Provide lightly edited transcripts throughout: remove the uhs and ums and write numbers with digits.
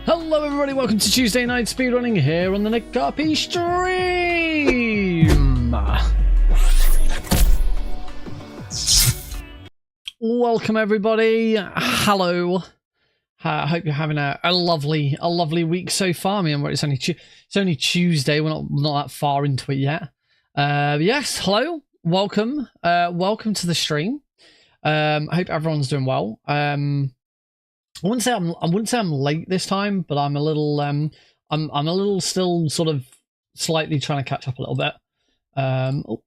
Hello everybody, welcome to Tuesday Night Speedrunning here on the Nick RP stream. Welcome everybody. Hello. I hope you're having a lovely week so far. I mean, it's only Tuesday. We're not that far into it yet. Yes, hello. Welcome. Welcome to the stream. I hope everyone's doing well. I wouldn't say I'm late this time, but I'm a little I'm a little still sort of slightly trying to catch up a little bit. Oh,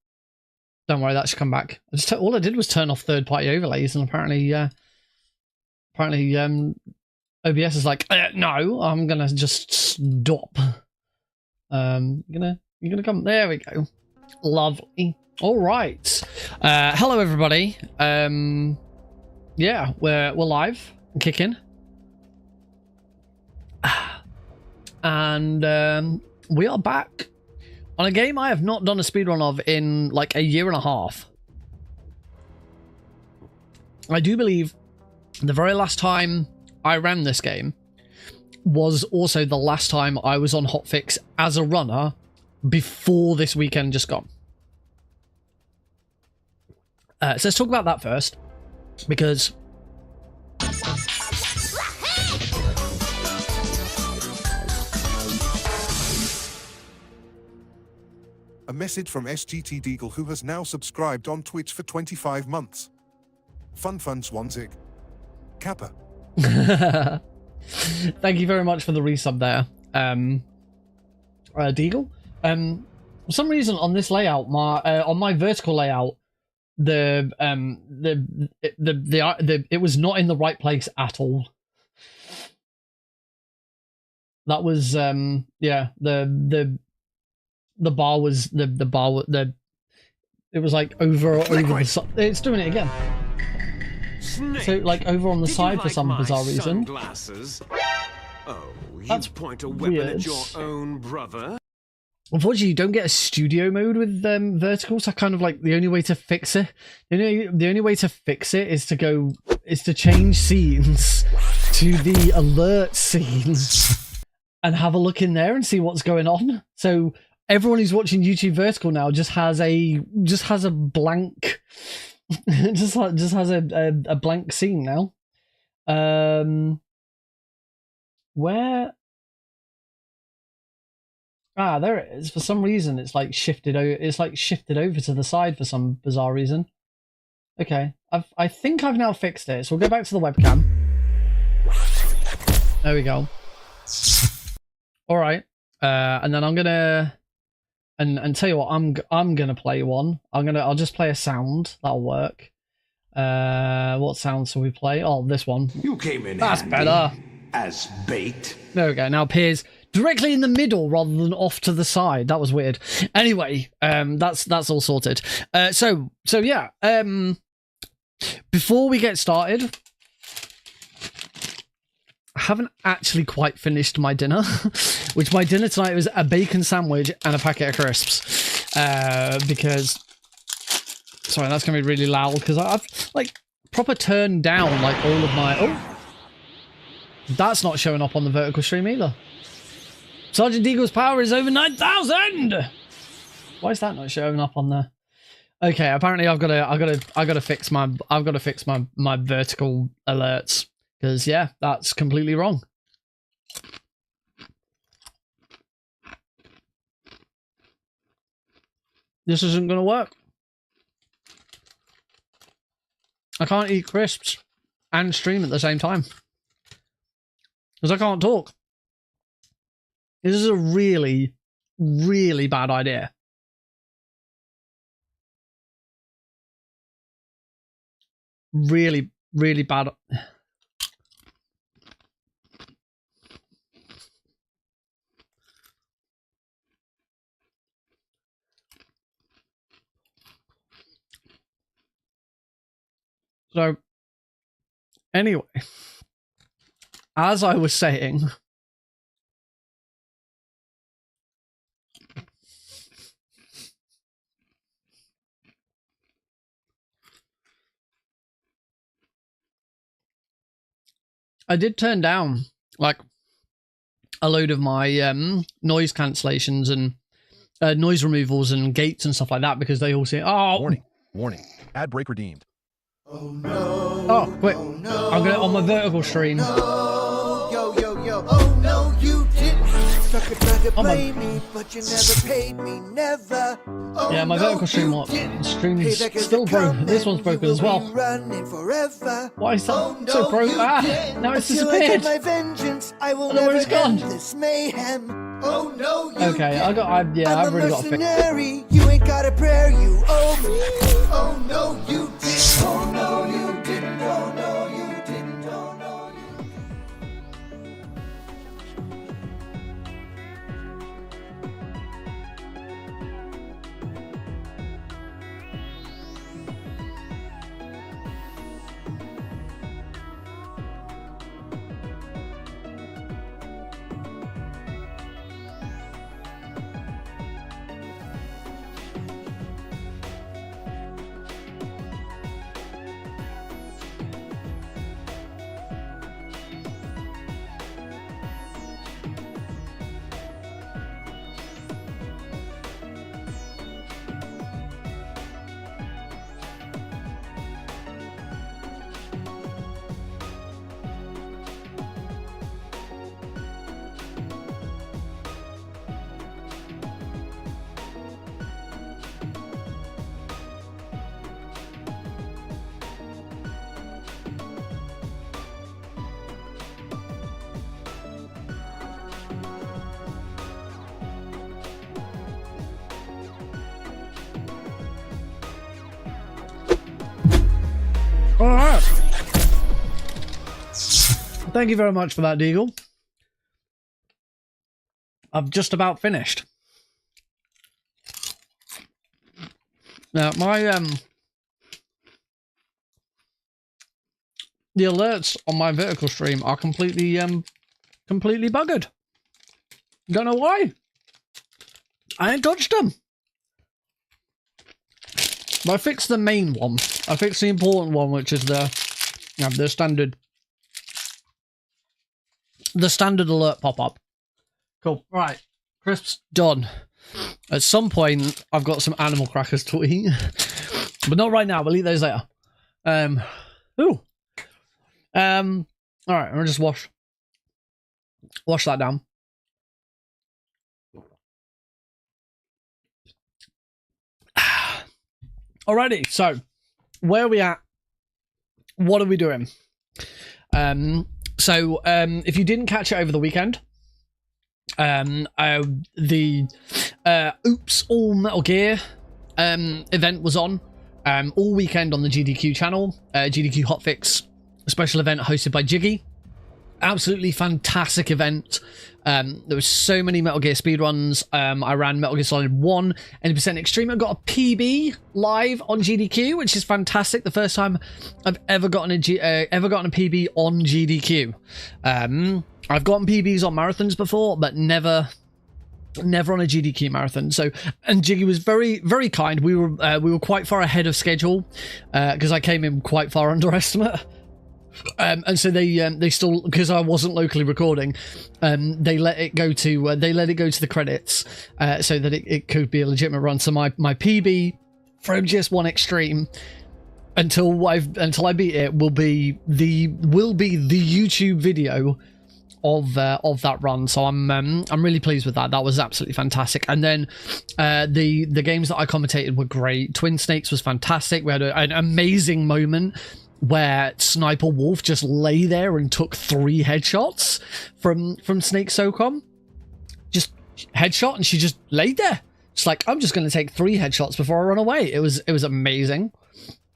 don't worry, that should come back. All I did was turn off third-party overlays, and apparently OBS is like, no, I'm gonna just stop. You're gonna come. There we go. Lovely. All right. Hello everybody. Yeah, we're live and kicking. And we are back on a game I have not done a speedrun of in like a year and a half. I do believe the very last time I ran this game was also the last time I was on hotfix as a runner before this weekend just gone. So let's talk about that first, because a message from SGT Deagle, who has now subscribed on Twitch for 25 months. Fun Swanzig. Kappa. Thank you very much for the resub there, Deagle. For some reason on this layout, on my vertical layout, it was not in the right place at all. That was yeah, the bar was it was like over the side. It's doing it again. Snake, so like over on the side for some bizarre reason. Oh, that's point a weapon weird. At your own brother. Unfortunately, you don't get a studio mode with verticals. So kind of like the only way to fix it. The only way to fix it is to change scenes to the alert scenes and have a look in there and see what's going on. So everyone who's watching YouTube Vertical now just has a blank, just has a blank scene now. Where? Ah, there it is. For some reason, it's like shifted over. It's like shifted over to the side for some bizarre reason. Okay, I think I've now fixed it. So we'll go back to the webcam. There we go. All right, and then I'm gonna and tell you what, I'm gonna play one. I'll just play a sound. That'll work. What sound shall we play? Oh, this one. You came in. That's better. As bait. There we go. Now appears directly in the middle rather than off to the side. That was weird. Anyway, that's all sorted. So yeah. Before we get started, I haven't actually quite finished my dinner, which my dinner tonight was a bacon sandwich and a packet of crisps. Because, sorry, that's gonna be really loud because I've like proper turned down like all of my. Oh, that's not showing up on the vertical stream either. Sergeant Deagle's power is over 9,000. Why is that not showing up on there? Okay, apparently I've got to fix my vertical alerts. Because, yeah, that's completely wrong. This isn't going to work. I can't eat crisps and stream at the same time. Because I can't talk. This is a really, really bad idea. Really, really bad. So, anyway, as I was saying, I did turn down like a load of my noise cancellations and noise removals and gates and stuff like that because they all say, "Oh, warning, ad break redeemed." Oh no. Oh, quick! Oh, no. I'm gonna on my vertical stream. No. Yo, yo, yo. Oh no, you didn't. Sucker tried to play me, but you never paid me, never. Oh, Yeah, my no, vertical stream stream's still broken. This one's broken as well. Why is that so broken? Now it's disappeared. My vengeance, I will know where it's gone. This mayhem. Oh no, you Okay, I've really got to fix it. You ain't got a prayer, you owe me. Oh no, you didn't. Oh no, you didn't. Oh no, you didn't. Oh no, you didn't. Alright. Thank you very much for that, Deagle. I've just about finished. Now, my the alerts on my vertical stream are completely buggered. Don't know why. I ain't touched them. But I fixed the main one. I fixed the important one, which is the standard alert pop-up. Cool. Right. Crisp's done. At some point, I've got some animal crackers to eat. But not right now. We'll eat those later. Ooh. Alright, I'm gonna just wash that down. Alrighty, so where are we at? What are we doing? If you didn't catch it over the weekend, the Oops All Metal Gear event was on all weekend on the GDQ channel. GDQ Hotfix special event hosted by Jiggy. Absolutely fantastic event. There were so many Metal Gear speedruns. I ran Metal Gear Solid 1 80% Extreme. I got a PB live on GDQ, which is fantastic. The first time I've ever gotten a PB on GDQ. I've gotten PBs on marathons before, but never on a GDQ marathon. So, and Jiggy was very, very kind. We were quite far ahead of schedule because I came in quite far under estimate. And so they still, because I wasn't locally recording, they let it go to the credits so that it could be a legitimate run. So my PB for MGS1 Extreme until I beat it will be the YouTube video of that run. So I'm really pleased with that. That was absolutely fantastic. And then the games that I commentated were great. Twin Snakes was fantastic. We had an amazing moment where Sniper Wolf just lay there and took 3 headshots from Snake SOCOM. Just headshot, and she just laid there. It's like, I'm just going to take 3 headshots before I run away. It was amazing.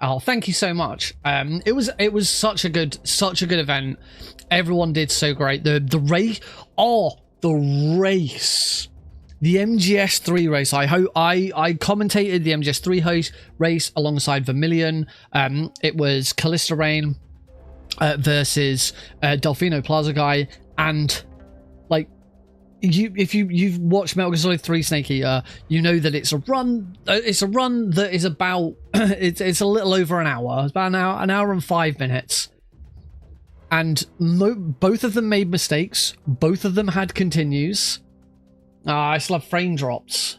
Oh, thank you so much. It was such a good event. Everyone did so great. The race. The MGS3 race. I commentated the MGS3 race alongside Vermilion. It was Callista Rain versus Delfino Plaza Guy, and like if you've watched Metal Gear Solid 3 Snake Eater, you know that it's a run. It's a run that is about it's a little over an hour. It's about an hour and 5 minutes. and both of them made mistakes. Both of them had continues. I still have frame drops.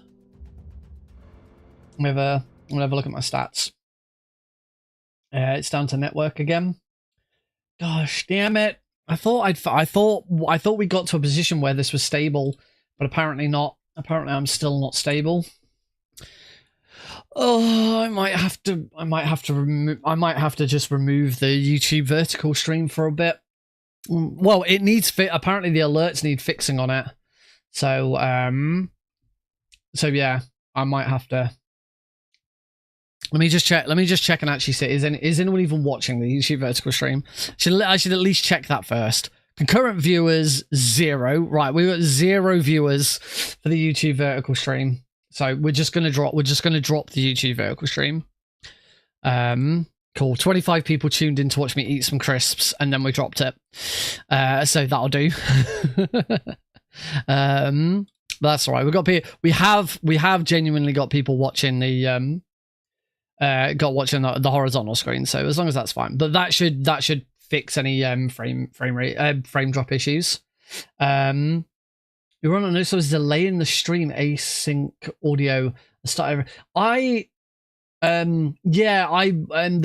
I'm gonna have a look at my stats. It's down to network again. Gosh, damn it! I thought we got to a position where this was stable, but apparently not. Apparently, I'm still not stable. Oh, I might have to just remove the YouTube vertical stream for a bit. Well, it needs apparently the alerts need fixing on it. So yeah, I might have to. Let me just check and actually see, is anyone even watching the YouTube vertical stream? I should at least check that first. Concurrent viewers 0. Right, we've got 0 viewers for the YouTube vertical stream. So we're just gonna drop the YouTube vertical stream. Cool. 25 people tuned in to watch me eat some crisps, and then we dropped it. So that'll do. That's all right. We have genuinely got people watching the the horizontal screen. So as long as that's fine, but that should fix any frame drop issues. You're on a so it's delaying the stream async audio. There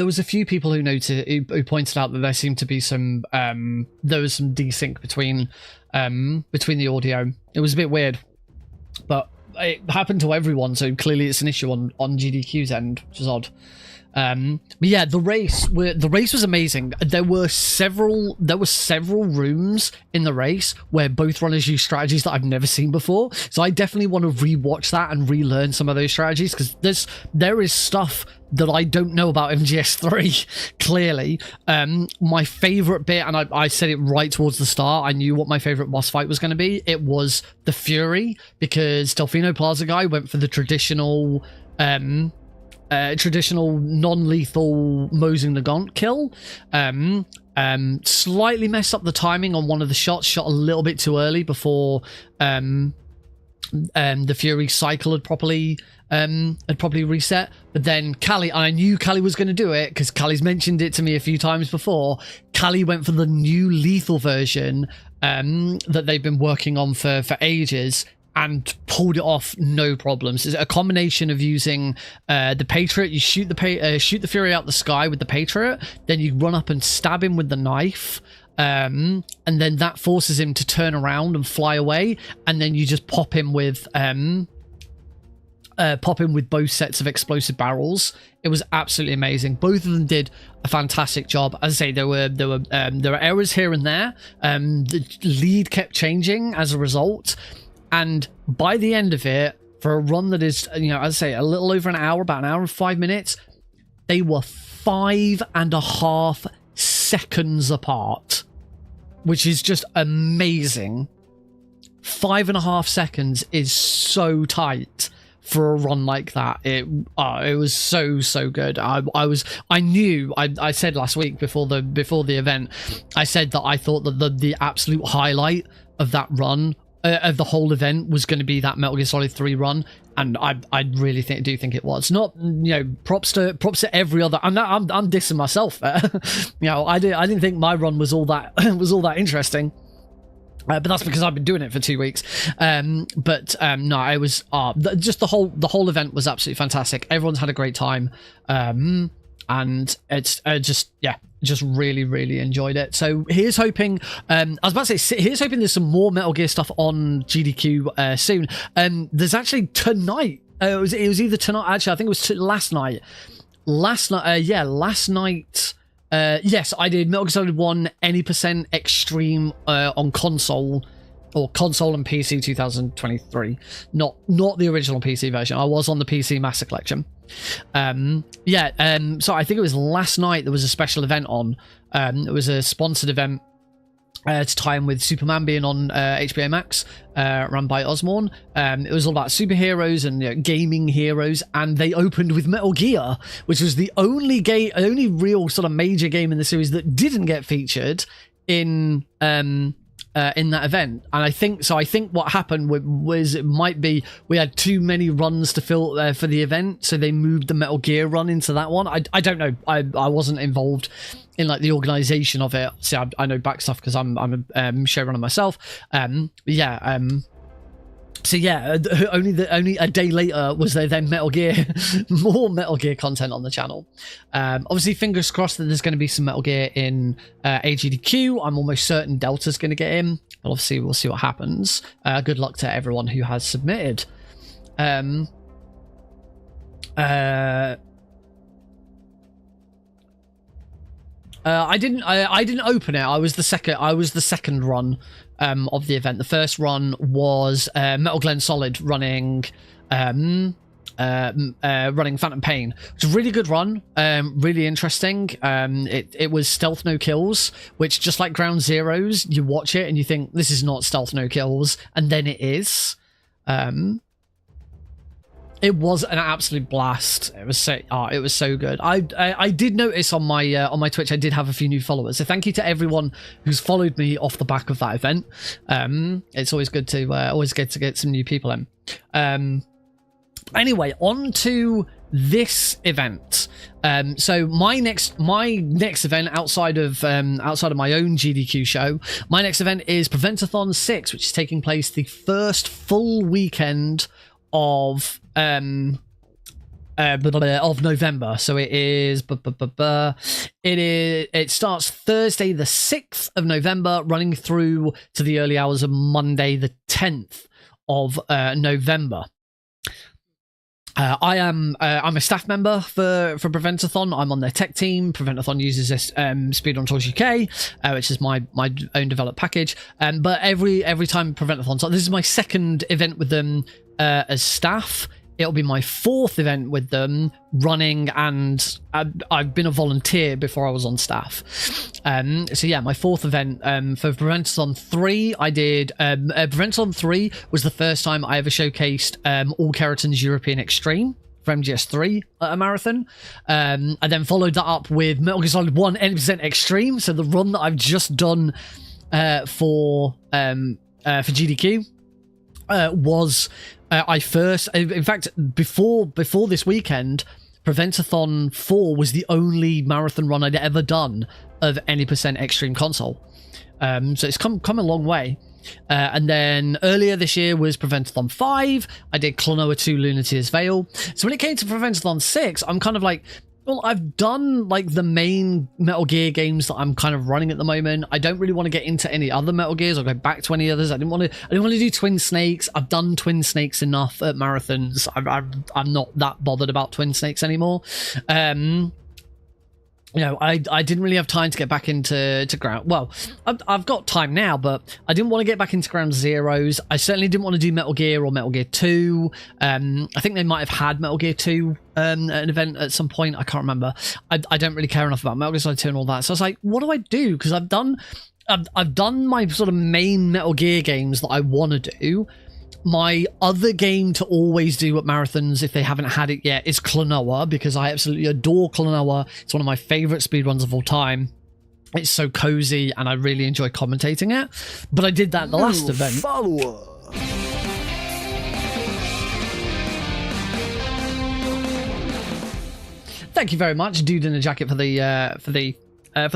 was a few people who noted who pointed out that there seemed to be some there was some desync between the audio. It was a bit weird, but it happened to everyone, so clearly it's an issue on GDQ's end, which is odd. But yeah, the race was amazing. There were several rooms in the race where both runners used strategies that I've never seen before. So I definitely want to rewatch that and relearn some of those strategies, because there is stuff that I don't know about MGS3, clearly. My favorite bit, and I said it right towards the start, I knew what my favorite boss fight was going to be. It was the Fury, because Delfino Plaza guy went for the traditional non-lethal Mosing the Gaunt kill. Slightly messed up the timing on one of the shots, shot a little bit too early before the Fury cycle had properly reset. But then Callie, I knew Callie was going to do it because Callie's mentioned it to me a few times before. Callie went for the new lethal version that they've been working on for ages, and pulled it off no problems. It's a combination of using the Patriot. You shoot the Fury out the sky with the Patriot, then you run up and stab him with the knife, and then that forces him to turn around and fly away, and then you just pop him with both sets of explosive barrels. It was absolutely amazing. Both of them did a fantastic job. As I say, there were errors here and there. The lead kept changing as a result. And by the end of it, for a run that is, as I say, a little over an hour, about an hour and 5 minutes, they were 5.5 seconds apart, which is just amazing. 5.5 seconds is so tight for a run like that. It was so good. I knew I said last week before the event, I said that I thought that the absolute highlight of that run, of the whole event, was going to be that Metal Gear Solid 3 run, and I really do think it was. Not, props to every other. I'm dissing myself there. I didn't think my run was all that interesting. But that's because I've been doing it for 2 weeks. No, it was just the whole event was absolutely fantastic. Everyone's had a great time, and it's just really enjoyed it. So here's hoping. I was about to say, here's hoping there's some more Metal Gear stuff on GDQ soon. There's actually tonight. It was either tonight. Actually, I think it was last night. Last night. Yes, I did Metal Gear Solid 1 any % extreme on console, or console and PC 2023. Not the original PC version. I was on the PC Master Collection. So I think it was last night there was a special event on. It was a sponsored event to tie in with Superman being on HBO Max, run by Osborne. It was all about superheroes and gaming heroes, and they opened with Metal Gear, which was the only real sort of major game in the series that didn't get featured in in that event, and I think what happened was it might be we had too many runs to fill for the event, so they moved the Metal Gear run into that one. I don't know. I wasn't involved in like the organization of it. See, I know back stuff because I'm a showrunner myself. So yeah, only a day later was there then Metal Gear, more Metal Gear content on the channel. Obviously, fingers crossed that there's going to be some Metal Gear in AGDQ. I'm almost certain Delta's going to get in, but obviously we'll see what happens. Good luck to everyone who has submitted. I didn't open it. I was the second run of the event. The first run was Metal Gear Solid running Phantom Pain. It's a really good run, really interesting. It was stealth no kills, which just like Ground Zeroes, you watch it and you think this is not stealth no kills, and then it is. It was an absolute blast. It was so good. I did notice on my Twitch I did have a few new followers. So thank you to everyone who's followed me off the back of that event. It's always good to get some new people in. Anyway, on to this event. So my next event outside of my own GDQ show, my next event is Prevent-A-Thon 6, which is taking place the first full weekend of November. So it starts Thursday the 6th of November, running through to the early hours of Monday the 10th of November. I'm a staff member for Prevent-A-Thon. I'm on their tech team. Prevent-A-Thon uses this Speedrun UK, which is my own developed package. But every time Prevent-A-Thon, so this is my second event with them as staff. It'll be my fourth event with them running, and I've been a volunteer before I was on staff. So yeah, my fourth event for Prevent-A-Thon 3, I did Prevent-A-Thon 3 was the first time I ever showcased All Keratin's European Extreme for MGS3 at a marathon. I then followed that up with Metal Gear Solid 1 80% Extreme, so the run that I've just done for GDQ was in fact, before this weekend, Prevent-A-Thon 4 was the only marathon run I'd ever done of any percent extreme console. So it's come a long way. And then earlier this year was Prevent-A-Thon 5. I did Klonoa 2 Lunatia's Veil. So when it came to Prevent-A-Thon 6, I'm kind of like, well, I've done like the main Metal Gear games that I'm kind of running at the moment. I don't really want to get into any other Metal Gears or go back to any others. I didn't want to do Twin Snakes. I've done Twin Snakes enough at marathons. I'm not that bothered about Twin Snakes anymore. I didn't really have time to get back into Ground. Well, I've got time now, but I didn't want to get back into Ground Zeroes. I certainly didn't want to do Metal Gear or Metal Gear 2. I think they might have had Metal Gear 2 at an event at some point. I can't remember. I don't really care enough about Metal Gear Solid 2 and all that. So I was like, what do I do? Because I've done my sort of main Metal Gear games that I want to do. My other game to always do at marathons, if they haven't had it yet, is Klonoa, because I absolutely adore Klonoa. It's one of my favorite speedruns of all time. It's so cozy, and I really enjoy commentating it. But I did that at the last event. Follower. Thank you very much, Dude in a Jacket, for the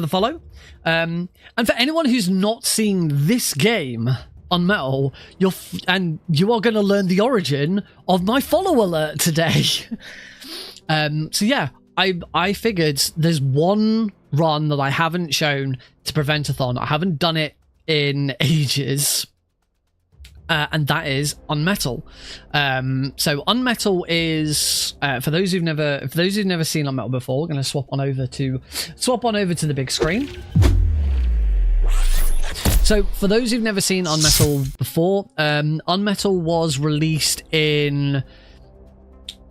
follow. And for anyone who's not seen this game UnMetal, you are going to learn the origin of my follow alert today. So yeah, I figured there's one run that I haven't shown to Prevent-A-Thon. I haven't done it in ages, and that is UnMetal. So UnMetal is for those who've never seen UnMetal before. We're going to swap on over to the big screen. So, for those who've never seen UnMetal before, UnMetal was released in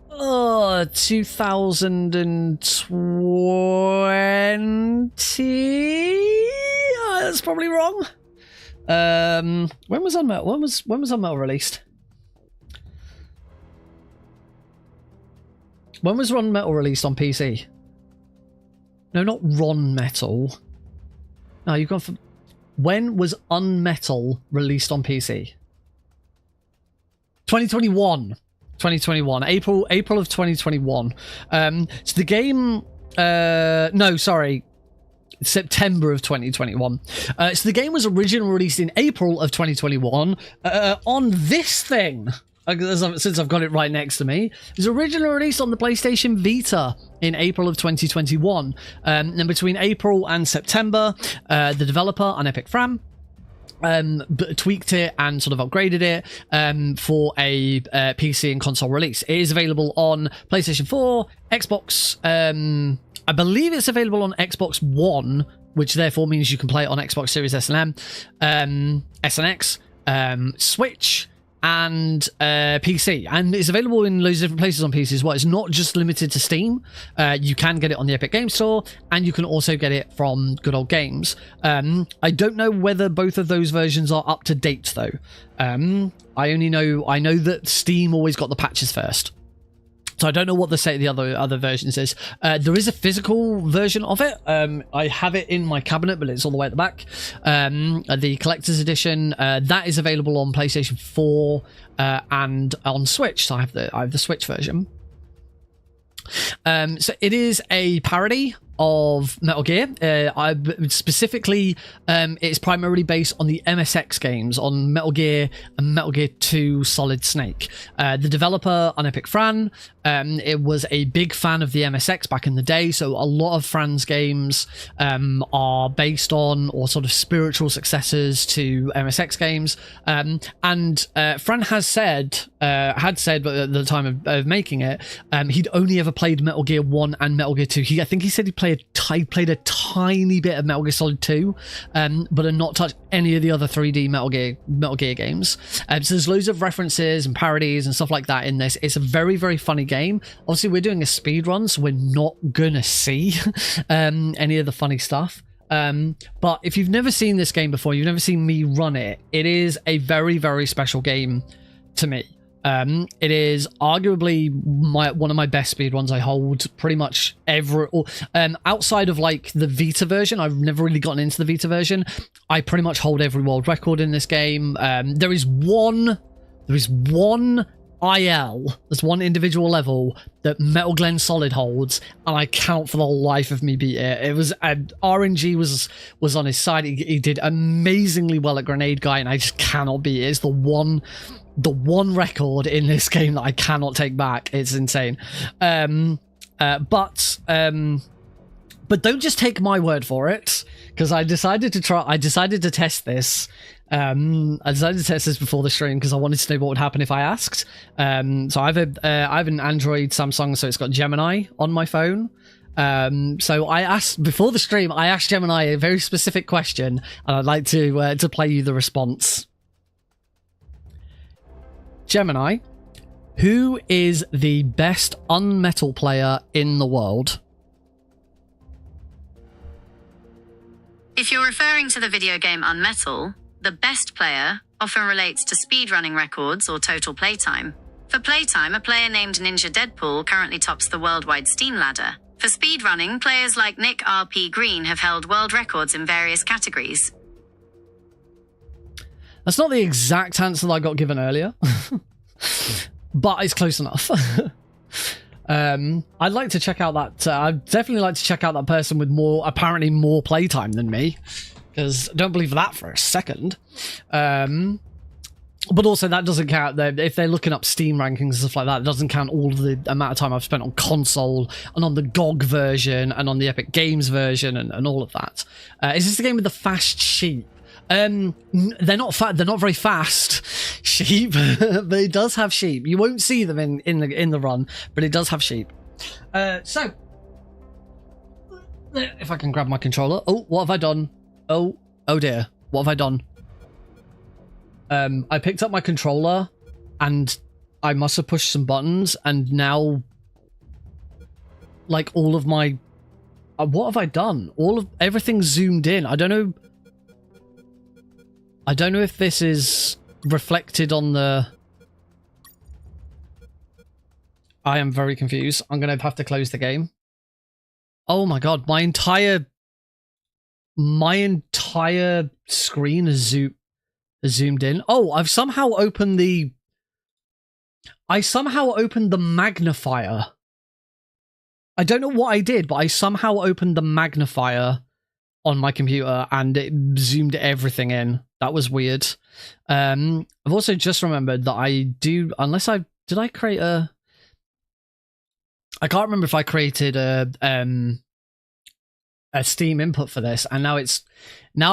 2020. That's probably wrong. When was UnMetal? When was UnMetal released? When was UnMetal released on PC? No, not Ron Metal. No, you've gone for When was UnMetal released on PC? 2021. 2021. April of 2021. So the game... no, sorry. September of 2021. So the game was originally released in April of 2021 on this thing. Since I've got it right next to me. It was originally released on the PlayStation Vita in April of 2021. And between April and September, the developer on Epic Fram tweaked it and sort of upgraded it for a PC and console release. It is available on PlayStation 4, Xbox, I believe it's available on Xbox One, which therefore means you can play it on Xbox Series S and M, S and X, Switch, and PC, and it's available in loads of different places on PC as well. It's not just limited to Steam. You can get it on the Epic Games Store, and you can also get it from Good Old Games. I don't know whether both of those versions are up to date though. I know that Steam always got the patches first. So I don't know what the other versions is. There is a physical version of it. I have it in my cabinet, but it's all the way at the back. The collector's edition that is available on PlayStation 4 and on Switch. So I have the Switch version. So it is a parody of Metal Gear. Specifically, it's primarily based on the MSX games, on Metal Gear and Metal Gear 2 Solid Snake. The developer on Epic Fran, it was a big fan of the MSX back in the day, so a lot of Fran's games are based on or sort of spiritual successors to MSX games. And Fran had said at the time of making it, he'd only ever played Metal Gear 1 and Metal Gear 2. I think he said he played a tiny bit of Metal Gear Solid 2, but had not touched any of the other 3D Metal Gear games. So there's loads of references and parodies and stuff like that in this. It's a very, very funny game. Obviously, we're doing a speedrun, so we're not gonna see any of the funny stuff. But if you've never seen this game before, you've never seen me run it, it is a very, very special game to me. It is arguably one of my best speedruns. I hold pretty much outside of like the Vita version. I've never really gotten into the Vita version. I pretty much hold every world record in this game. There is one IL, there's one individual level that Metal Glenn Solid holds, and I cannot for the life of me beat it. It was RNG was on his side. He did amazingly well at Grenade Guy, and I just cannot beat it. It's the one record in this game that I cannot take back. It's insane. But don't just take my word for it, because I decided to test this. I decided to test this before the stream because I wanted to know what would happen if I asked. So I have an Android Samsung, so it's got Gemini on my phone. So I asked before the stream. I asked Gemini a very specific question, and I'd like to play you the response. Gemini, who is the best UnMetal player in the world? If you're referring to the video game UnMetal, the best player often relates to speedrunning records or total playtime. For playtime, a player named Ninja Deadpool currently tops the worldwide Steam ladder. For speedrunning, players like Nick R.P. Green have held world records in various categories. That's not the exact answer that I got given earlier, but it's close enough. I'd like to check out that. I'd definitely like to check out that person with apparently more playtime than me, because I don't believe that for a second. But also that doesn't count. If they're looking up Steam rankings and stuff like that, it doesn't count all of the amount of time I've spent on console and on the GOG version and on the Epic Games version and all of that. Is this the game with the fast sheep? They're not very fast sheep, but it does have sheep. You won't see them in the run, but it does have sheep. So if I can grab my controller. Oh, what have I done? Oh dear, what have I done? I picked up my controller and I must have pushed some buttons, and now like all of my what have I done? Everything's zoomed in. I don't know if this is reflected on the... I am very confused. I'm going to have to close the game. Oh my god, my entire my entire screen is zoomed in. Oh, I somehow opened the magnifier. I don't know what I did, but I somehow opened the magnifier on my computer and it zoomed everything in. That was weird. I've also just remembered that I do, did I create a, I can't remember if I created a Steam input for this, and now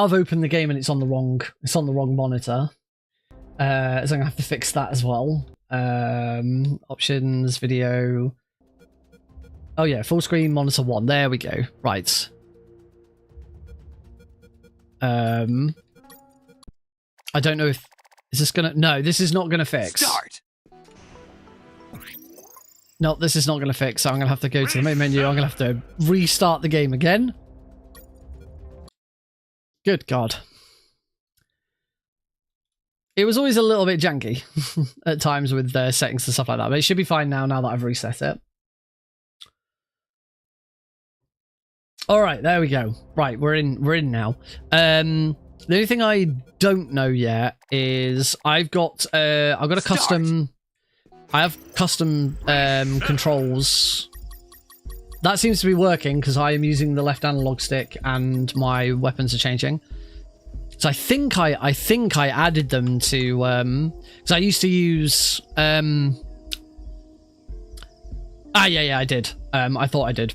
I've opened the game and it's on the wrong monitor. So I'm gonna have to fix that as well. Options, video. Oh yeah, full screen monitor 1. There we go. Right. I don't know if is this gonna. No, this is not gonna fix. Start. No, this is not gonna fix. So I'm gonna have to go to the main menu. I'm gonna have to restart the game again. Good God. It was always a little bit janky at times with settings and stuff like that, but it should be fine now that I've reset it. All right, there we go. Right, we're in now. The only thing I don't know yet is I've got a custom. I have custom controls. That seems to be working because I am using the left analog stick and my weapons are changing. So I think I added them to because I used to use yeah, I did. I thought I did.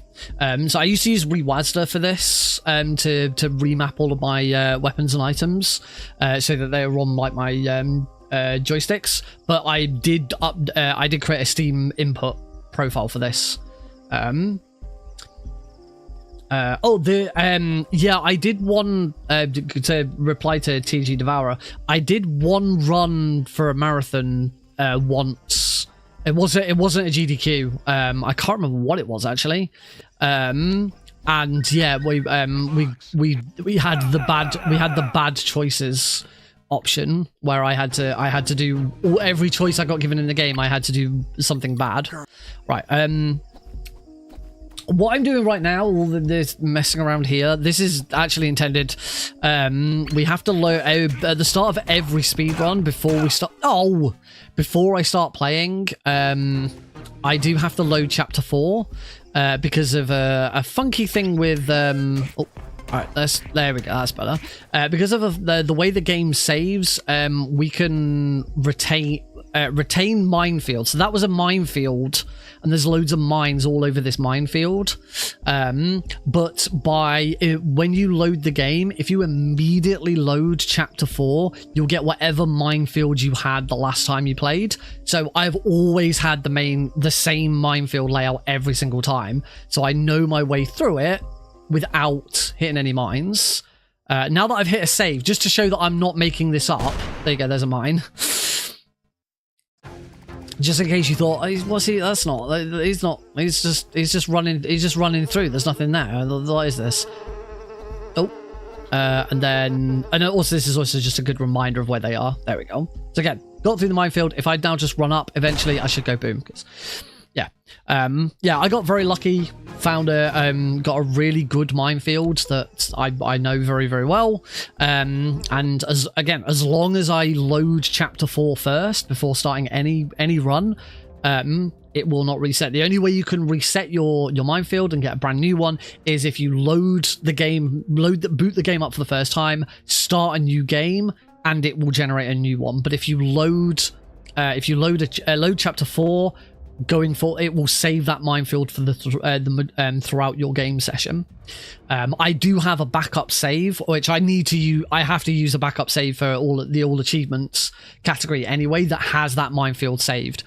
So I used to use ReWASD for this to remap all of my weapons and items so that they were on like my joysticks. But I did create a Steam input profile for this. Yeah, I did one to reply to TG Devourer. I did one run for a marathon once. It wasn't a GDQ. I can't remember what it was actually. And yeah, we had the bad choices option where I had to do every choice I got given in the game. I had to do something bad. Right. What I'm doing right now, all this messing around here, this is actually intended. We have to load at the start of every speedrun before we start. Oh, before I start playing, I do have to load chapter 4 because of a funky thing with. Oh, all right, there we go. That's better. Because of the way the game saves, we can retain minefield. So that was a minefield, and there's loads of mines all over this minefield. But when you load the game, if you immediately load chapter 4, you'll get whatever minefield you had the last time you played. So I've always had the same minefield layout every single time, so I know my way through it without hitting any mines. Now that I've hit a save, just to show that I'm not making this up. There you go. There's a mine. Just in case you thought, what's he? That's not. He's not. He's just running. He's just running through. There's nothing there. What is this? Oh, and also this is also just a good reminder of where they are. There we go. So again, got through the minefield. If I now just run up, eventually I should go boom. Yeah, yeah. I got very lucky. Got a really good minefield that I know very, very well. And as long as I load chapter 4 first before starting any run, it will not reset. The only way you can reset your minefield and get a brand new one is if you boot the game up for the first time, start a new game, and it will generate a new one. But if you load chapter 4. Going for it will save that minefield for throughout your game session. I do have a backup save, which I need to use. I have to use a backup save for all achievements category anyway that has that minefield saved.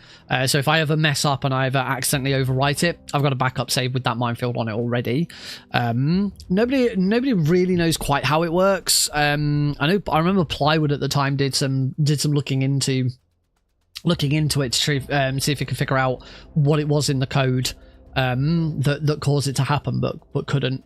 So if I ever mess up and I ever accidentally overwrite it, I've got a backup save with that minefield on it already. Nobody really knows quite how it works. I remember Plywood at the time did some looking into it to see if it could figure out what it was in the code that caused it to happen, but couldn't.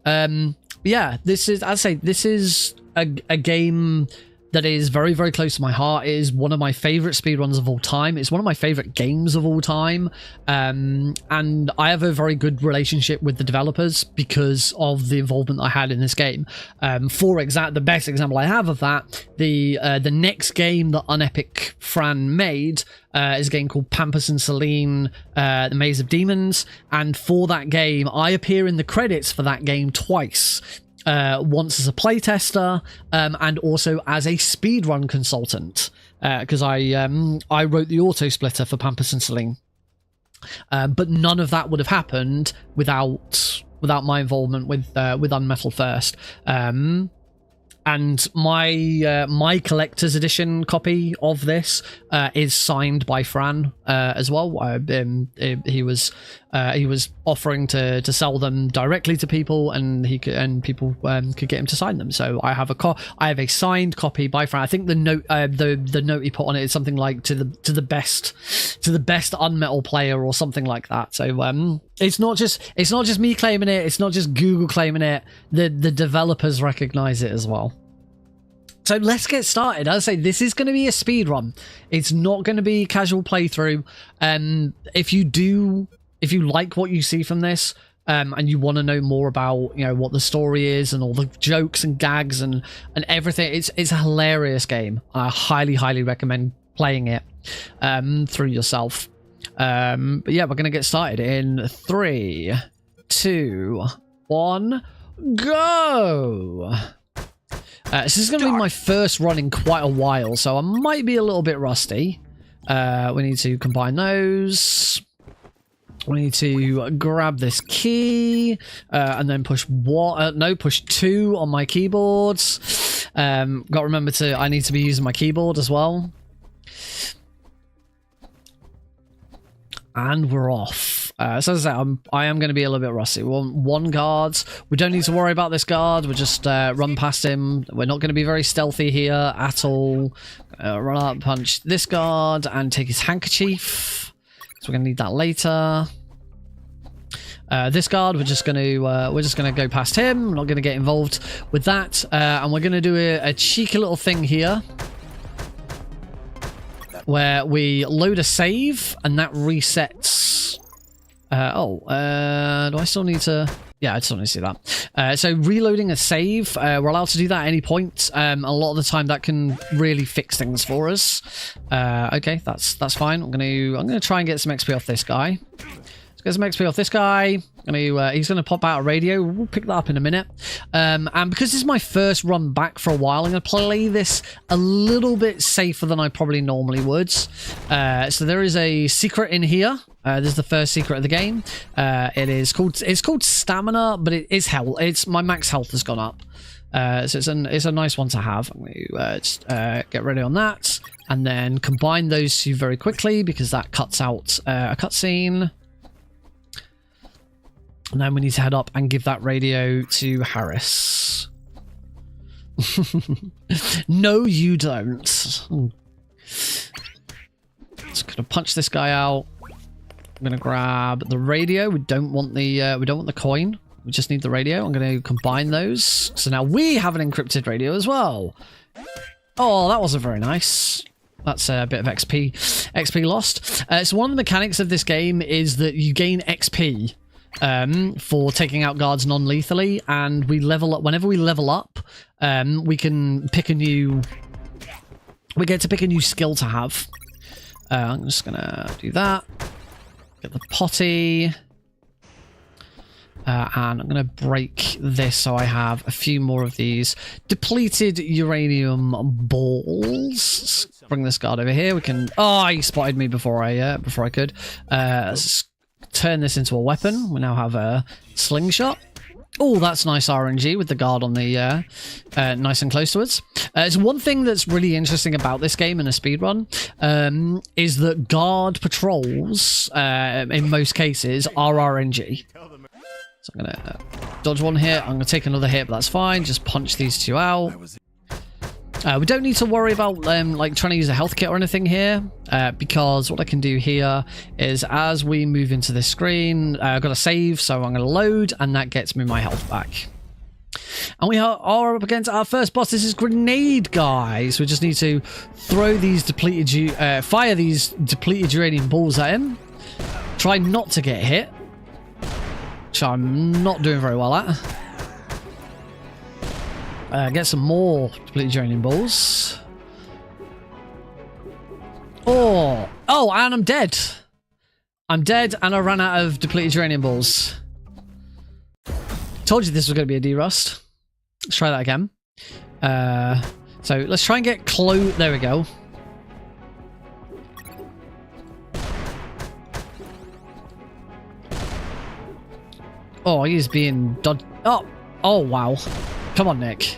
Yeah, this is a game that is very, very close to my heart. It is one of my favorite speedruns of all time. It's one of my favorite games of all time. And I have a very good relationship with the developers because of the involvement I had in this game. The best example I have of that, the next game that Unepic Fran made is a game called Pampers and Celine, The Maze of Demons. And for that game, I appear in the credits for that game twice. Once as a playtester, and also as a speedrun consultant, because I wrote the auto splitter for Pampers and Celine. But none of that would have happened without my involvement with UnMetal first. And my collector's edition copy of this is signed by Fran as well. He was offering to sell them directly to people, and people could get him to sign them. So I have a signed copy by Fran. I think the note the note he put on it is something like to the best UnMetal player or something like that. So it's not just me claiming it. It's not just Google claiming it. The developers recognize it as well. So let's get started. As I say, this is going to be a speed run. It's not going to be casual playthrough. If you like what you see from this, and you want to know more about what the story is and all the jokes and gags and everything, it's a hilarious game. I highly recommend playing it through yourself. But yeah, we're going to get started in 3, 2, 1, go. This is going to be my first run in quite a while, so I might be a little bit rusty. We need to combine those. We need to grab this key and then push push 2 on my keyboards. Got to remember I need to be using my keyboard as well. And we're off. So as I said, I am going to be a little bit rusty. We want 1 guard. We don't need to worry about this guard. We'll just run past him. We're not going to be very stealthy here at all. Run up, punch this guard, and take his handkerchief. So we're going to need that later. This guard, we're just going to go past him. We're not going to get involved with that. And we're going to do a cheeky little thing here, where we load a save, and that resets. Do I still need to? Yeah, I still need to see that. So reloading a save, we're allowed to do that at any point. A lot of the time, that can really fix things for us. Okay, that's fine. I'm gonna try and get some XP off this guy. Let's get some XP off this guy. He's gonna pop out a radio. We'll pick that up in a minute. And because this is my first run back for a while, I'm gonna play this a little bit safer than I probably normally would. So there is a secret in here. This is the first secret of the game. It's called stamina, but it is health. My max health has gone up. So it's a nice one to have. I'm going to just get ready on that, and then combine those 2 very quickly because that cuts out a cutscene. And then we need to head up and give that radio to Harris. No, you don't. Just gonna punch this guy out. I'm gonna grab the radio. We don't want the coin. We just need the radio. I'm gonna combine those. So now we have an encrypted radio as well. Oh, that wasn't very nice. That's a bit of XP lost. So one of the mechanics of this game is that you gain XP for taking out guards non-lethally, and we level up. Whenever we level up, we can pick a new. We get to pick a new skill to have. I'm just gonna do that. Get the potty. And I'm going to break this so I have a few more of these depleted uranium balls. Let's bring this guard over here. We can... Oh, he spotted me before I could. Let's turn this into a weapon. We now have a slingshot. Oh, that's nice RNG with the guard on the nice and close to us. So one thing that's really interesting about this game in a speedrun is that guard patrols, in most cases, are RNG. So I'm going to dodge one hit. I'm going to take another hit, but that's fine. Just punch these 2 out. We don't need to worry about like trying to use a health kit or anything here, because what I can do here is as we move into this screen, I've got to save, so I'm going to load, and that gets me my health back. And we are up against our first boss. This is Grenade, guys. We just need to throw these fire these depleted uranium balls at him. Try not to get hit, which I'm not doing very well at. Get some more depleted uranium balls. Oh, and I'm dead. I'm dead, and I ran out of depleted uranium balls. Told you this was going to be a D-Rust. Let's try that again. So let's try and get close. There we go. Oh, he's being dodged. Oh, wow. Come on, Nick.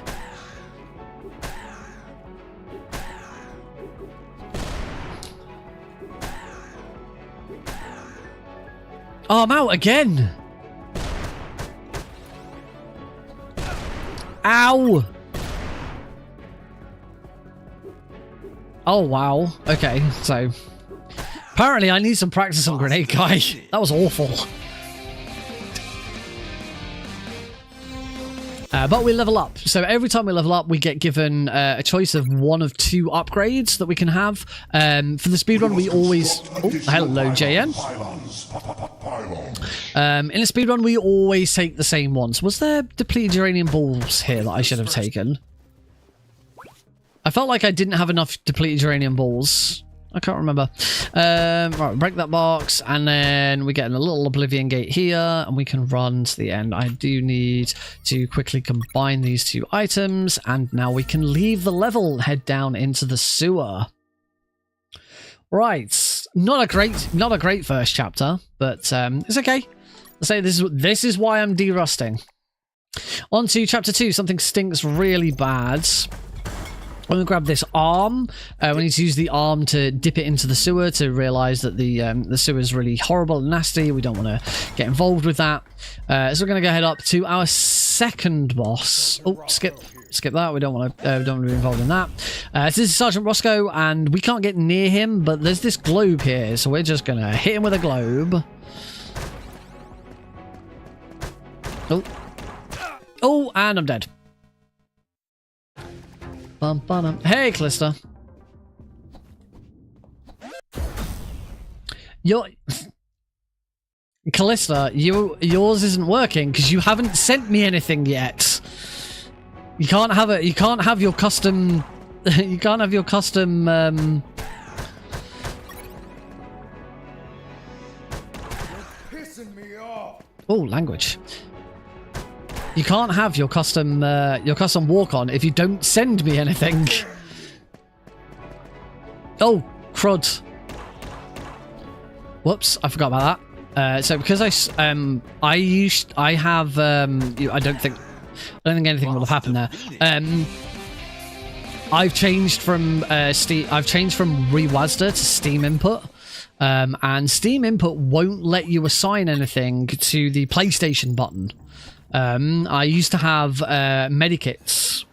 Oh, I'm out again. Ow! Oh, wow. Okay, so apparently I need some practice on Grenade Guy. That was awful. But we level up. So every time we level up, we get given a choice of one of two upgrades that we can have. For the speedrun, we always... Oh, hello, JN. In a speedrun, we always take the same ones. Was there depleted uranium balls here that I should have taken? I felt like I didn't have enough depleted uranium balls. I can't remember. Right, break that box, and then we get a little Oblivion Gate here, and we can run to the end. I do need to quickly combine these two items, and now we can leave the level and head down into the sewer. Right, not a great first chapter, but it's okay. Let's say this is why I'm de-rusting. On to chapter 2. Something stinks really bad. I'm going to grab this arm. We need to use the arm to dip it into the sewer to realise that the sewer is really horrible and nasty. We don't want to get involved with that. So we're going to go head up to our second boss. Oh, skip that. We don't want to be involved in that. So this is Sergeant Roscoe, and we can't get near him, but there's this globe here, so we're just going to hit him with a globe. Oh, and I'm dead. Hey, Callista. Callista, yours isn't working because you haven't sent me anything yet. You can't have it. You can't have your custom. You can't have your custom. Pissing me off. Oh, language. You can't have your custom walk-on if you don't send me anything. Oh, crud. Whoops, I forgot about that. So because I don't think anything will have happened there. I've changed from ReWASD to Steam Input. And Steam Input won't let you assign anything to the PlayStation button. I used to have medikits.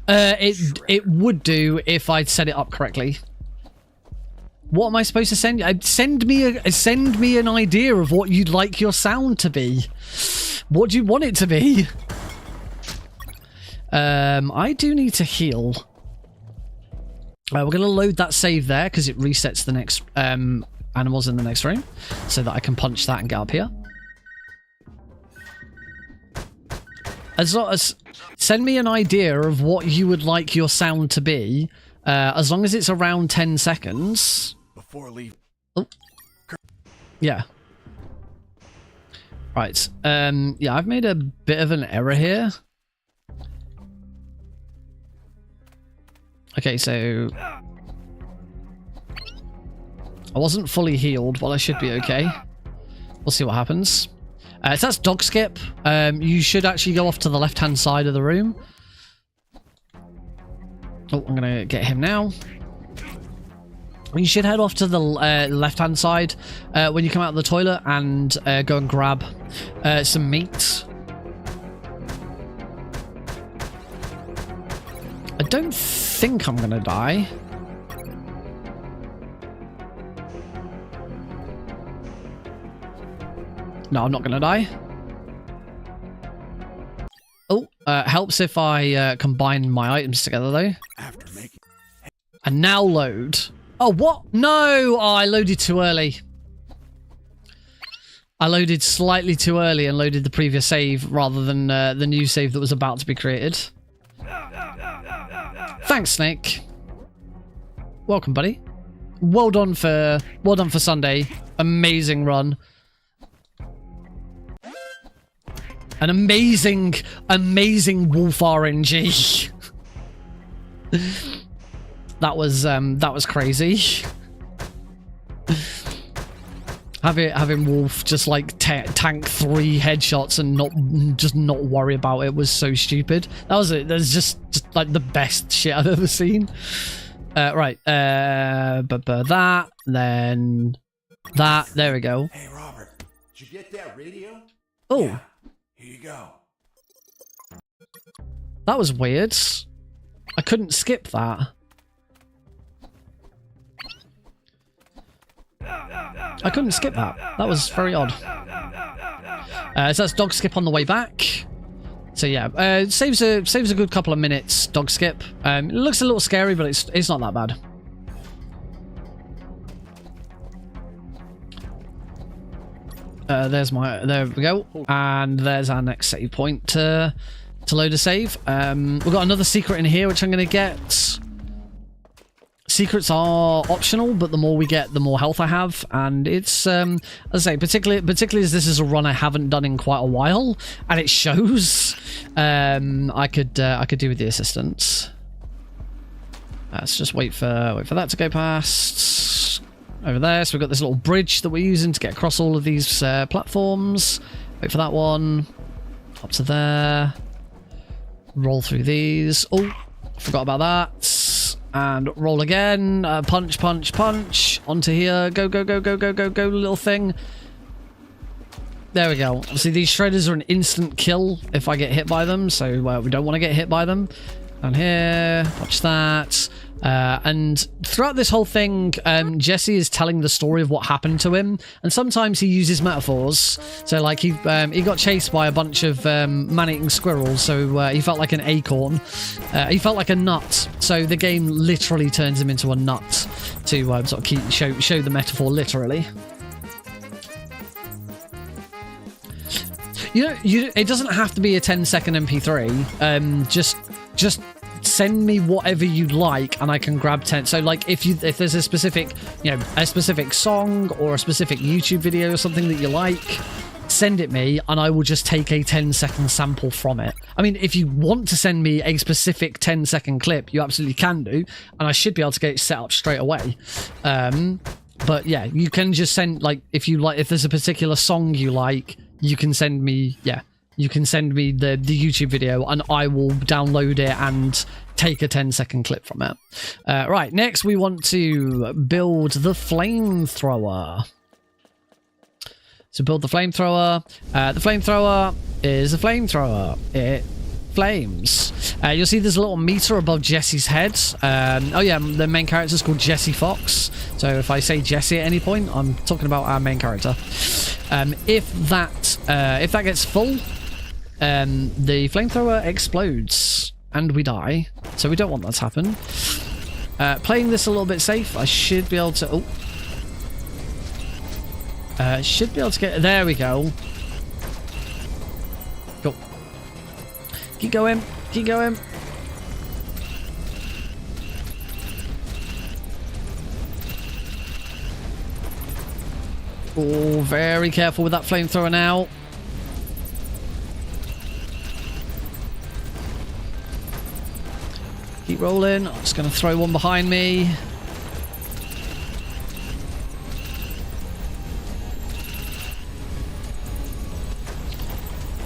It would do if I'd set it up correctly. What am I supposed to send you? Send me an idea of what you'd like your sound to be. What do you want it to be? I do need to heal. We're going to load that save there because it resets the next animals in the next room, so that I can punch that and get up here. Send me an idea of what you would like your sound to be, as long as it's around 10 seconds. Before leave. Oh. Yeah. Right. Yeah, I've made a bit of an error here. Okay, so I wasn't fully healed, but I should be okay. We'll see what happens. So that's dog skip. You should actually go off to the left-hand side of the room. Oh, I'm going to get him now. You should head off to the left-hand side when you come out of the toilet and go and grab some meat. I don't think I'm going to die. No, I'm not going to die. Oh. Helps if I combine my items together, though. After making And now load. Oh, what? No! Oh, I loaded too early. I loaded slightly too early and loaded the previous save rather than the new save that was about to be created. Thanks, Snake. Welcome, buddy. Well done for Sunday. Amazing run. An amazing wolf RNG. That was crazy. Having Wolf just like tank 3 headshots and not worry about it was so stupid. That was it. That's just like the best shit I've ever seen. Right. That, then that. There we go. Hey, Robert, did you get that radio? Oh, Yeah, here you go. that was weird. I couldn't skip that. I couldn't skip that. That was very odd. So that's dog skip on the way back. So yeah, saves a good couple of minutes. Dog skip. It looks a little scary, but it's not that bad. There we go, and there's our next save point to load a save. We've got another secret in here, which I'm going to get. Secrets are optional, but the more we get, the more health I have, and it's as I say, particularly as this is a run I haven't done in quite a while, and it shows. I could do with the assistance. Let's just wait for that to go past over there. So we've got this little bridge that we're using to get across all of these platforms. Wait for that one. Up to there. Roll through these. Oh, forgot about that. And roll again. Punch, punch, punch. Onto here. Go, go, go, go, go, go, go, little thing. There we go. See, these shredders are an instant kill if I get hit by them, so we don't want to get hit by them. Down here. Watch that. And throughout this whole thing, Jesse is telling the story of what happened to him, and sometimes he uses metaphors. So, like, he got chased by a bunch of man-eating squirrels, so he felt like an acorn. He felt like a nut, so the game literally turns him into a nut to sort of show the metaphor literally. It doesn't have to be a 10-second MP3. Just send me whatever you'd like and I can grab 10. So like if there's a specific song or a specific YouTube video or something that you like, send it me and I will just take a 10-second sample from it. I mean, if you want to send me a specific 10-second clip, you absolutely can do, and I should be able to get it set up straight away. But yeah, you can just send, like, if there's a particular song you like, you can send me the YouTube video and I will download it and take a 10-second clip from it. Right, next we want to build the flamethrower. So build the flamethrower. The flamethrower is a flamethrower. It flames. You'll see there's a little meter above Jesse's head. Oh yeah, the main character is called Jesse Fox. So if I say Jesse at any point, I'm talking about our main character. If that gets full, the flamethrower explodes and we die, so we don't want that to happen. Playing this a little bit safe, I should be able to get, there we go. Go. Keep going, keep going. Oh, very careful with that flamethrower now. Keep rolling. I'm just going to throw one behind me.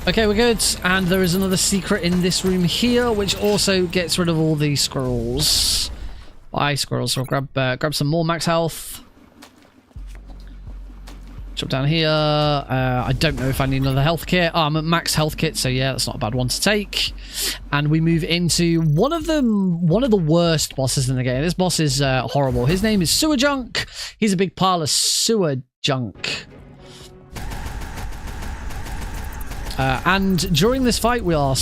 Okay, we're good. And there is another secret in this room here, which also gets rid of all the squirrels. Bye, squirrels. So I'll grab some more max health. Drop down here. I don't know if I need another health kit. Oh, I'm at max health kit, so yeah, that's not a bad one to take. And we move into one of the worst bosses in the game. This boss is horrible. His name is Sewer Junk. He's a big pile of sewer junk. And during this fight, we are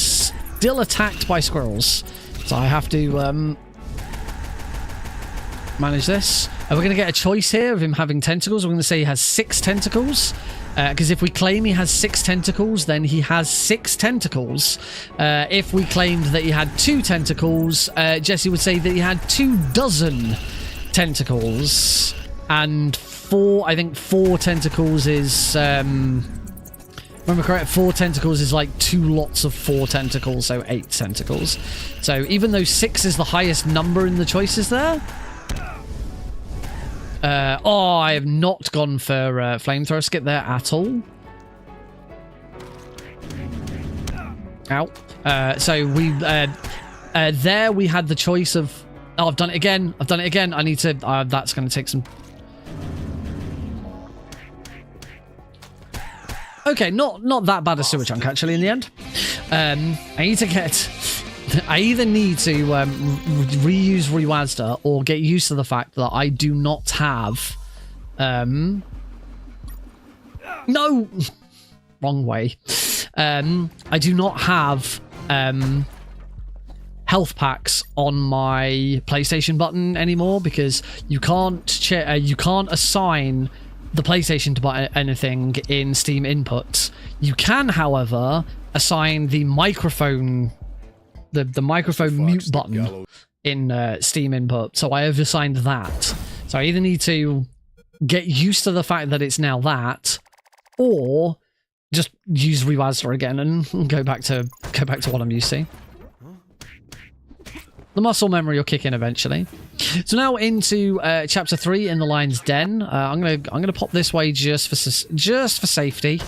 still attacked by squirrels. So I have to manage this. We're going to get a choice here of him having tentacles. We're going to say he has 6 tentacles. Because if we claim he has 6 tentacles, then he has 6 tentacles. If we claimed that he had 2 tentacles, Jesse would say that he had 24 tentacles. And 4, I think 4 tentacles is... remember correct, 4 tentacles is like 2 lots of 4 tentacles, so 8 tentacles. So even though 6 is the highest number in the choices there... I have not gone for flamethrower skip there at all. Ow. So we... there we had the choice of... Oh, I've done it again. I've done it again. I need to... that's going to take some... Okay, not that bad a sewer chunk, actually, in the end. I need to get... I either need to reuse Rewazda or get used to the fact that I do not have... No! Wrong way. I do not have health packs on my PlayStation button anymore because you can't assign the PlayStation to buy anything in Steam inputs. You can, however, assign the microphone... The microphone mute button in Steam input, so I have assigned that. So I either need to get used to the fact that it's now that, or just use Rewazda again and go back to what I'm used to. The muscle memory will kick in eventually. So now into chapter 3 in the Lion's Den. I'm gonna pop this way just for safety.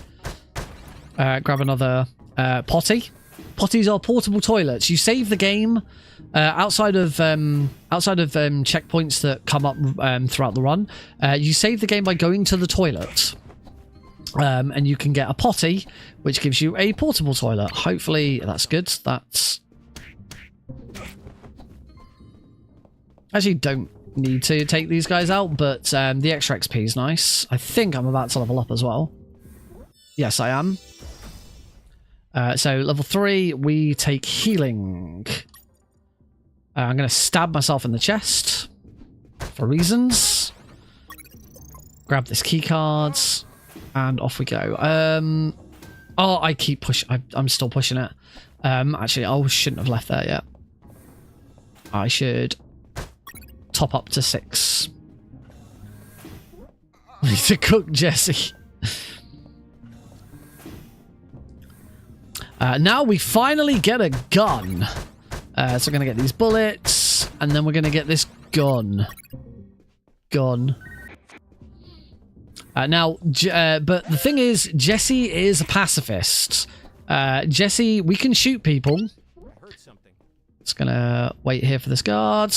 Grab another potty. Potties are portable toilets. You save the game outside of checkpoints that come up throughout the run. You save the game by going to the toilet, and you can get a potty, which gives you a portable toilet. Hopefully, that's good. That's actually don't need to take these guys out, but the extra XP is nice. I think I'm about to level up as well. Yes, I am. So level 3, we take healing. I'm going to stab myself in the chest for reasons. Grab this key cards and off we go. Oh, I keep pushing. I'm still pushing it. Actually, I shouldn't have left there yet. I should top up to 6. I need to cook Jesse. Now we finally get a gun. So we're going to get these bullets, and then we're going to get this gun. But the thing is, Jesse is a pacifist. Jesse, we can shoot people. Just going to wait here for this guard.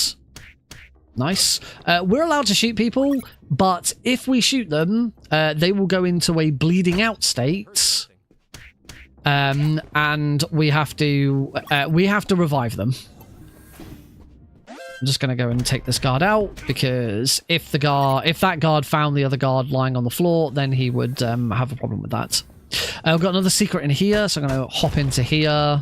Nice. We're allowed to shoot people, but if we shoot them, they will go into a bleeding out state. And we have to revive them. I'm just going to go and take this guard out because if that guard found the other guard lying on the floor, then he would have a problem with that. I've got another secret in here, so I'm going to hop into here,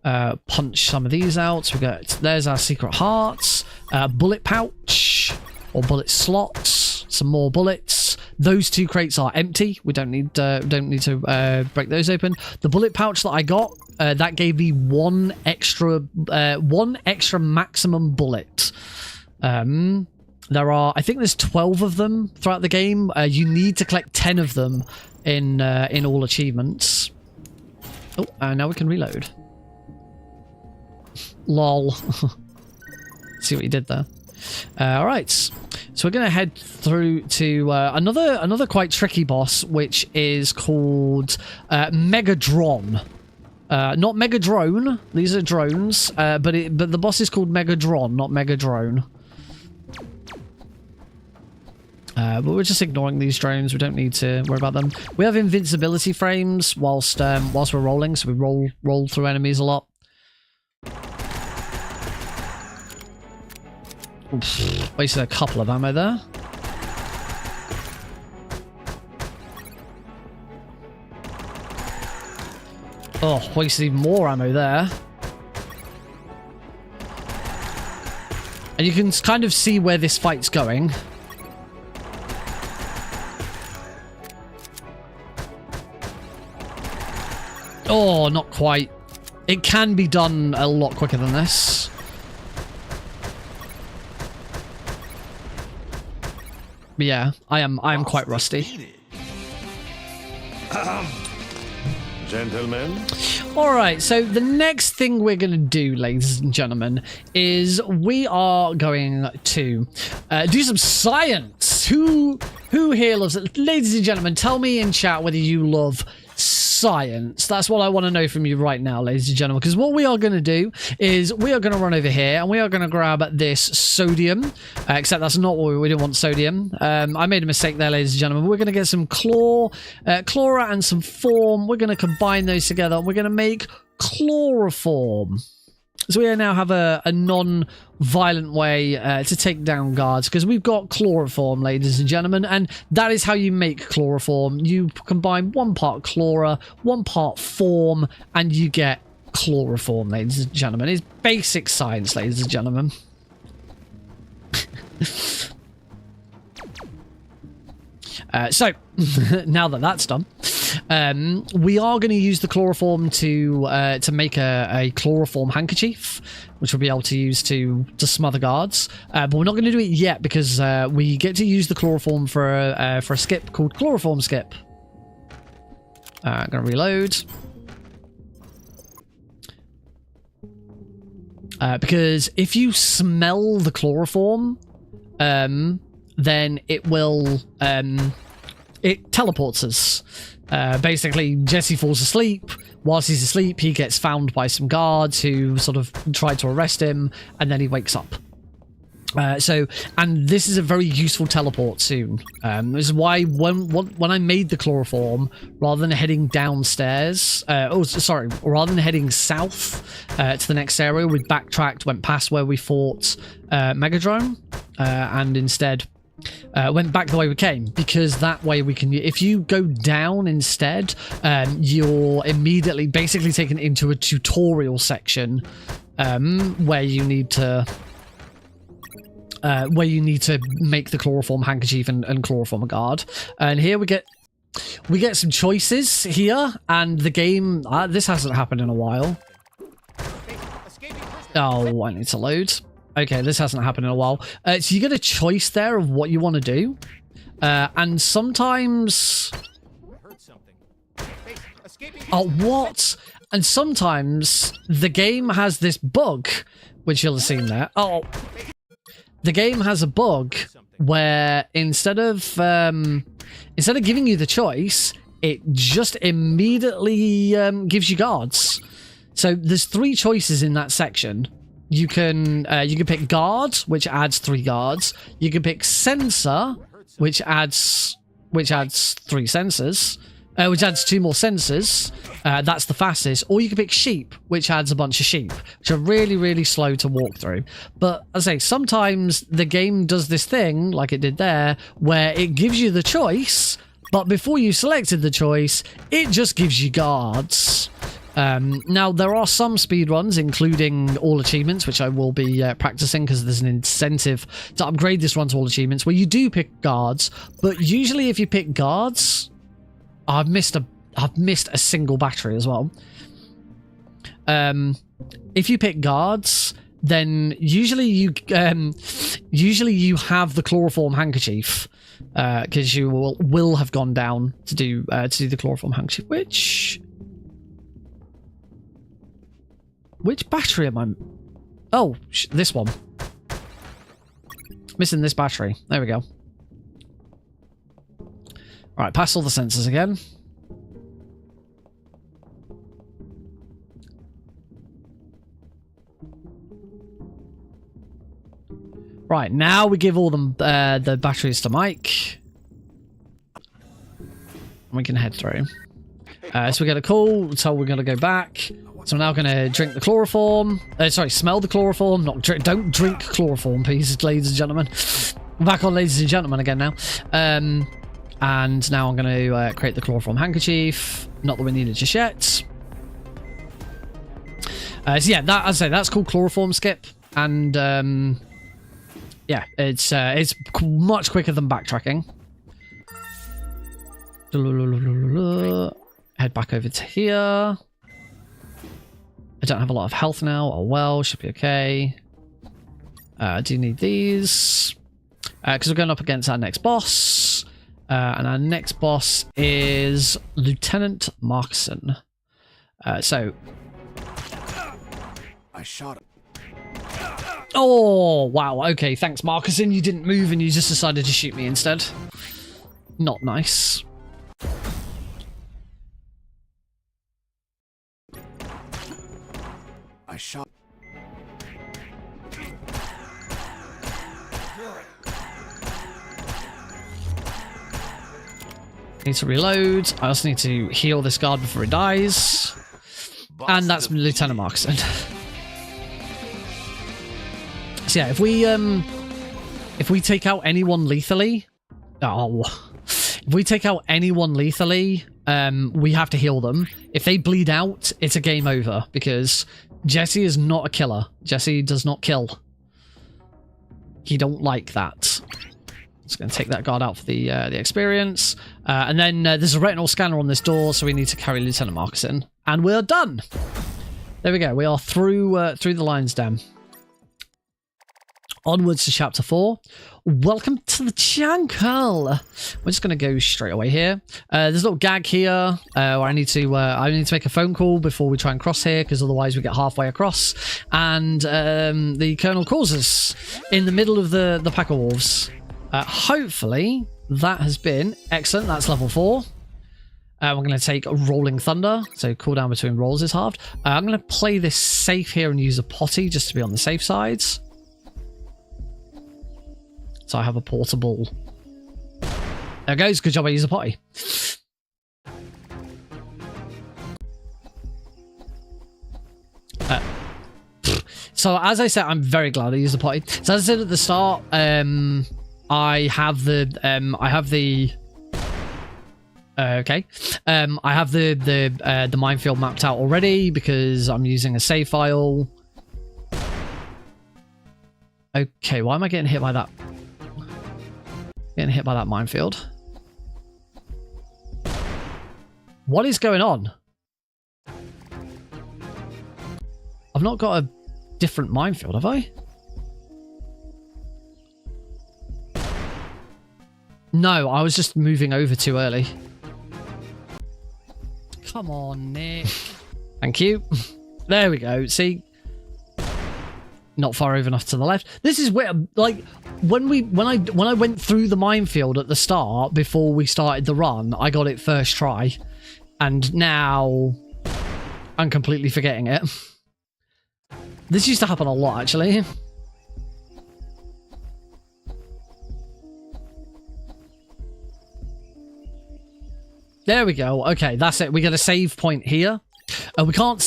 punch some of these out. So there's our secret hearts, bullet pouch or bullet slots, some more bullets. Those 2 crates are empty. We don't need to break those open. The bullet pouch that I got, that gave me one extra maximum bullet. I think there's 12 of them throughout the game. You need to collect 10 of them in all achievements. Oh, now we can reload. Lol. See what you did there. All right, so we're going to head through to another quite tricky boss, which is called Megadron. Not Megadrone. These are drones, but the boss is called Megadron, not Megadrone. But we're just ignoring these drones. We don't need to worry about them. We have invincibility frames whilst we're rolling, so we roll through enemies a lot. Oops, wasted a couple of ammo there. Oh, wasted even more ammo there. And you can kind of see where this fight's going. Oh, not quite. It can be done a lot quicker than this. But yeah, I am quite rusty. Gentlemen. Alright, so the next thing we're going to do, ladies and gentlemen, is we are going to do some science. Who here loves it? Ladies and gentlemen, tell me in chat whether you love science. That's what I want to know from you right now, ladies and gentlemen, because what we are going to do is we are going to run over here and we are going to grab this sodium, except that's not what we didn't want sodium. I made a mistake there, ladies and gentlemen. We're going to get some chlora and some form. We're going to combine those together. We're going to make chloroform. So we now have a non-violent way to take down guards, because we've got chloroform, ladies and gentlemen, and that is how you make chloroform. You combine 1 part chlora, 1 part form, and you get chloroform, ladies and gentlemen. It's basic science, ladies and gentlemen. So, now that that's done, we are going to use the chloroform to make a chloroform handkerchief, which we'll be able to use to smother guards. But we're not going to do it yet because we get to use the chloroform for a skip called chloroform skip. I'm going to reload. Because if you smell the chloroform, then it will it teleports us. Basically, Jesse falls asleep. Whilst he's asleep, he gets found by some guards who sort of try to arrest him, and then he wakes up. And this is a very useful teleport soon. This is why when I made the chloroform, rather than heading downstairs, rather than heading south to the next area, we backtracked, went past where we fought Megadrone, and instead went back the way we came, because that way we can, if you go down instead, you're immediately basically taken into a tutorial section where you need to make the chloroform handkerchief and chloroform a guard. And here we get some choices here, and the game, this hasn't happened in a while. Oh, I need to load. Okay, this hasn't happened in a while. So you get a choice there of what you want to do. And sometimes... Oh, what? And sometimes the game has this bug, which you'll have seen there. Oh, the game has a bug where instead of giving you the choice, it just immediately gives you guards. So there's 3 choices in that section. You can pick guard, which adds 3 guards. You can pick sensor, which adds 3 sensors, which adds 2 more sensors. That's the fastest. Or you can pick sheep, which adds a bunch of sheep, which are really, really slow to walk through. But as I say, sometimes the game does this thing, like it did there, where it gives you the choice, but before you selected the choice, it just gives you guards. Now, there are some speedruns, including all achievements, which I will be practicing because there's an incentive to upgrade this run to all achievements, where you do pick guards, but usually if you pick guards... I've missed a single battery as well. If you pick guards, then usually you have the chloroform handkerchief, because you will have gone down to do the chloroform handkerchief. Which battery am I? Oh, this one. Missing this battery. There we go. Right, past all the sensors again. Right, now we give all them the batteries to Mike. And we can head through. So we get a call, so we're going to go back. So we're now going to drink the chloroform. Smell the chloroform, not drink. Don't drink chloroform, please, ladies and gentlemen. I'm back on ladies and gentlemen again now. And now I'm going to create the chloroform handkerchief. Not that we need it just yet. So yeah, that, as I say, that's called chloroform skip, and yeah, it's much quicker than backtracking. Head back over to here. I don't have a lot of health now. Oh well, should be okay. Do you need these? Because we're going up against our next boss. And our next boss is Lieutenant Markson. So... I shot him. Oh, wow. Okay, thanks, Markson. You didn't move and you just decided to shoot me instead. Not nice. I shot. Need to reload. I also need to heal this guard before he dies. And that's Lieutenant Markson. So yeah, if we take out anyone lethally, if we take out anyone lethally, we have to heal them. If they bleed out, it's a game over because Jesse is not a killer. Jesse does not kill. He don't like that. Just going to take that guard out for the experience. And then there's a retinal scanner on this door, so we need to carry Lieutenant Markson. And we're done. There we go. We are through the lion's den. Onwards to chapter 4. Welcome to the jungle. We're just going to go straight away here. There's a little gag here where I need to make a phone call before we try and cross here, because otherwise we get halfway across. And the Colonel calls us in the middle of the pack of wolves. Hopefully that has been excellent. That's level 4. We're going to take a Rolling Thunder, so cooldown between rolls is halved. I'm going to play this safe here and use a potty just to be on the safe sides. So I have a portable. There it goes. Good job I use a potty. So as I said, I'm very glad I used a potty. So as I said at the start, I have the minefield mapped out already because I'm using a save file. Okay, why am I getting hit by that? Getting hit by that minefield. What is going on? I've not got a different minefield, have I? No, I was just moving over too early. Come on, Nick. Thank you. There we go. See? Not far over enough to the left. This is where, like, when I went through the minefield at the start before we started the run, I got it first try, and now I'm completely forgetting it. This used to happen a lot, actually. There we go. Okay, that's it. We get a save point here. We can't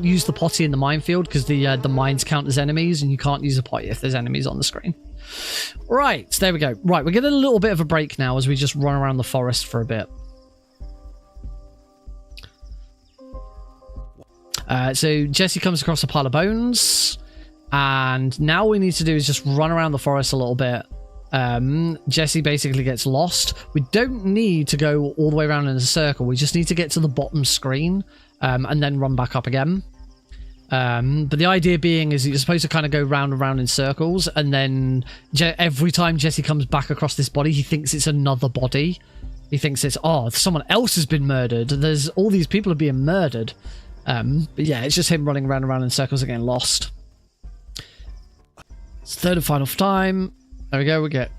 use the potty in the minefield because the mines count as enemies, and you can't use a potty if there's enemies on the screen. Right, there we go. Right, we're getting a little bit of a break now as we just run around the forest for a bit. So Jesse comes across a pile of bones, and now all we need to do is just run around the forest a little bit. Jesse basically gets lost. We don't need to go all the way around in a circle. We just need to get to the bottom screen and then run back up again. But the idea being is you're supposed to kind of go round and round in circles, and then every time Jesse comes back across this body, he thinks it's another body. He thinks it's, oh, someone else has been murdered. There's all these people are being murdered. But yeah, it's just him running around and round in circles and getting lost. It's third and final time. There we go, we get,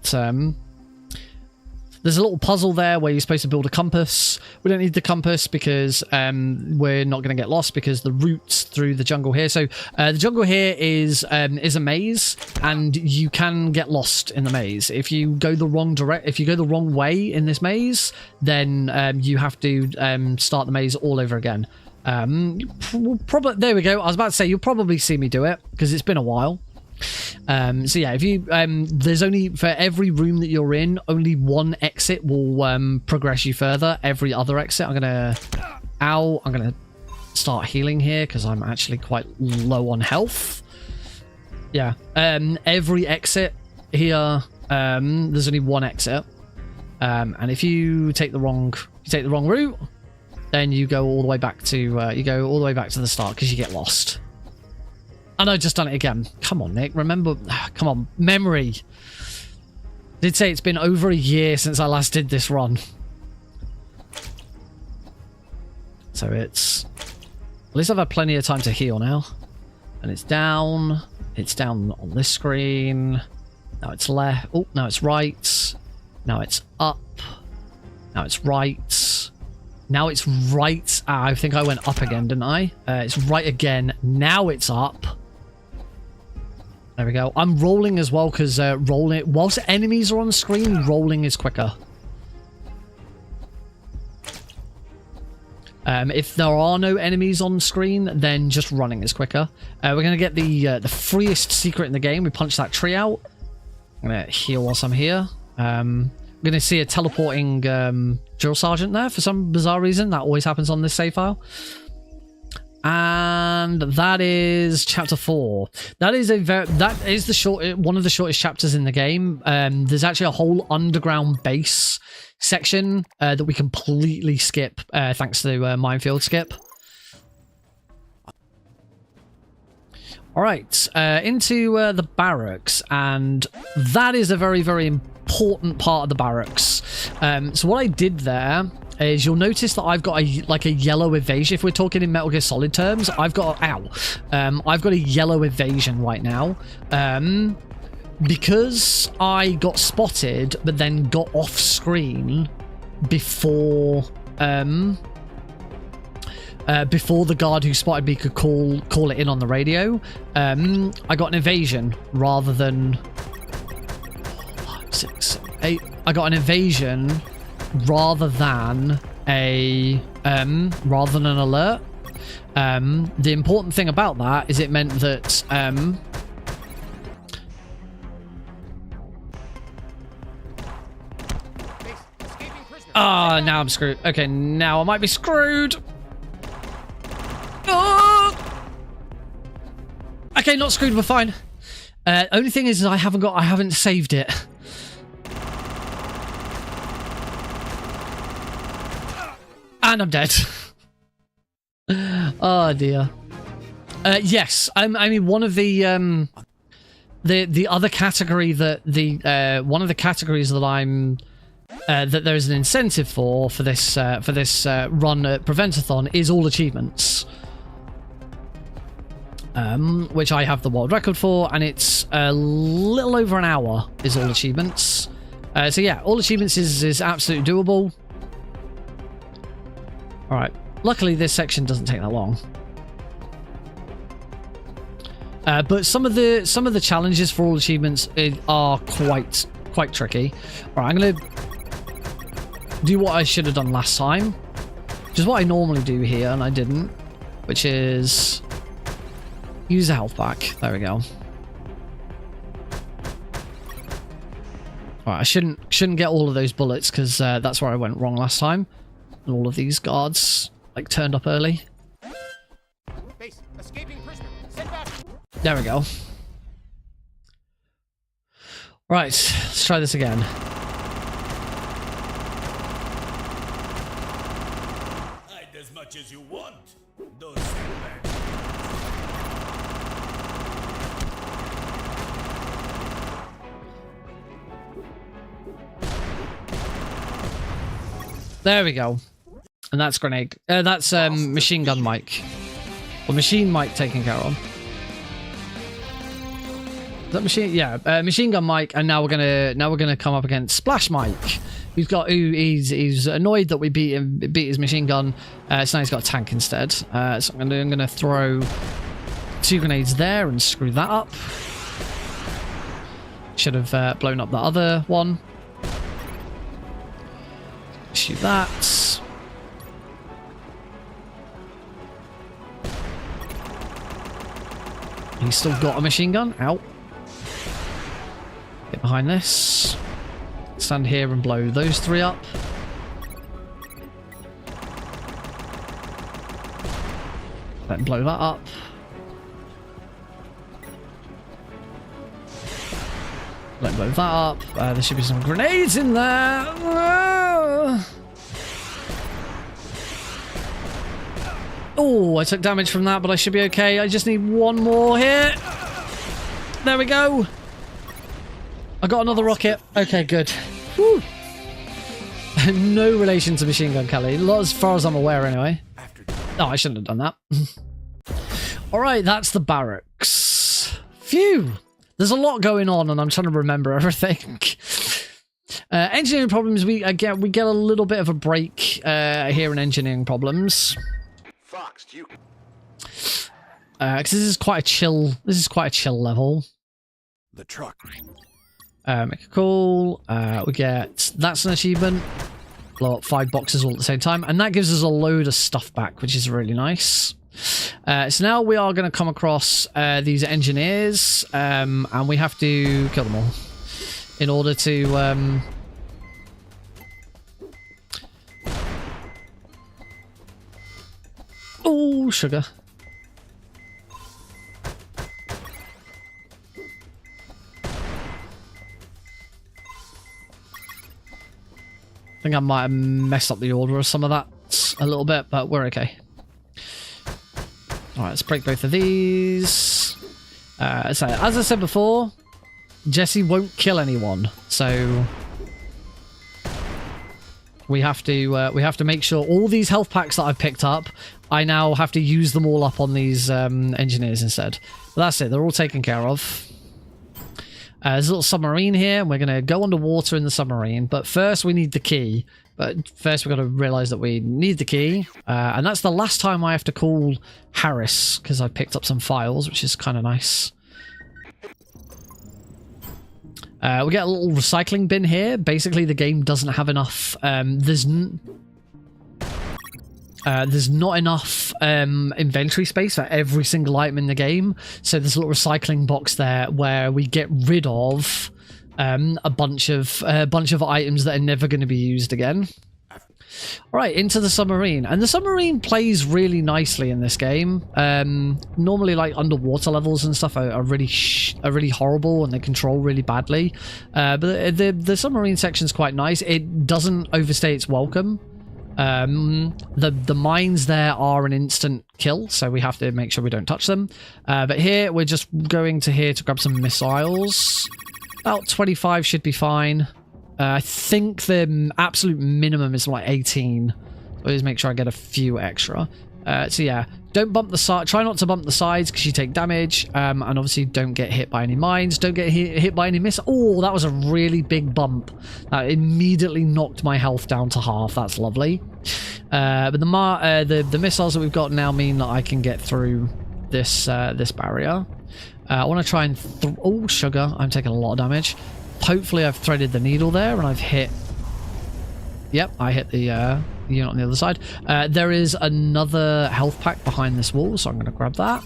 there's a little puzzle there where you're supposed to build a compass. We don't need the compass because we're not going to get lost because the routes through the jungle here. So the jungle here is a maze, and you can get lost in the maze. If you go the wrong way in this maze, then you have to start the maze all over again. Probably, there we go. I was about to say, you'll probably see me do it because it's been a while. So yeah, if you there's only, for every room that you're in, only one exit will progress you further. Every other exit, I'm gonna start healing here because I'm actually quite low on health. Yeah. Every exit here, there's only one exit. And if you take the wrong route, then you go all the way back to the start because you get lost. And I just done it again. Come on, Nick. Remember? Come on, memory. Did say it's been over a year since I last did this run. So it's... At least I've had plenty of time to heal now. And it's down. It's down on this screen. Now it's left. Oh, now it's right. Now it's up. Now it's right. Now it's right. Ah, I think I went up again, didn't I? It's right again. Now it's up. There we go. I'm rolling as well because rolling, whilst enemies are on the screen, rolling is quicker. If there are no enemies on screen, then just running is quicker. We're going to get the freest secret in the game. We punch that tree out. I'm going to heal whilst I'm here. I'm going to see a teleporting drill sergeant there for some bizarre reason. That always happens on this save file. And that is chapter 4. That is one of the shortest chapters in the game. There's actually a whole underground base section that we completely skip thanks to minefield skip. All right, into the barracks, and that is a very, very important part of the barracks. So what I did there is you'll notice that I've got a yellow evasion. If we're talking in Metal Gear Solid terms, I've got I've got a yellow evasion right now. Because I got spotted, but then got off screen before the guard who spotted me could call it in on the radio. I got an evasion rather than 5, 6, 8. I got an evasion rather than an alert. The important thing about that is it meant that now I'm screwed. Okay, now I might be screwed. Oh! Okay, not screwed, we're fine. Only thing is I haven't saved it. And I'm dead. Oh dear. Yes, I mean one of the other category that one of the categories that I'm that there's an incentive for this run at Prevent-A-Thon is all achievements, which I have the world record for, and it's a little over an hour is all achievements. So yeah, all achievements is absolutely doable. All right. Luckily, this section doesn't take that long. But some of the challenges for all achievements are quite tricky. All right, I'm gonna do what I should have done last time, which is what I normally do here, and I didn't, which is use the health pack. There we go. All right, I shouldn't get all of those bullets because that's where I went wrong last time. And all of these guards like turned up early. Base, escaping prisoner. Send back. There we go. Right, let's try this again. Hide as much as you want. Those There we go. And that's grenade. That's machine gun mic. Or machine mic taken care of. Is that machine? Yeah, machine gun mic. And now we're gonna come up against Splash Mike. He's annoyed that we beat his machine gun. So now he's got a tank instead. So I'm gonna throw 2 grenades there and screw that up. Should have blown up the other one. Shoot that. He's still got a machine gun. Ow. Get behind this. Stand here and blow those 3 up. Then blow that up. Let blow that up. There should be some grenades in there. Oh, I took damage from that, but I should be okay. I just need one more here. There we go. I got another rocket. Okay, good. Woo. No relation to machine gun Kelly, as far as I'm aware anyway. Oh, I shouldn't have done that. Alright, that's the barracks. Phew! There's a lot going on and I'm trying to remember everything. Engineering problems, we get a little bit of a break here in engineering problems. Fox, you. Because this is quite a chill level. The truck. Make a call. We get, that's an achievement. Blow up 5 boxes all at the same time. And that gives us a load of stuff back, which is really nice. So now we are going to come across these engineers. And we have to kill them all. In order to... Oh, sugar. I think I might have messed up the order of some of that a little bit, but we're okay. Alright, let's break both of these. So, as I said before, Jesse won't kill anyone, so we have to make sure all these health packs that I've picked up, I now have to use them all up on these engineers instead. But that's it, they're all taken care of. There's a little submarine here, and we're going to go underwater in the submarine. But first, we need the key. But first, we've got to realise that we need the key. And that's the last time I have to call Harris, because I picked up some files, which is kind of nice. We get a little recycling bin here. Basically, the game doesn't have enough... There's not enough inventory space for every single item in the game, so there's a little recycling box there where we get rid of a bunch of items that are never going to be used again. All right, into the submarine, and the submarine plays really nicely in this game. Normally, like underwater levels and stuff are really horrible, and they control really badly. But the submarine section's quite nice. It doesn't overstay its welcome. The mines there are an instant kill, so we have to make sure we don't touch them. But here, we're just going to here to grab some missiles. About 25 should be fine. I think the absolute minimum is like 18. So just make sure I get a few extra. So yeah, don't bump the side. Try not to bump the sides because you take damage. And obviously don't get hit by any mines. Don't get hit by any missiles. Oh, that was a really big bump. That immediately knocked my health down to half. That's lovely. But the missiles that we've got now mean that I can get through this this barrier. I want to try and... Oh, sugar. I'm taking a lot of damage. Hopefully I've threaded the needle there and I've hit... Yep, I hit the unit on the other side. There is another health pack behind this wall, so I'm going to grab that.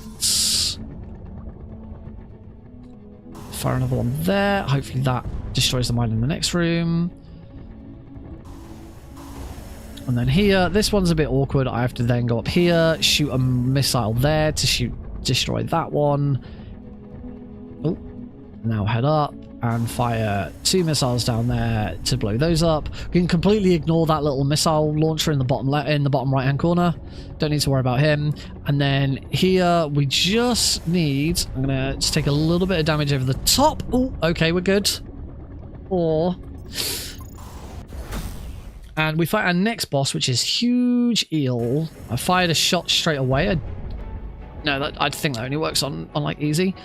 Fire another one there. Hopefully that destroys the mine in the next room. And then here, this one's a bit awkward. I have to then go up here, shoot a missile there to destroy that one. Oh, now head up and fire 2 missiles down there to blow those up. We can completely ignore that little missile launcher in the bottom right hand corner. Don't need to worry about him. And then here we just need... I'm gonna just take a little bit of damage over the top. Oh, okay, we're good. And we fight our next boss, which is Huge Eel. I fired a shot straight away. I think that only works on like easy.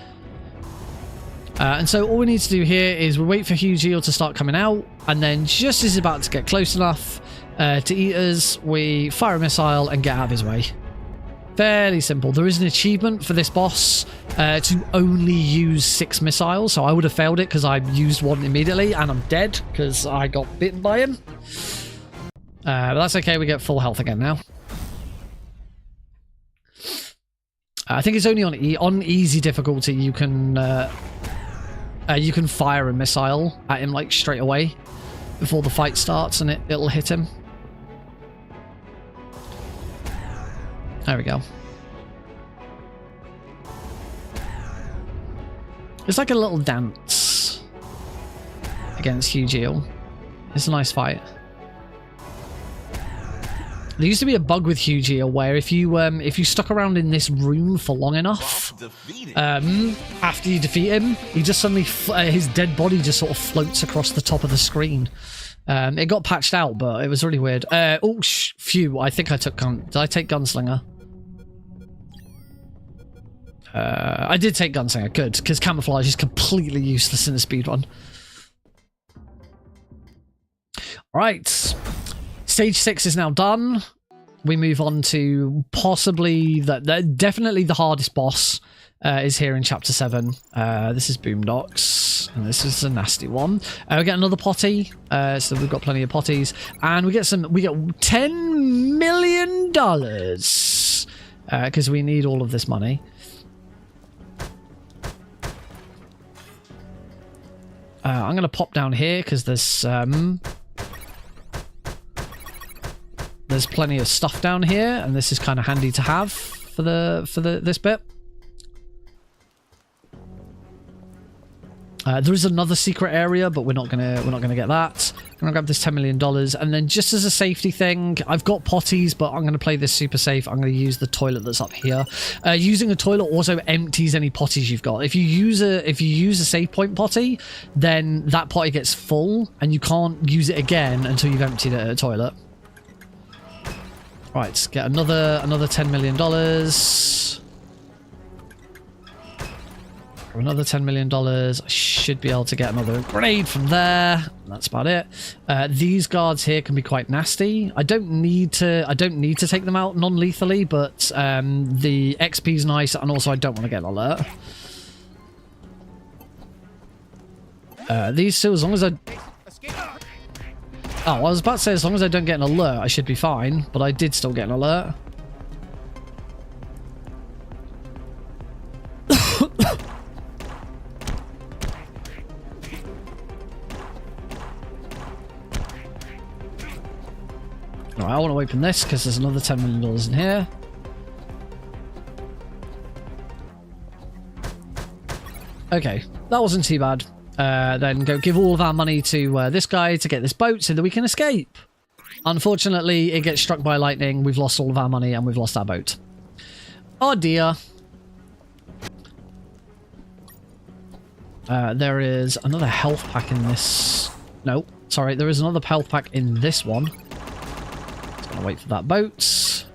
And so all we need to do here is we wait for Huge Eel to start coming out, and then just as he's about to get close enough to eat us, we fire a missile and get out of his way. Fairly simple. There is an achievement for this boss to only use 6 missiles, so I would have failed it because I used one immediately, and I'm dead because I got bitten by him. But that's okay, we get full health again now. I think it's only on easy difficulty you can fire a missile at him like straight away before the fight starts, and it'll hit him. There we go. It's like a little dance against U.G.O.A.T. It's a nice fight. There used to be a bug with U.G.O.A.T where if you stuck around in this room for long enough, after you defeat him, he just suddenly his dead body just sort of floats across the top of the screen. It got patched out, but it was really weird. Oh, phew! I think I took did I take Gunslinger? I did take Gunslinger. Good, because camouflage is completely useless in a speedrun. All right. Stage 6 is now done. We move on to possibly definitely the hardest boss is here in chapter 7. This is Boondocks, and this is a nasty one. We get another potty, so we've got plenty of potties, and we get $10 million because we need all of this money. I'm gonna pop down here because there's plenty of stuff down here, and this is kind of handy to have for this bit. There is another secret area, but we're not gonna get that. I'm gonna grab this $10 million, and then just as a safety thing, I've got potties, but I'm gonna play this super safe. I'm gonna use the toilet that's up here. Using a toilet also empties any potties you've got. If you use a save point potty, then that potty gets full, and you can't use it again until you've emptied it at a toilet. Right, get another $10 million. Another $10 million. I should be able to get another grenade from there. That's about it. These guards here can be quite nasty. I don't need to take them out non-lethally, but the XP is nice, and also I don't want to get an alert. These two, as long as I... Oh, I was about to say, as long as I don't get an alert, I should be fine, but I did still get an alert. Alright, I want to open this because there's another $10 million in here. Okay, that wasn't too bad. Then go give all of our money to this guy to get this boat so that we can escape. Unfortunately, it gets struck by lightning. We've lost all of our money and we've lost our boat. Oh dear. There is another health pack in this. No, sorry, there is another health pack in this one. Just gonna wait for that boat.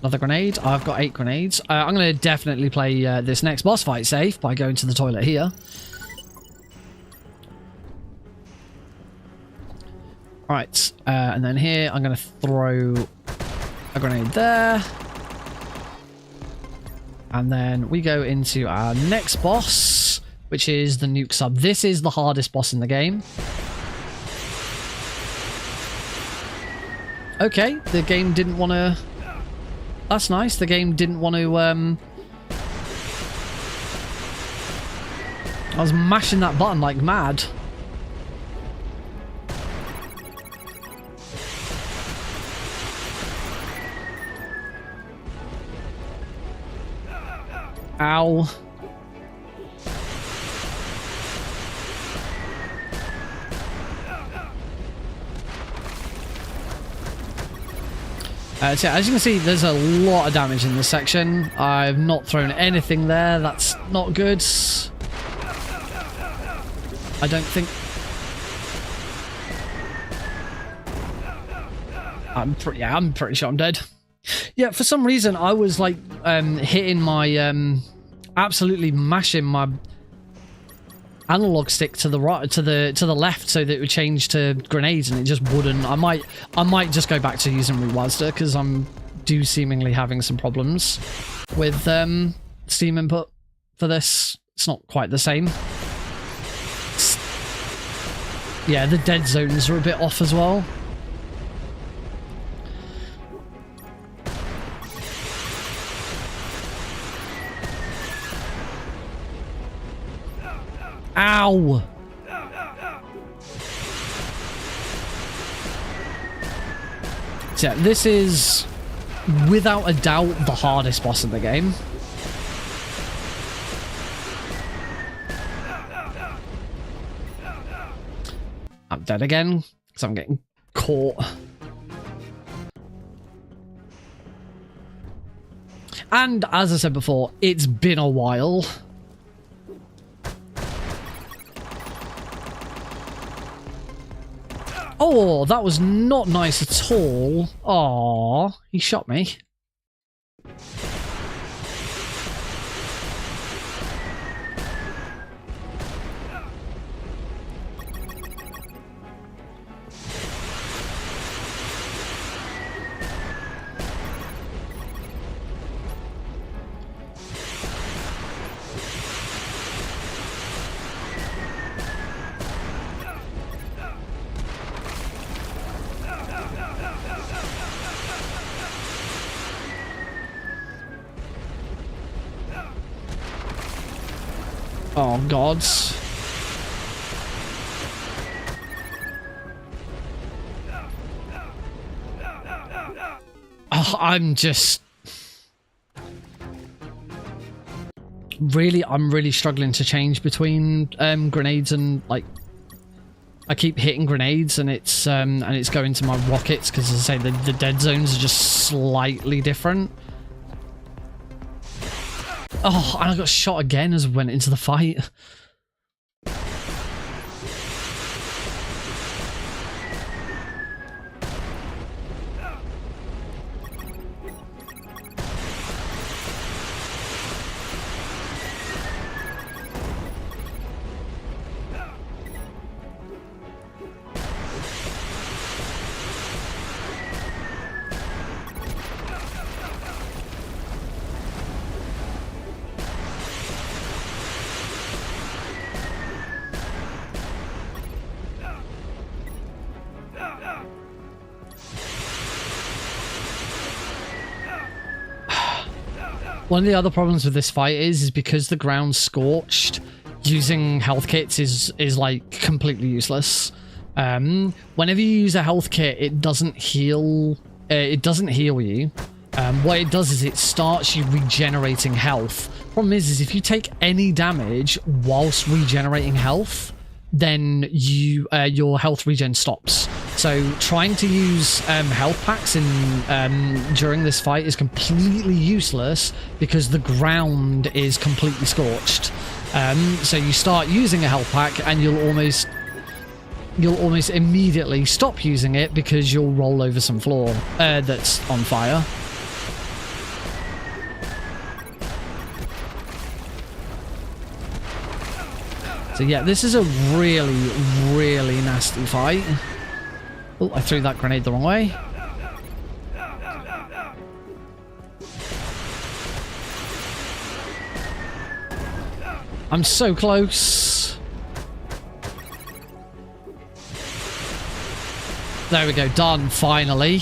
Another grenade. I've got 8 grenades. I'm going to definitely play this next boss fight safe by going to the toilet here. Right, and then here I'm going to throw a grenade there. And then we go into our next boss, which is the nuke sub. This is the hardest boss in the game. Okay, the game didn't want to... That's nice. The game didn't want to... I was mashing that button like mad. Ow. So as you can see, there's a lot of damage in this section. I've not thrown anything there. That's not good. I don't think... I'm pretty sure I'm dead. Yeah, for some reason I was like hitting my absolutely mashing my analog stick to the right, to the left, so that it would change to grenades, and it just wouldn't. I might just go back to using Rewazda because I'm seemingly having some problems with Steam input for this. It's not quite the same. Yeah, the dead zones are a bit off as well. Ow! So yeah, this is without a doubt the hardest boss in the game. I'm dead again because I'm getting caught. And as I said before, it's been a while. Oh, that was not nice at all. Aww, he shot me. Oh, gods. Oh, I'm really struggling to change between grenades and, like, I keep hitting grenades and it's going to my rockets because, as I say, the dead zones are just slightly different. Oh, and I got shot again as we went into the fight. One of the other problems with this fight is because the ground's scorched, using health kits is like completely useless. Whenever you use a health kit, it doesn't heal. It doesn't heal you. What it does is it starts you regenerating health. Problem is if you take any damage whilst regenerating health, then your health regen stops. So trying to use health packs during this fight is completely useless because the ground is completely scorched. So you start using a health pack and you'll almost immediately stop using it because you'll roll over some floor that's on fire. So yeah, this is a really nasty fight. Oh, I threw that grenade the wrong way. I'm so close. There we go, done, finally.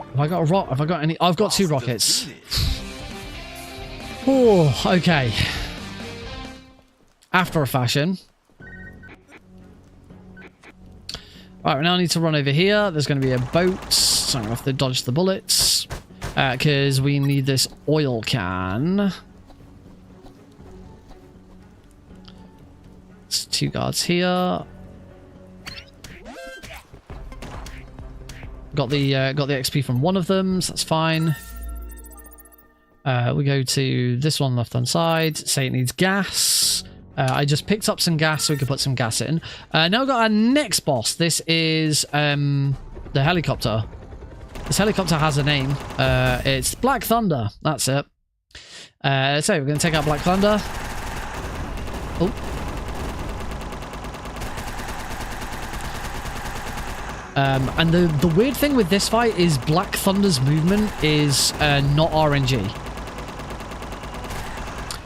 Have I got a rock? Have I got any? I've got 2 rockets. Oh, okay. After a fashion. Right, we now need to run over here. There's going to be a boat, so I'm going to have to dodge the bullets. Because we need this oil can. There's 2 guards here. Got the XP from one of them, so that's fine. We go to this one left-hand side. Say it needs gas. I just picked up some gas so we can put some gas in. Now we've got our next boss. This is the helicopter. This helicopter has a name. It's Black Thunder. That's it. So we're going to take out Black Thunder. Oh. And the weird thing with this fight is Black Thunder's movement is not RNG.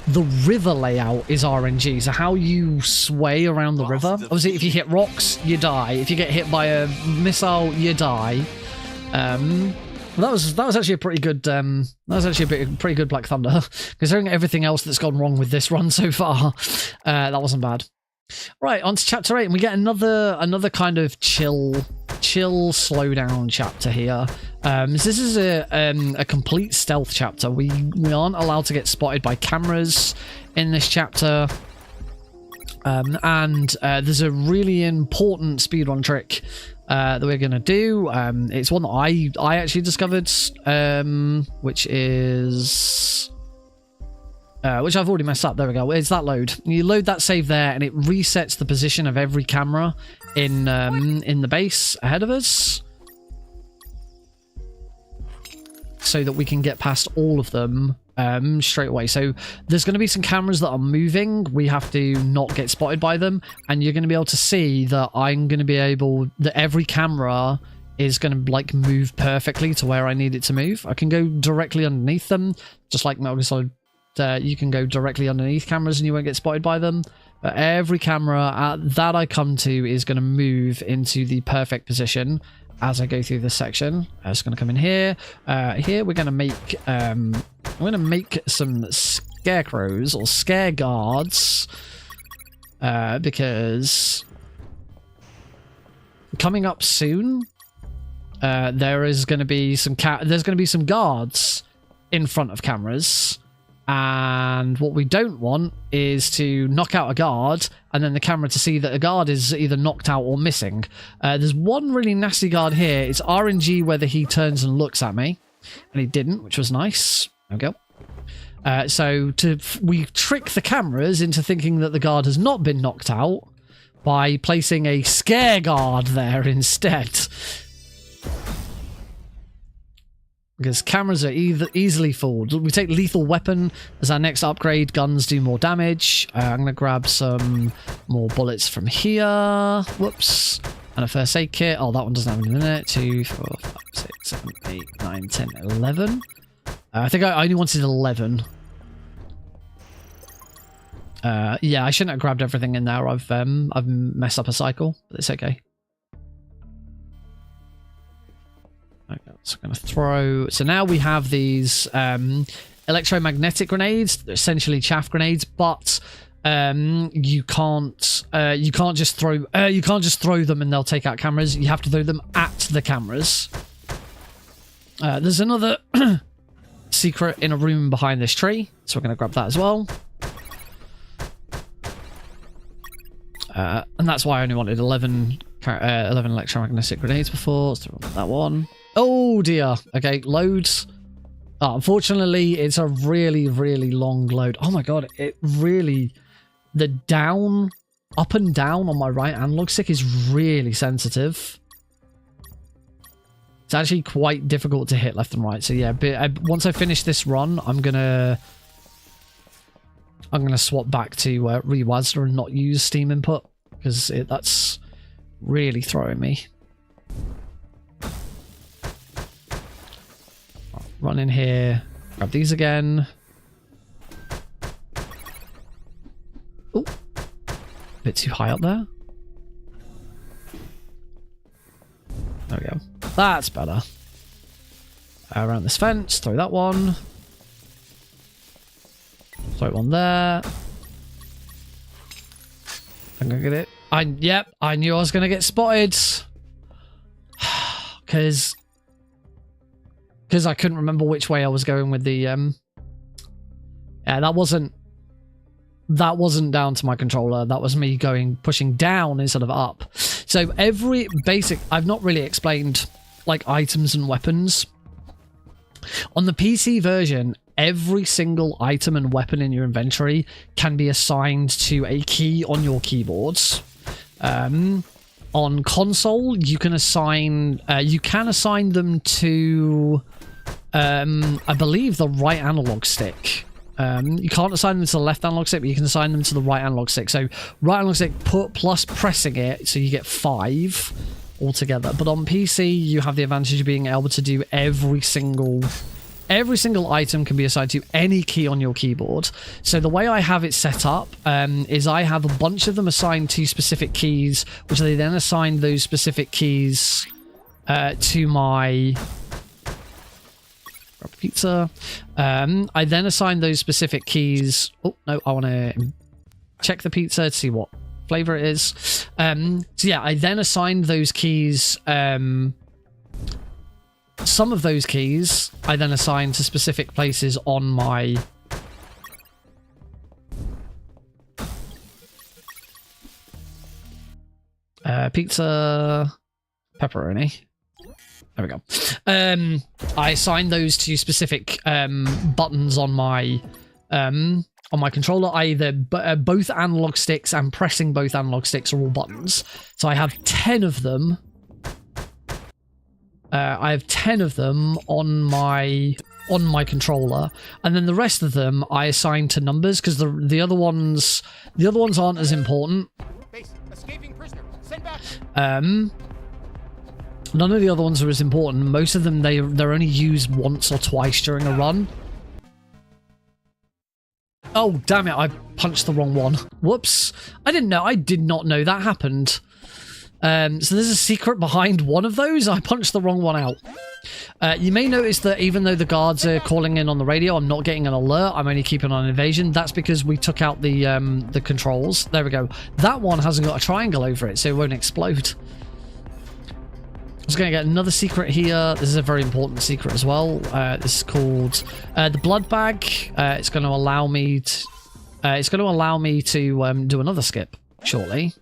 The river layout is RNG, so how you sway around the river. Obviously, if you hit rocks, you die. If you get hit by a missile, you die. That was actually a pretty good. That was actually a pretty good Black Thunder, considering everything else that's gone wrong with this run so far. That wasn't bad. Right, on to chapter 8, and we get another kind of chill, slow down chapter here. This is a complete stealth chapter. We aren't allowed to get spotted by cameras in this chapter. And there's a really important speedrun trick that we're going to do. It's one that I actually discovered, which is... which I've already messed up. There we go. It's that load. You load that save there, and it resets the position of every camera in the base ahead of us, so that we can get past all of them straight away. So there's going to be some cameras that are moving. We have to not get spotted by them, and you're going to be able to see that that every camera is going to like move perfectly to where I need it to move. I can go directly underneath them, just like Metal Gear Solid. You can go directly underneath cameras and you won't get spotted by them. But every camera that I come to is going to move into the perfect position as I go through this section. It's going to come in here. Here we're going to make some scarecrows or scare guards, because coming up soon, there's going to be some guards in front of cameras. And what we don't want is to knock out a guard and then the camera to see that a guard is either knocked out or missing. There's one really nasty guard here. It's RNG whether he turns and looks at me. And he didn't, which was nice. There we go. So we trick the cameras into thinking that the guard has not been knocked out by placing a scare guard there instead. Because cameras are easily fooled. We take lethal weapon as our next upgrade. Guns do more damage. I'm going to grab some more bullets from here. Whoops. And a first aid kit. Oh, that one doesn't have anything in it. 2, 4, 5, 6, 7, 8, 9, 10, 11. I think I only wanted 11. Yeah, I shouldn't have grabbed everything in there. I've messed up a cycle, but it's okay. Okay, so I'm going to throw... So now we have these electromagnetic grenades, they're essentially chaff grenades, but you can't just throw them and they'll take out cameras. You have to throw them at the cameras. There's another secret in a room behind this tree, so we're going to grab that as well. And that's why I only wanted 11 electromagnetic grenades before. Let's throw that one. Oh dear. Okay, loads. Oh, unfortunately, it's a really, really long load. Oh my god, it really... The up and down on my right analog stick is really sensitive. It's actually quite difficult to hit left and right. So yeah, once I finish this run, I'm gonna swap back to Rewazda and not use Steam input, because that's really throwing me. Run in here, grab these again. Oh, a bit too high up there. There we go. That's better. Around this fence, throw that one. Throw one there. I'm gonna get it. Yep, I knew I was gonna get spotted. Because I couldn't remember which way I was going with the yeah, that wasn't down to my controller. That was me pushing down instead of up. So every basic, I've not really explained like items and weapons. On the PC version, every single item and weapon in your inventory can be assigned to a key on your keyboards. On console, you can assign them to I believe the right analog stick. You can't assign them to the left analog stick, but you can assign them to the right analog stick. So right analog stick plus pressing it, so you get 5 altogether. But on PC, you have the advantage of being able to do every single item can be assigned to any key on your keyboard. So the way I have it set up is I have a bunch of them assigned to specific keys, which they then assign those specific keys to my... Grab pizza. I then assign those specific keys... Oh, no, I want to check the pizza to see what flavor it is. So yeah, I then assign those keys... some of those keys I then assign to specific places on my Pizza, pepperoni. There we go. I assigned those to specific buttons on my controller. Either both analog sticks and pressing both analog sticks are all buttons. So I have 10 of them. I have 10 of them on my controller, and then the rest of them I assign to numbers because the other ones aren't as important. Escaping prisoner. Send back. None of the other ones are as important. Most of them they're only used once or twice during a run. Oh damn it! I punched the wrong one. Whoops! I did not know that happened. So there's a secret behind one of those. I punched the wrong one out. You may notice that even though the guards are calling in on the radio, I'm not getting an alert. I'm only keeping on evasion. That's because we took out the controls. There we go. That one hasn't got a triangle over it, so it won't explode. I was going to get another secret here. This is a very important secret as well. This is called the blood bag. It's going to allow me to do another skip shortly.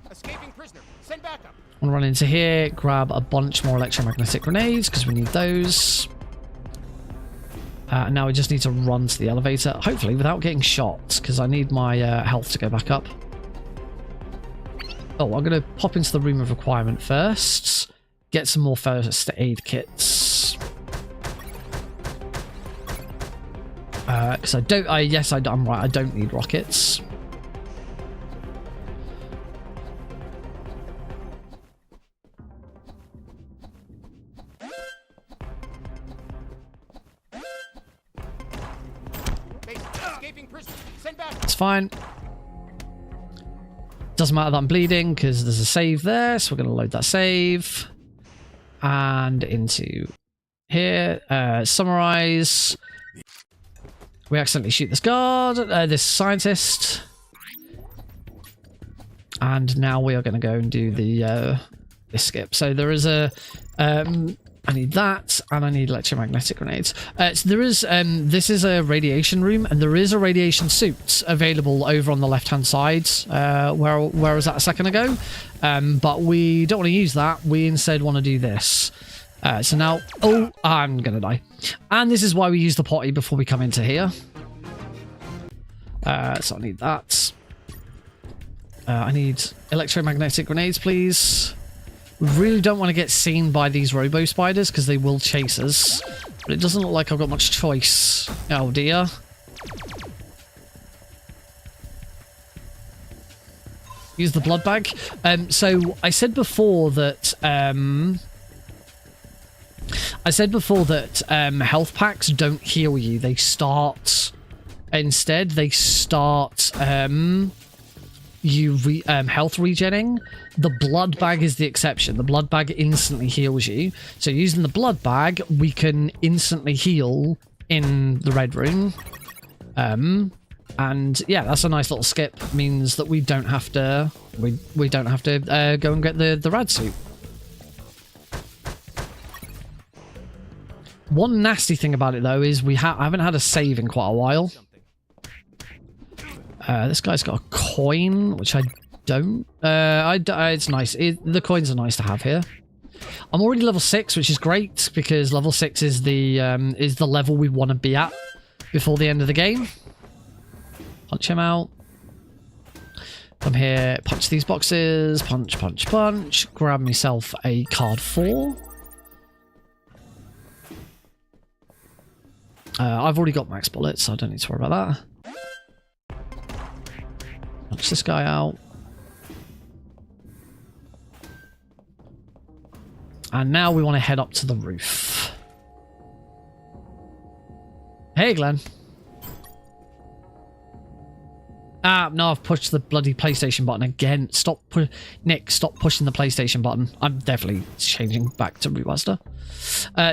Escaping prisoner. Send back up. I'm gonna run into here, grab a bunch more electromagnetic grenades because we need those. Now we just need to run to the elevator, hopefully without getting shot, because I need my health to go back up. Oh, I'm going to pop into the room of requirement first. Get some more first aid kits. Because I'm right, I don't need rockets. Escaping prisoner. Send back. It's fine. Doesn't matter that I'm bleeding because there's a save there, so we're going to load that save. And into here. Summarize. We accidentally shoot this guard, this scientist. And now we are going to go and do the this skip. So there is a... I need that, and I need electromagnetic grenades. So there is, this is a radiation room, and there is a radiation suit available over on the left-hand side, where was that a second ago? But we don't want to use that. We instead want to do this. So now, oh, I'm gonna die. And this is why we use the potty before we come into here. So I need that. I need electromagnetic grenades, please. We really don't want to get seen by these robo spiders because they will chase us. But it doesn't look like I've got much choice. Oh dear. Use the blood bag. So I said before that health packs don't heal you. They start instead. They start health regenning. The blood bag is the exception. The blood bag instantly heals you. So using the blood bag, we can instantly heal in the red room. And yeah, that's a nice little skip. Means that we don't have to we don't have to go and get the rad suit. One nasty thing about it though is I haven't had a save in quite a while. This guy's got a coin, which I don't. It's nice. The coins are nice to have here. I'm already level 6, which is great because level 6 is the level we want to be at before the end of the game. Punch him out. Come here, punch these boxes. Punch, punch, punch. Grab myself a card 4. I've already got max bullets, so I don't need to worry about that. Punch this guy out. And now we want to head up to the roof. Hey, Glenn. No, I've pushed the bloody PlayStation button again. Nick, stop pushing the PlayStation button. I'm definitely changing back to remaster.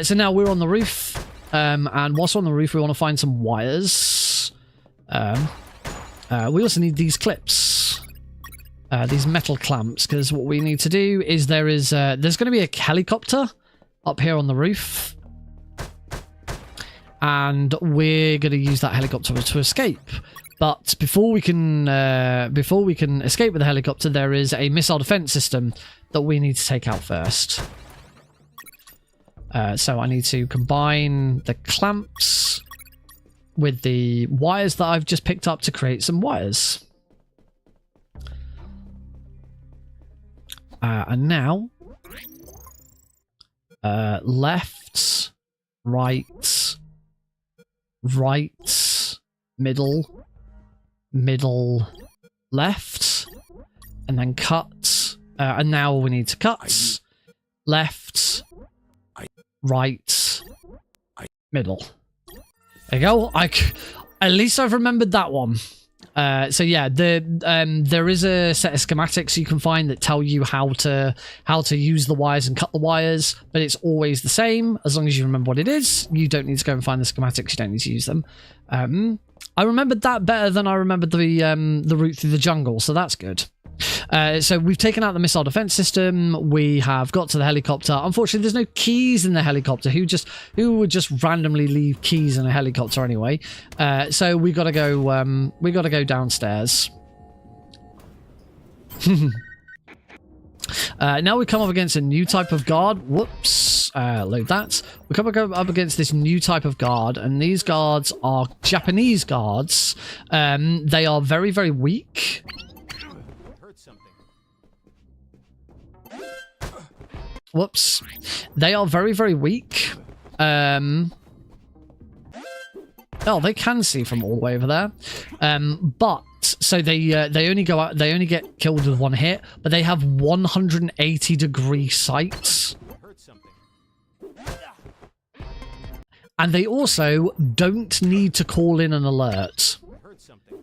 So now we're on the roof. And whilst we're on the roof, we want to find some wires. We also need these clips. These metal clamps, because what we need to do is there's going to be a helicopter up here on the roof. And we're going to use that helicopter to escape. But before we can escape with the helicopter, there is a missile defense system that we need to take out first. So I need to combine the clamps with the wires that I've just picked up to create some wires. And now, left, right, middle, left, and then cut. And now we need to cut, left, right, middle. There you go. At least I've remembered that one. So yeah, there is a set of schematics you can find that tell you how to use the wires and cut the wires, but it's always the same. As long as you remember what it is, you don't need to go and find the schematics. You don't need to use them. I remembered that better than I remembered the route through the jungle, so that's good. So we've taken out the missile defense system. We have got to the helicopter. Unfortunately, there's no keys in the helicopter. Who would just randomly leave keys in a helicopter anyway? So we got to go. We got to go downstairs. Now we come up against a new type of guard. Whoops. Load that. We come up against this new type of guard, and these guards are Japanese guards. They are very, very weak. Whoops. They are very, very weak. Oh, they can see from all the way over there. But so they only go out. They only get killed with one hit, but they have 180-degree sights. And they also don't need to call in an alert.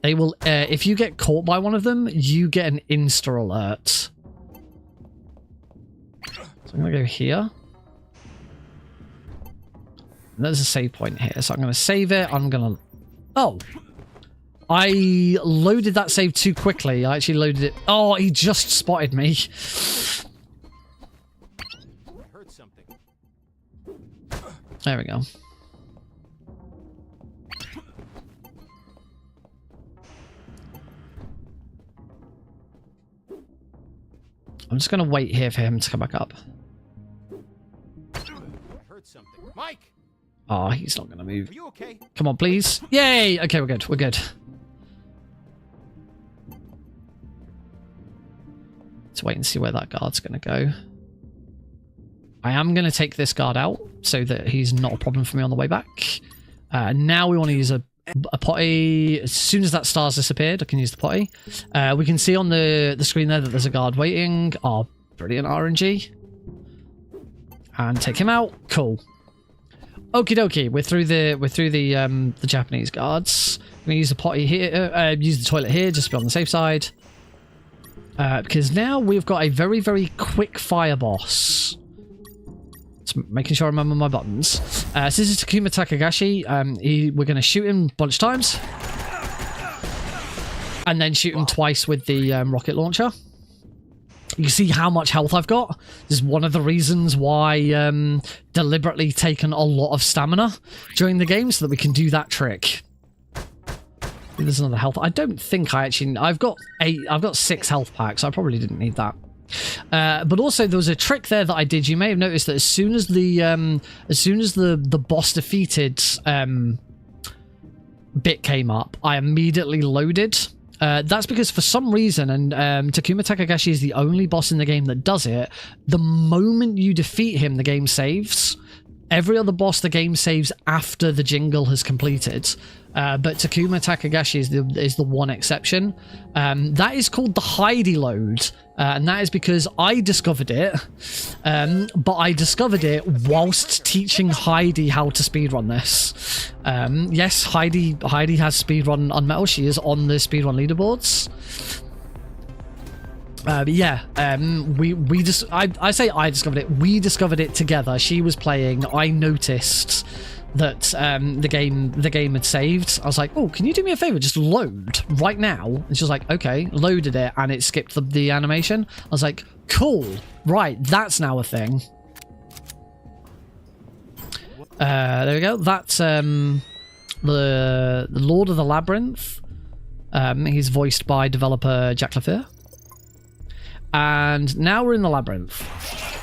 They will. If you get caught by one of them, you get an insta alert. I'm going to go here. There's a save point here, so I'm going to save it. I'm going to... Oh! I loaded that save too quickly. I actually loaded it... Oh, he just spotted me. There we go. I'm just going to wait here for him to come back up. Mike! Oh, he's not going to move. Are you okay? Come on, please. Yay! Okay, we're good. We're good. Let's wait and see where that guard's going to go. I am going to take this guard out so that he's not a problem for me on the way back. Now we want to use a potty. As soon as that star's disappeared, I can use the potty. We can see on the screen there that there's a guard waiting. Oh, brilliant RNG. And take him out. Cool. Okie dokie. We're through the Japanese guards. I'm gonna use the potty here. Use the toilet here, just to be on the safe side. Because now we've got a very, very quick fire boss. Just making sure I remember my buttons. So this is Takuma Takagashi. We're going to shoot him a bunch of times. And then shoot him twice with the rocket launcher. You see how much health I've got? This is one of the reasons why deliberately taken a lot of stamina during the game so that we can do that trick. There's another health. I don't think I actually... I've got 6 health packs. I probably didn't need that. But also there was a trick there that I did. You may have noticed that as soon as the boss defeated bit came up, I immediately loaded. That's because for some reason, and Takuma Takagashi is the only boss in the game that does it, the moment you defeat him, the game saves. Every other boss, the game saves after the jingle has completed. But Takuma Takagashi is the one exception. That is called the Heidi load. And that is because I discovered it. But I discovered it whilst teaching Heidi how to speedrun this. Yes, Heidi has speedrun UnMetal. She is on the speedrun leaderboards. But yeah, I say I discovered it. We discovered it together. She was playing. I noticed that the game had saved. I was like, oh, can you do me a favor? Just load right now. And she was like, okay, loaded it, and it skipped the animation. I was like, cool, right, that's now a thing. There we go. That's the Lord of the Labyrinth. He's voiced by developer Jack Lafleur. And now we're in the labyrinth.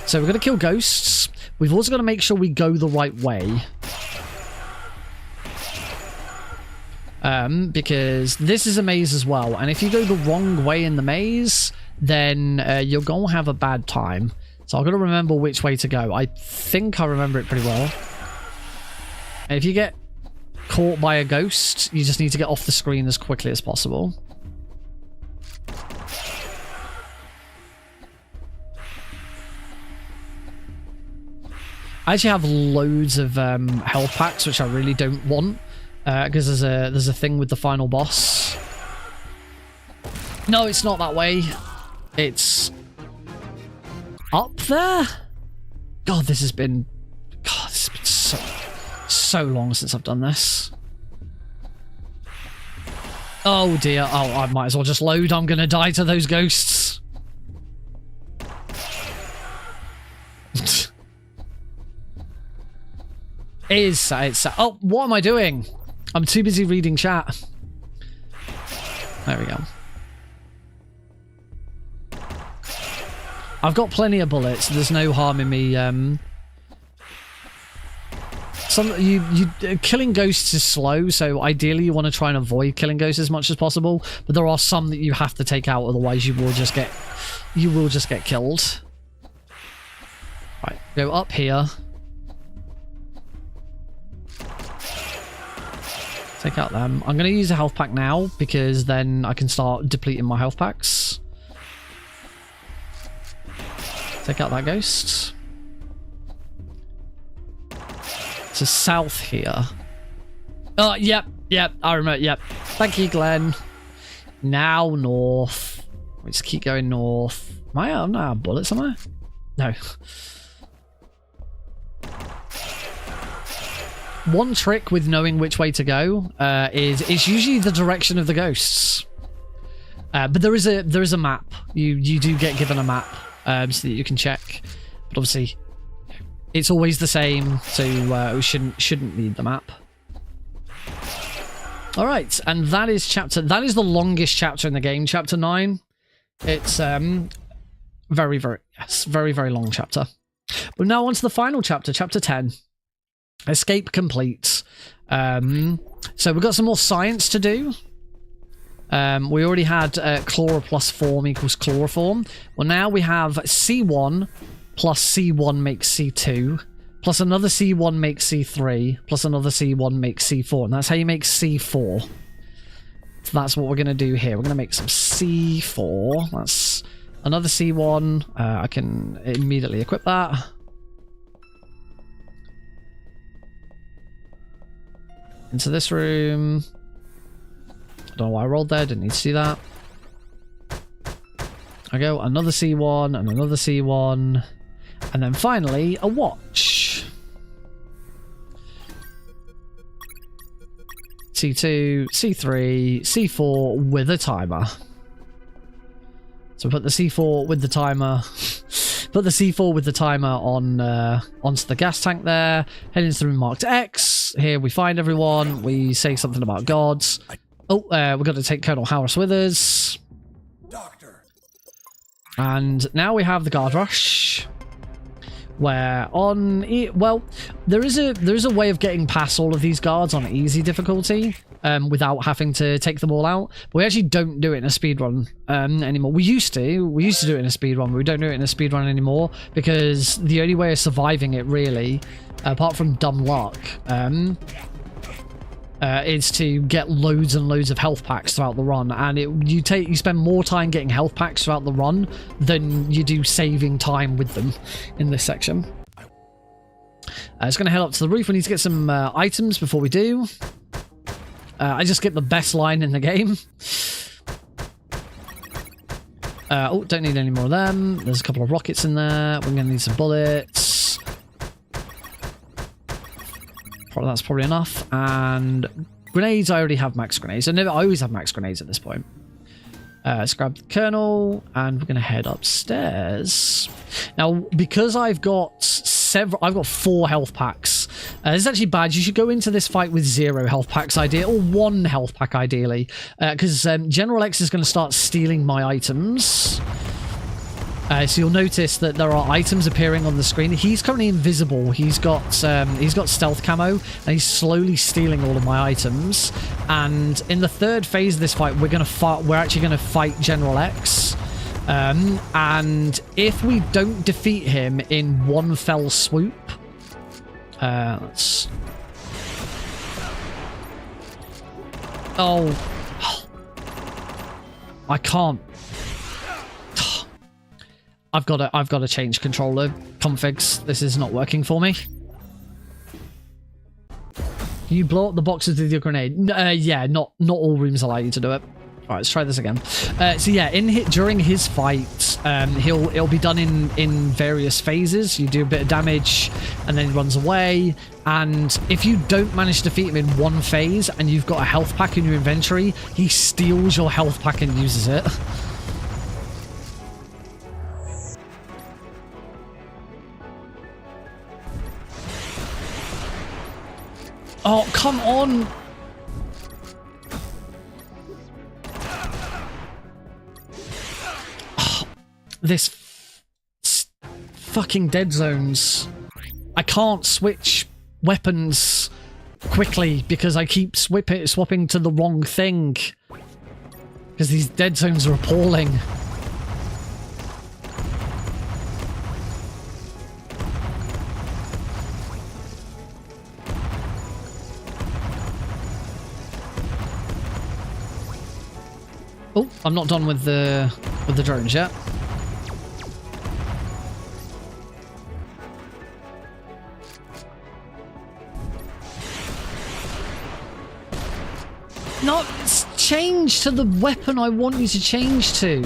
So we're going to kill ghosts. We've also got to make sure we go the right way. Because this is a maze as well. And if you go the wrong way in the maze, then you're going to have a bad time. So I've got to remember which way to go. I think I remember it pretty well. And if you get caught by a ghost, you just need to get off the screen as quickly as possible. I actually have loads of health packs, which I really don't want, because there's a thing with the final boss. No, it's not that way. It's up there. God, this has been so long since I've done this. Oh dear. Oh, I might as well just load. I'm gonna die to those ghosts. It's oh, what am I doing? I'm too busy reading chat. There we go. I've got plenty of bullets. There's no harm in me. Killing ghosts is slow, so ideally you want to try and avoid killing ghosts as much as possible. But there are some that you have to take out, otherwise you will just get killed. Right, go up here. Take out them. I'm going to use a health pack now because then I can start depleting my health packs. Take out that ghost. To south here. Oh, yep, I remember, yep. Thank you, Glenn. Now north. We just keep going north. I'm not out of bullets, am I? No. One trick with knowing which way to go is it's usually the direction of the ghosts. But there is a map. You do get given a map so that you can check. But obviously, it's always the same, so we shouldn't need the map. All right, and that is the longest chapter in the game, chapter 9. It's very long chapter. But now on to the final chapter, chapter 10. Escape complete. So we've got some more science to do. We already had chloroplus form equals chloroform. Well, now we have C1 plus C1 makes C2, plus another C1 makes C3, plus another C1 makes C4. And that's how you make C4. So that's what we're going to do here. We're going to make some C4. That's another C1. I can immediately equip that. Into this room. I don't know why I rolled there. Didn't need to see that. I go another C1 and another C1. And then finally, a watch. C2, C3, C4 with a timer. So put the C4 with the timer. Put the C4 with the timer on onto the gas tank there. Head into the room marked X. Here we find everyone. We say something about gods. Oh, we've got to take Colonel Harris with us. Doctor. And now we have the guard rush. Where on well, there is a way of getting past all of these guards on easy difficulty without having to take them all out. But we actually don't do it in a speedrun anymore. We used to do it in a speedrun, but we don't do it in a speedrun anymore because the only way of surviving it really, apart from dumb luck, is to get loads and loads of health packs throughout the run, and you spend more time getting health packs throughout the run than you do saving time with them in this section. It's going to head up to the roof. We need to get some items before we do. I just get the best line in the game. Oh, don't need any more of them. There's a couple of rockets in there. We're going to need some bullets. That's probably enough. And grenades, I already have max grenades. I always have max grenades at this point. Let's grab the Colonel, and we're going to head upstairs. Now, because I've got 4 health packs This is actually bad. You should go into this fight with 0 health packs, ideally, or 1 health pack, ideally, because General X is going to start stealing my items. So you'll notice that there are items appearing on the screen. He's currently invisible. He's got stealth camo, and he's slowly stealing all of my items. And in the 3rd phase of this fight, we're actually gonna fight General X. And if we don't defeat him in one fell swoop, let's. Oh, I can't. I've got to change controller configs. This is not working for me. Can you blow up the boxes with your grenade? Yeah, not all rooms allow you to do it. All right, let's try this again. So yeah, during his fight, it'll be done in various phases. You do a bit of damage, and then he runs away. And if you don't manage to defeat him in one phase, and you've got a health pack in your inventory, he steals your health pack and uses it. Oh, come on! Oh, this fucking dead zones. I can't switch weapons quickly because I keep swapping to the wrong thing. Because these dead zones are appalling. Oh, I'm not done with the drones yet. No, change to the weapon I want you to change to.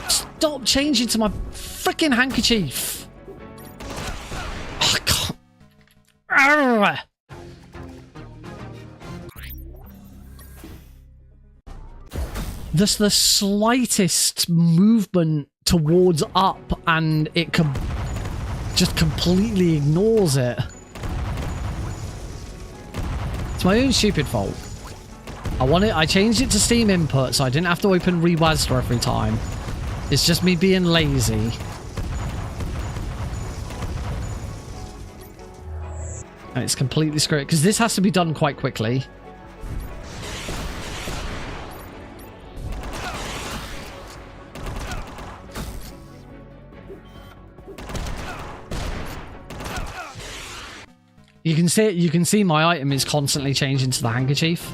Stop changing to my freaking handkerchief. Oh, I can't. Arrgh. There's the slightest movement towards up and it just completely ignores it. It's my own stupid fault. I changed it to Steam input so I didn't have to open Rewazda every time. It's just me being lazy. And it's completely screwed because this has to be done quite quickly. You can see it. You can see my item is constantly changing to the handkerchief.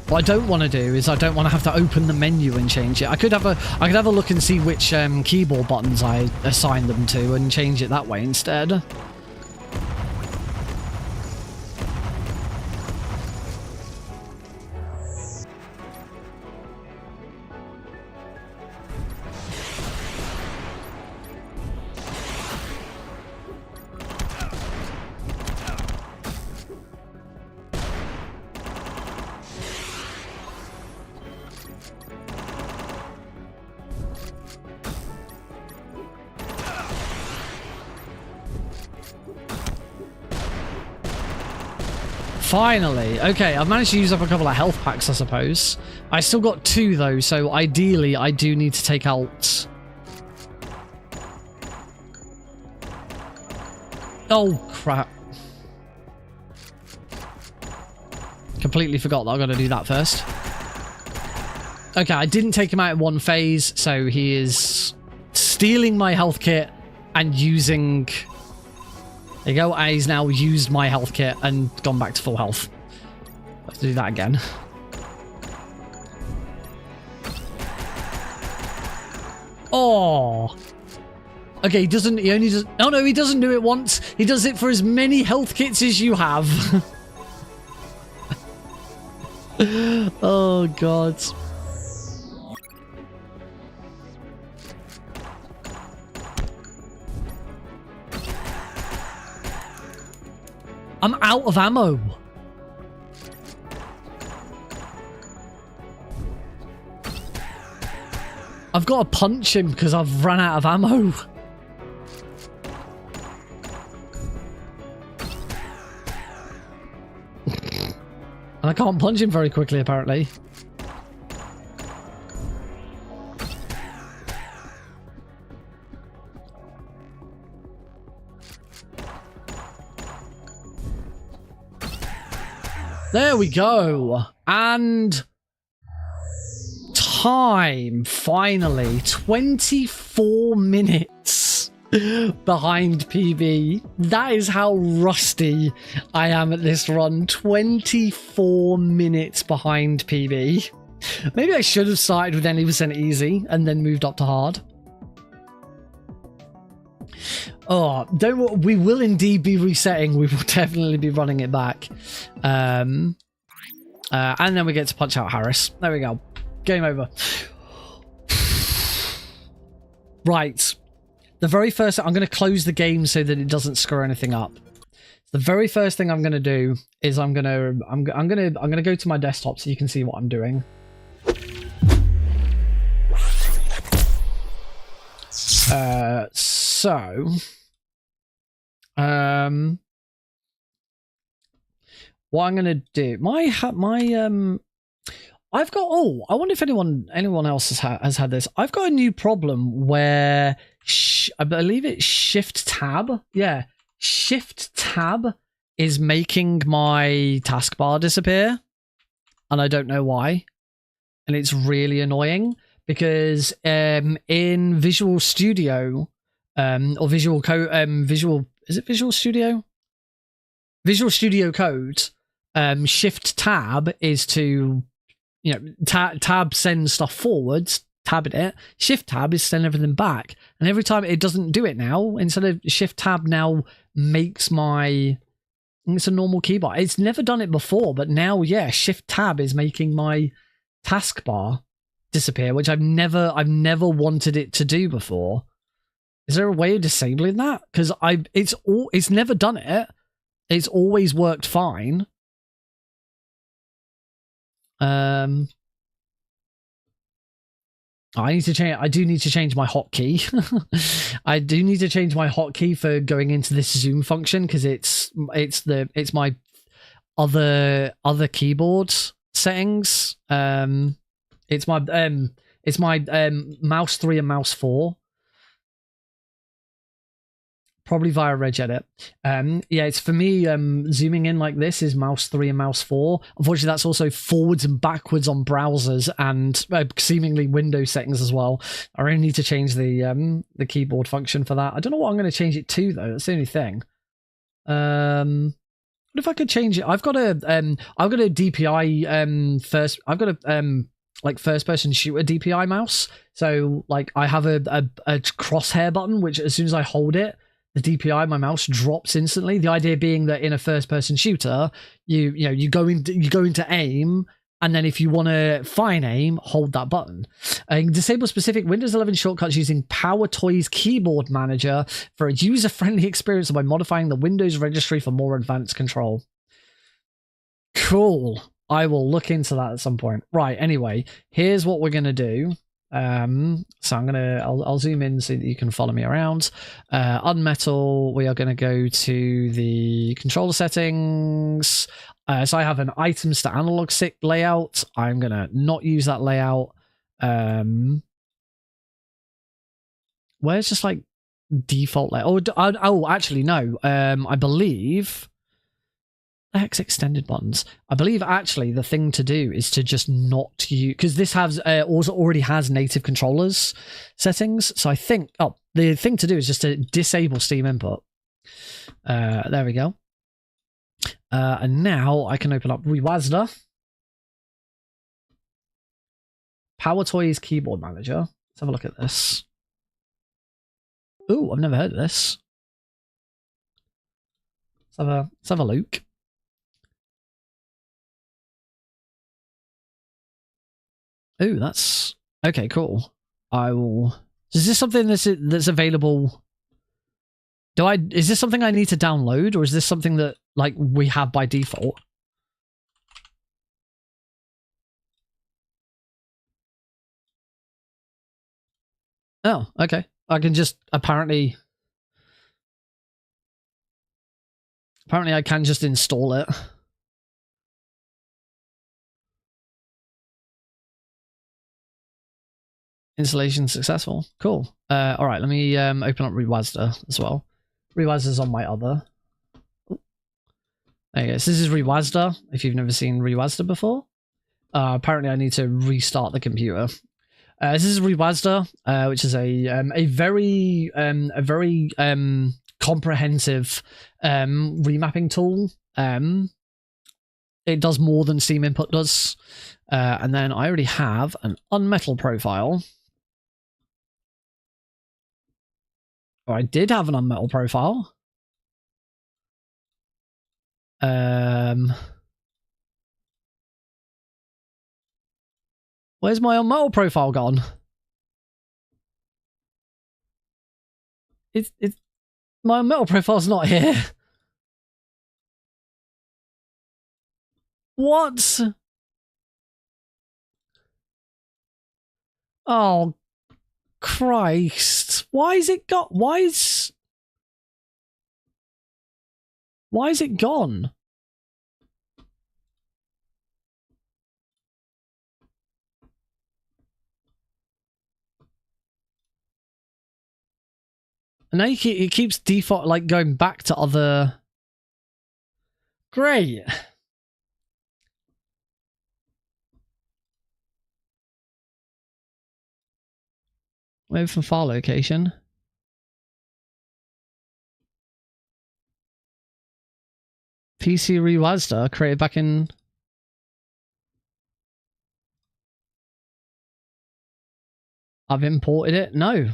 What I don't want to do is I don't want to have to open the menu and change it. I could have a look and see which keyboard buttons I assign them to and change it that way instead. Finally. Okay, I've managed to use up a couple of health packs, I suppose. I still got 2, though, so ideally I do need to take out... Oh, crap. Completely forgot that I've got to do that first. Okay, I didn't take him out in one phase, so he is stealing my health kit and using... There you go, he's now used my health kit and gone back to full health. Let's do that again. Oh. Okay, he only does... Oh no, he doesn't do it once. He does it for as many health kits as you have. Oh, God. I'm out of ammo. I've got to punch him because I've run out of ammo. And I can't punch him very quickly, apparently. There we go. And time, finally. 24 minutes behind PB. That is how rusty I am at this run. 24 minutes behind PB. Maybe I should have started with any % easy and then moved up to hard. Oh, we will indeed be resetting. We will definitely be running it back. And then we get to punch out Harris. There we go. Game over. Right. The very first, I'm going to close the game so that it doesn't screw anything up. The very first thing I'm going to do is I'm going to go to my desktop so you can see what I'm doing. What I'm gonna do, I've got, I wonder if anyone else has had this. I've got a new problem where I believe it's Shift Tab. Yeah, Shift Tab is making my taskbar disappear, and I don't know why, and it's really annoying because in Visual Studio or Visual Studio? Visual Studio Code, Shift Tab is to, tab sends stuff forwards, tabbing it. Shift Tab is sending everything back. And every time it doesn't do it now, instead of Shift Tab now makes it's a normal keyboard. It's never done it before, but now, yeah, Shift Tab is making my taskbar disappear, which I've never wanted it to do before. Is there a way of disabling that? Because it's never done it. It's always worked fine. I need to change. I do need to change my hotkey. I do need to change my hotkey for going into this zoom function because it's my other keyboard settings. It's my mouse 3 and mouse 4. Probably via regedit. Yeah, it's for me, zooming in like this is mouse 3 and mouse 4. Unfortunately, that's also forwards and backwards on browsers and seemingly Windows settings as well. I really need to change the keyboard function for that. I don't know what I'm going to change it to, though. That's the only thing. What if I could change it? I've got a DPI first. I've got a like first person shooter DPI mouse. So like I have a crosshair button, which as soon as I hold it, the DPI, my mouse drops instantly. The idea being that in a first-person shooter, you go into aim, and then if you want to fine aim, hold that button. Disable specific Windows 11 shortcuts using PowerToys Keyboard Manager for a user-friendly experience by modifying the Windows registry for more advanced control. Cool. I will look into that at some point. Right. Anyway, here's what we're gonna do. So I'll zoom in so that you can follow me around. UnMetal, we are going to go to the controller settings. So I have an items to analog stick layout. I'm going to not use that layout. Where's just like default layout? Oh, actually, no. I believe X extended buttons. I believe actually the thing to do is to just not use, because this has also already has native controllers settings. So I think the thing to do is just to disable Steam input. There we go. And now I can open up WASD. PowerToys Keyboard Manager. Let's have a look at this. Ooh, I've never heard of this. Let's have a look. Ooh, that's okay. Cool. I will. Is this something that's available? Is this something I need to download, or is this something that like we have by default? Oh, okay. I can just apparently I can just install it. Installation successful. Cool. All right, let me open up Rewazda as well. Rewazda's on my other. There you go. So this is Rewazda, if you've never seen Rewazda before. Apparently I need to restart the computer. This is Rewazda, which is a very comprehensive remapping tool. It does more than Steam Input does. And then I already have an UnMetal profile. Or I did have an UnMetal profile. Where's my UnMetal profile gone? It's my UnMetal profile's not here. What? Oh, Christ. Why is it got... Why is it gone? And now it keeps default, like, going back to other... Great. Wait for file location. PC Rewazda created back in... I've imported it? No.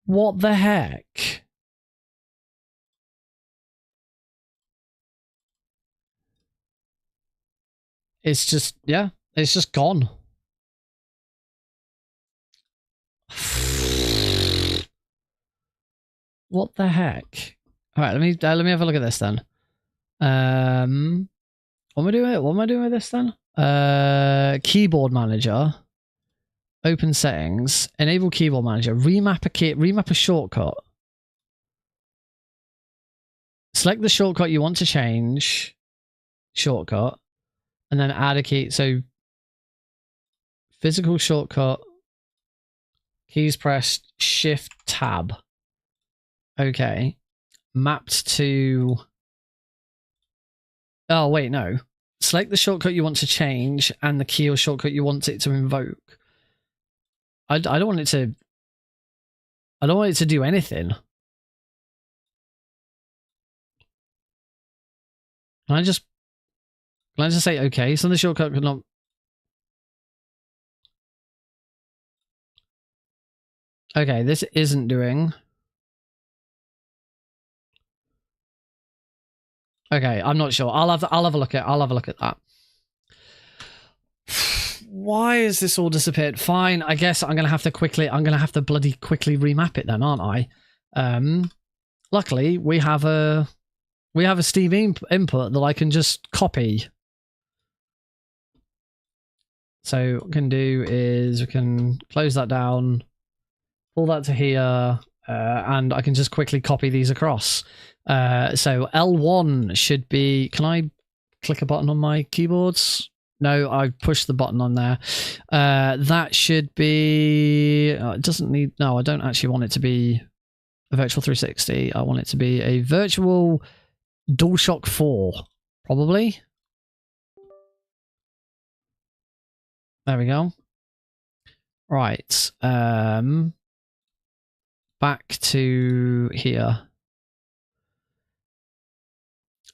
What the heck? It's just, yeah, it's just gone. What the heck? All right, let me have a look at this then. What am I doing? What am I doing with this then? Keyboard manager. Open settings. Enable keyboard manager. Remap a shortcut. Select the shortcut you want to change. Shortcut. And then add a key. So physical shortcut. Keys pressed. Shift tab. Okay. Mapped to... Oh, wait, no. Select the shortcut you want to change and the key or shortcut you want it to invoke. I don't want it to... I don't want it to do anything. Can I just say okay? So the shortcut could not... Okay, this isn't doing... Okay, I'm not sure. I'll have a look at that. Why is this all disappeared? Fine, I guess I'm gonna have to bloody quickly remap it then, aren't I? Luckily we have a Steam input that I can just copy. So what we can do is we can close that down, pull that to here, and I can just quickly copy these across. So L1 should be... Can I click a button on my keyboards? No, I pushed the button on there. That should be... it doesn't need... No, I don't actually want it to be a virtual 360. I want it to be a virtual DualShock 4, probably. There we go. Right. Back to here.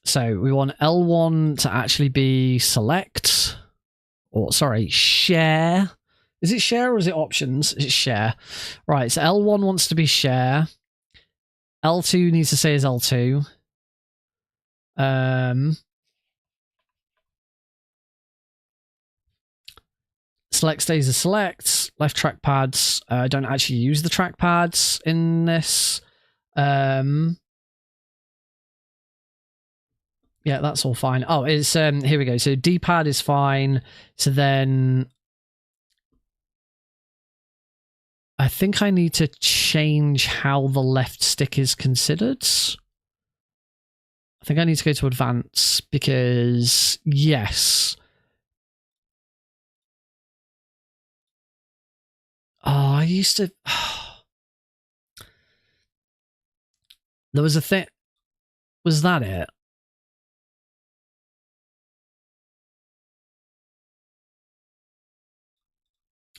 So we want L1 to actually be select, or sorry, share. Is it share or is it options? It's share. Right, so L1 wants to be share. L2 needs to say is L2. Select stays as select. Left trackpads. I don't actually use the trackpads in this. Yeah, that's all fine. Oh, it's here we go. So D-pad is fine. So then I think I need to change how the left stick is considered. I think I need to go to advance because, yes. Oh, I used to... There was a thing... Was that it?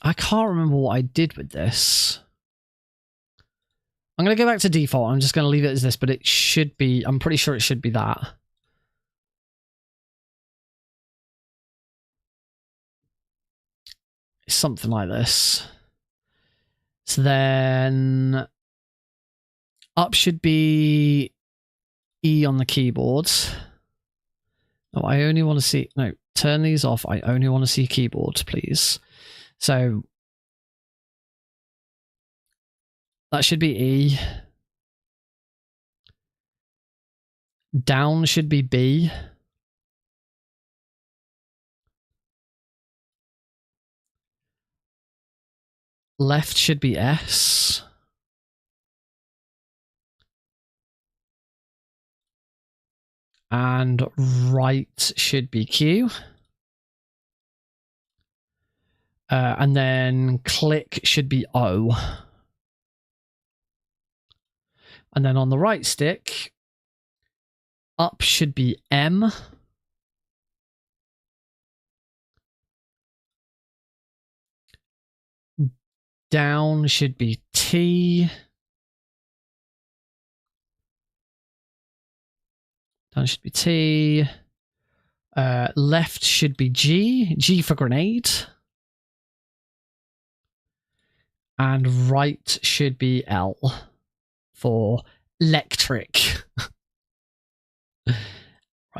I can't remember what I did with this. I'm going to go back to default. I'm just going to leave it as this, but it should be... I'm pretty sure it should be that. Something like this. So then... Up should be E on the keyboard. No, I only want to see... No, turn these off. I only want to see keyboard, please. So... That should be E. Down should be B. Left should be S. And right should be Q. And then click should be O. And then on the right stick, up should be M. Down should be T. Down should be T. Left should be G. G for grenade. And right should be L for electric. Right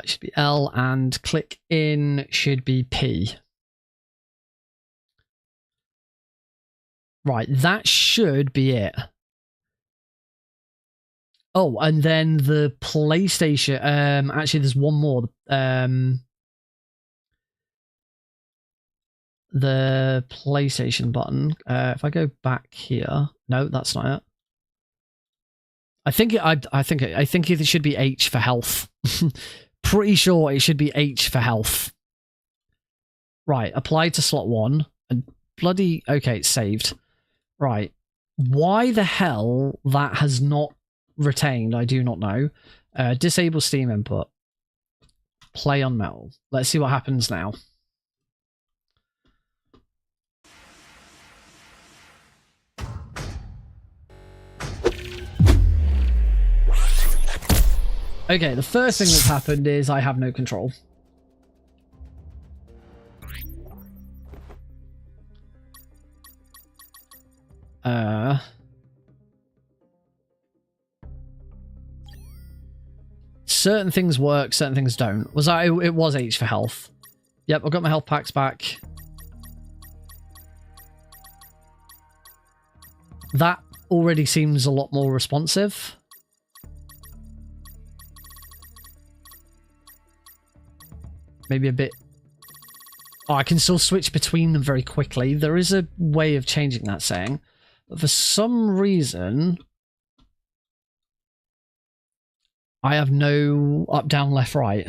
should be L, and click in should be P. Right, that should be it. Oh, and then the PlayStation. Actually, there's one more. The PlayStation button. If I go back here, no, that's not it. I think it should be H for health. Pretty sure it should be H for health. Right, apply to slot 1. And bloody okay, it's saved. Right, why the hell that has not retained, I do not know. Disable Steam input. Play UnMetal. Let's see what happens now. Okay, the first thing that's happened is I have no control. Certain things work, certain things don't. It was H for health. Yep, I've got my health packs back. That already seems a lot more responsive. Maybe a bit... Oh, I can still switch between them very quickly. There is a way of changing that setting. But for some reason... I have no up, down, left, right.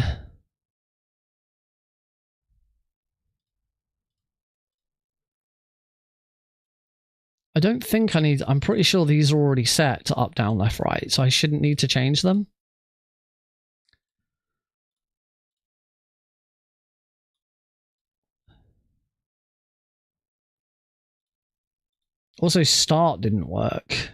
I don't think I need... I'm pretty sure these are already set to up, down, left, right, so I shouldn't need to change them. Also, start didn't work.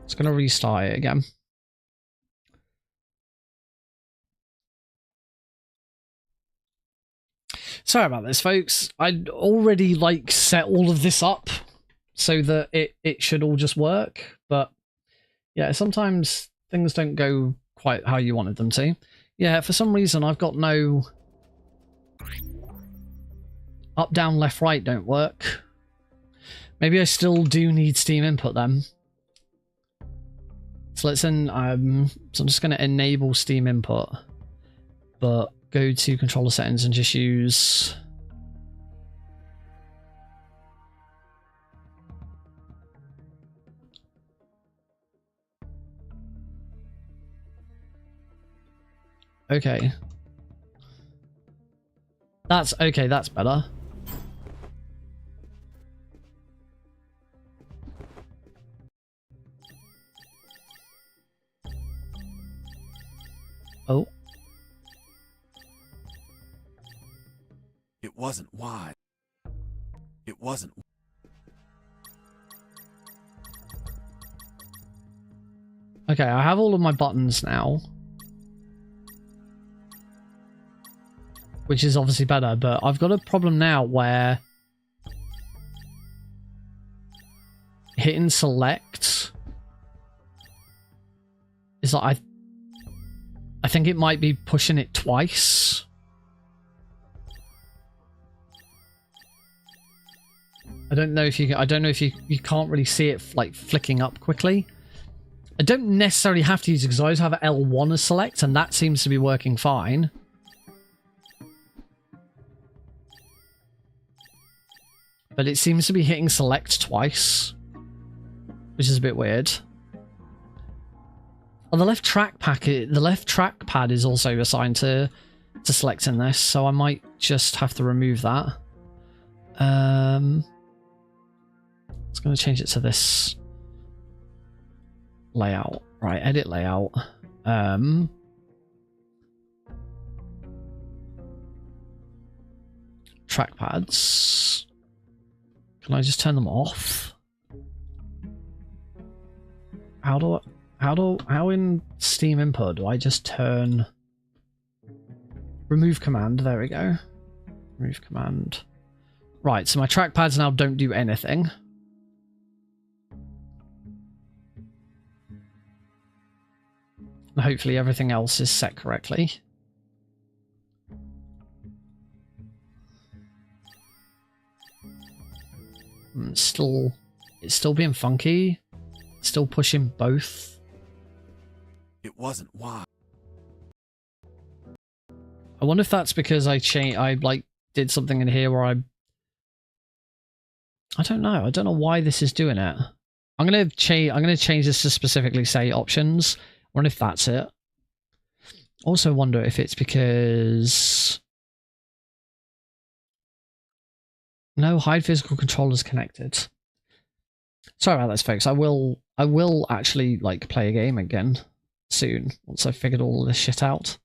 It's going to restart it again. Sorry about this, folks. I'd already set all of this up so that it should all just work. But yeah, sometimes things don't go quite how you wanted them to. Yeah, for some reason I've got no... Up, down, left, right don't work. Maybe I still do need Steam input then. So let's so I'm just going to enable Steam input, but go to controller settings and just use okay. That's okay, that's better. Oh. It wasn't wide. It wasn't. Okay, I have all of my buttons now, which is obviously better, but I've got a problem now where hitting select is like I think it might be pushing it twice. I don't know if you can't really see it like flicking up quickly. I don't necessarily have to use it because I always have L1 as select and that seems to be working fine. But it seems to be hitting select twice, which is a bit weird. Oh, the left trackpad is also assigned to select in this, so I might just have to remove that. It's going to change it to this layout. Right, edit layout. Trackpads. Can I just turn them off? How in Steam input do I just turn remove command? There we go. Remove command. Right, so my trackpads now don't do anything. And hopefully everything else is set correctly. It's still being funky. Still pushing both. It wasn't wide. I wonder if that's because I like did something in here where I don't know. I don't know why this is doing it. I'm gonna change this to specifically say options. I wonder if that's it. Also wonder if it's because no, hide physical controllers connected. Sorry about this, folks. I will actually like play a game again soon once I've figured all this shit out.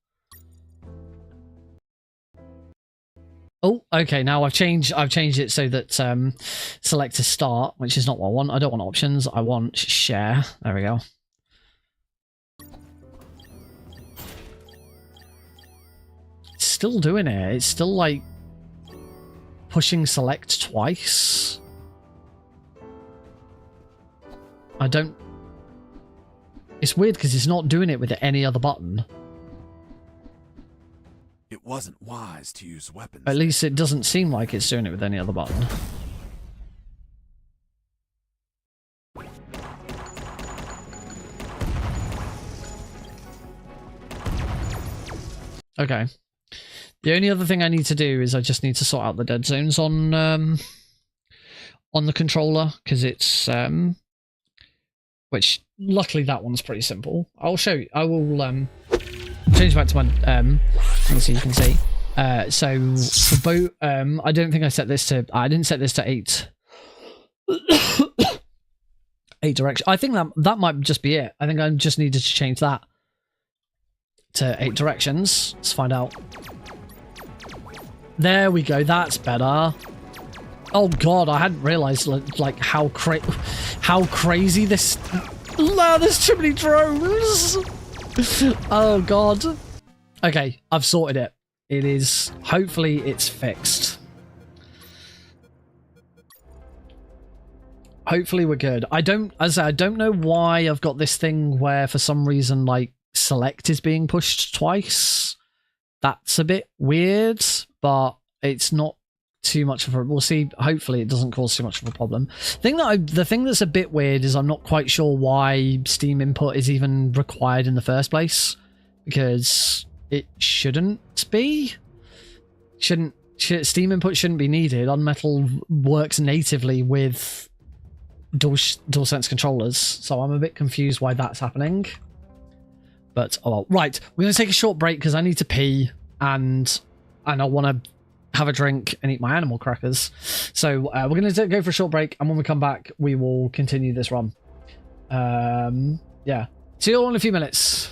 Oh, okay. Now I've changed it so that select to start, which is not what I want. I don't want options. I want share. There we go. It's still doing it. It's still like pushing select twice. I don't... It's weird because it's not doing it with any other button. It wasn't wise to use weapons. At least it doesn't seem like it's doing it with any other button. Okay. The only other thing I need to do is I just need to sort out the dead zones on the controller, because it's which luckily that one's pretty simple. I'll show you. I will change back to my so you can see. So for both, I don't think I set this to. I didn't set this to 8. 8 direction. I think that might just be it. I think I just needed to change that to 8 directions. Let's find out. There we go. That's better. Oh god, I hadn't realized like how crazy this. No, there's too many drones. Oh god. Okay, I've sorted it. It is. Hopefully, it's fixed. Hopefully, we're good. I don't know why I've got this thing where for some reason like select is being pushed twice. That's a bit weird, but it's not too much of a... We'll see. Hopefully it doesn't cause too much of a problem. The thing that's a bit weird is I'm not quite sure why Steam input is even required in the first place, because it shouldn't be. Steam input shouldn't be needed. UnMetal works natively with DualSense controllers, so I'm a bit confused why that's happening. But oh well. Right, we're going to take a short break because I need to pee and I want to have a drink and eat my animal crackers. So we're going to go for a short break, and when we come back, we will continue this run. Yeah. See you all in a few minutes.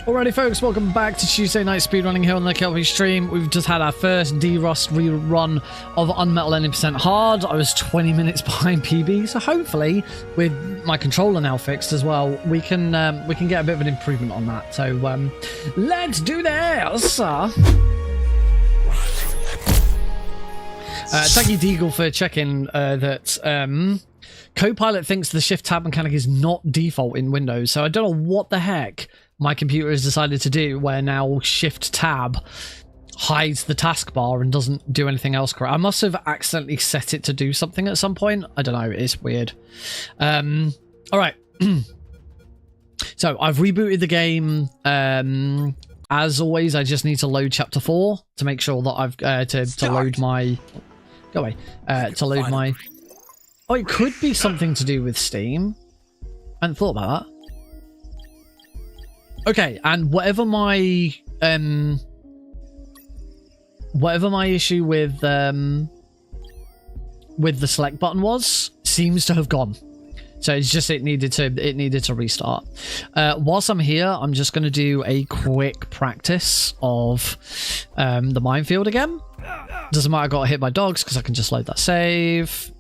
Alrighty folks, welcome back to Tuesday night speedrunning here on the Kelpie stream. We've just had our first D-Rust rerun of UnMetal 90% hard. I was 20 minutes behind PB, so hopefully with my controller now fixed as well, we can get a bit of an improvement on that. So let's do this. Thank you Deagle for checking that Copilot thinks the shift tab mechanic is not default in Windows, so I don't know what the heck my computer has decided to do where now shift tab hides the taskbar and doesn't do anything else correct. I must have accidentally set it to do something at some point. I don't know, it's weird. All right. So I've rebooted the game. As always, I just need to load chapter 4 to make sure that I've to load my go away to load my. Oh, it could be something to do with Steam. I hadn't thought about that. Okay, and whatever my issue with the select button was, seems to have gone. So it's just it needed to restart. Whilst I'm here, I'm just going to do a quick practice of the minefield again. Doesn't matter I got hit by dogs because I can just load that save.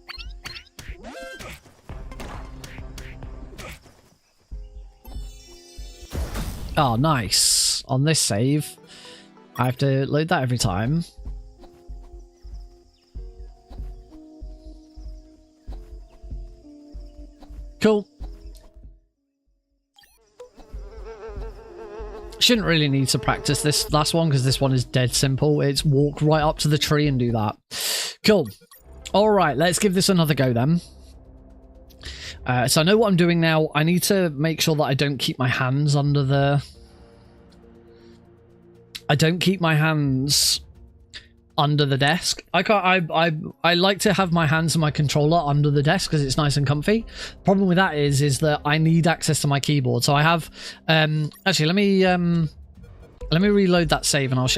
Oh, nice. On this save, I have to load that every time. Cool. Shouldn't really need to practice this last one because this one is dead simple. It's walk right up to the tree and do that. Cool. All right, let's give this another go then. So I know what I'm doing now. I need to make sure that I don't keep my hands under the... I don't keep my hands under the desk. I like to have my hands and my controller under the desk because it's nice and comfy. Problem with that is that I need access to my keyboard. So I have... actually, let me reload that save and I'll...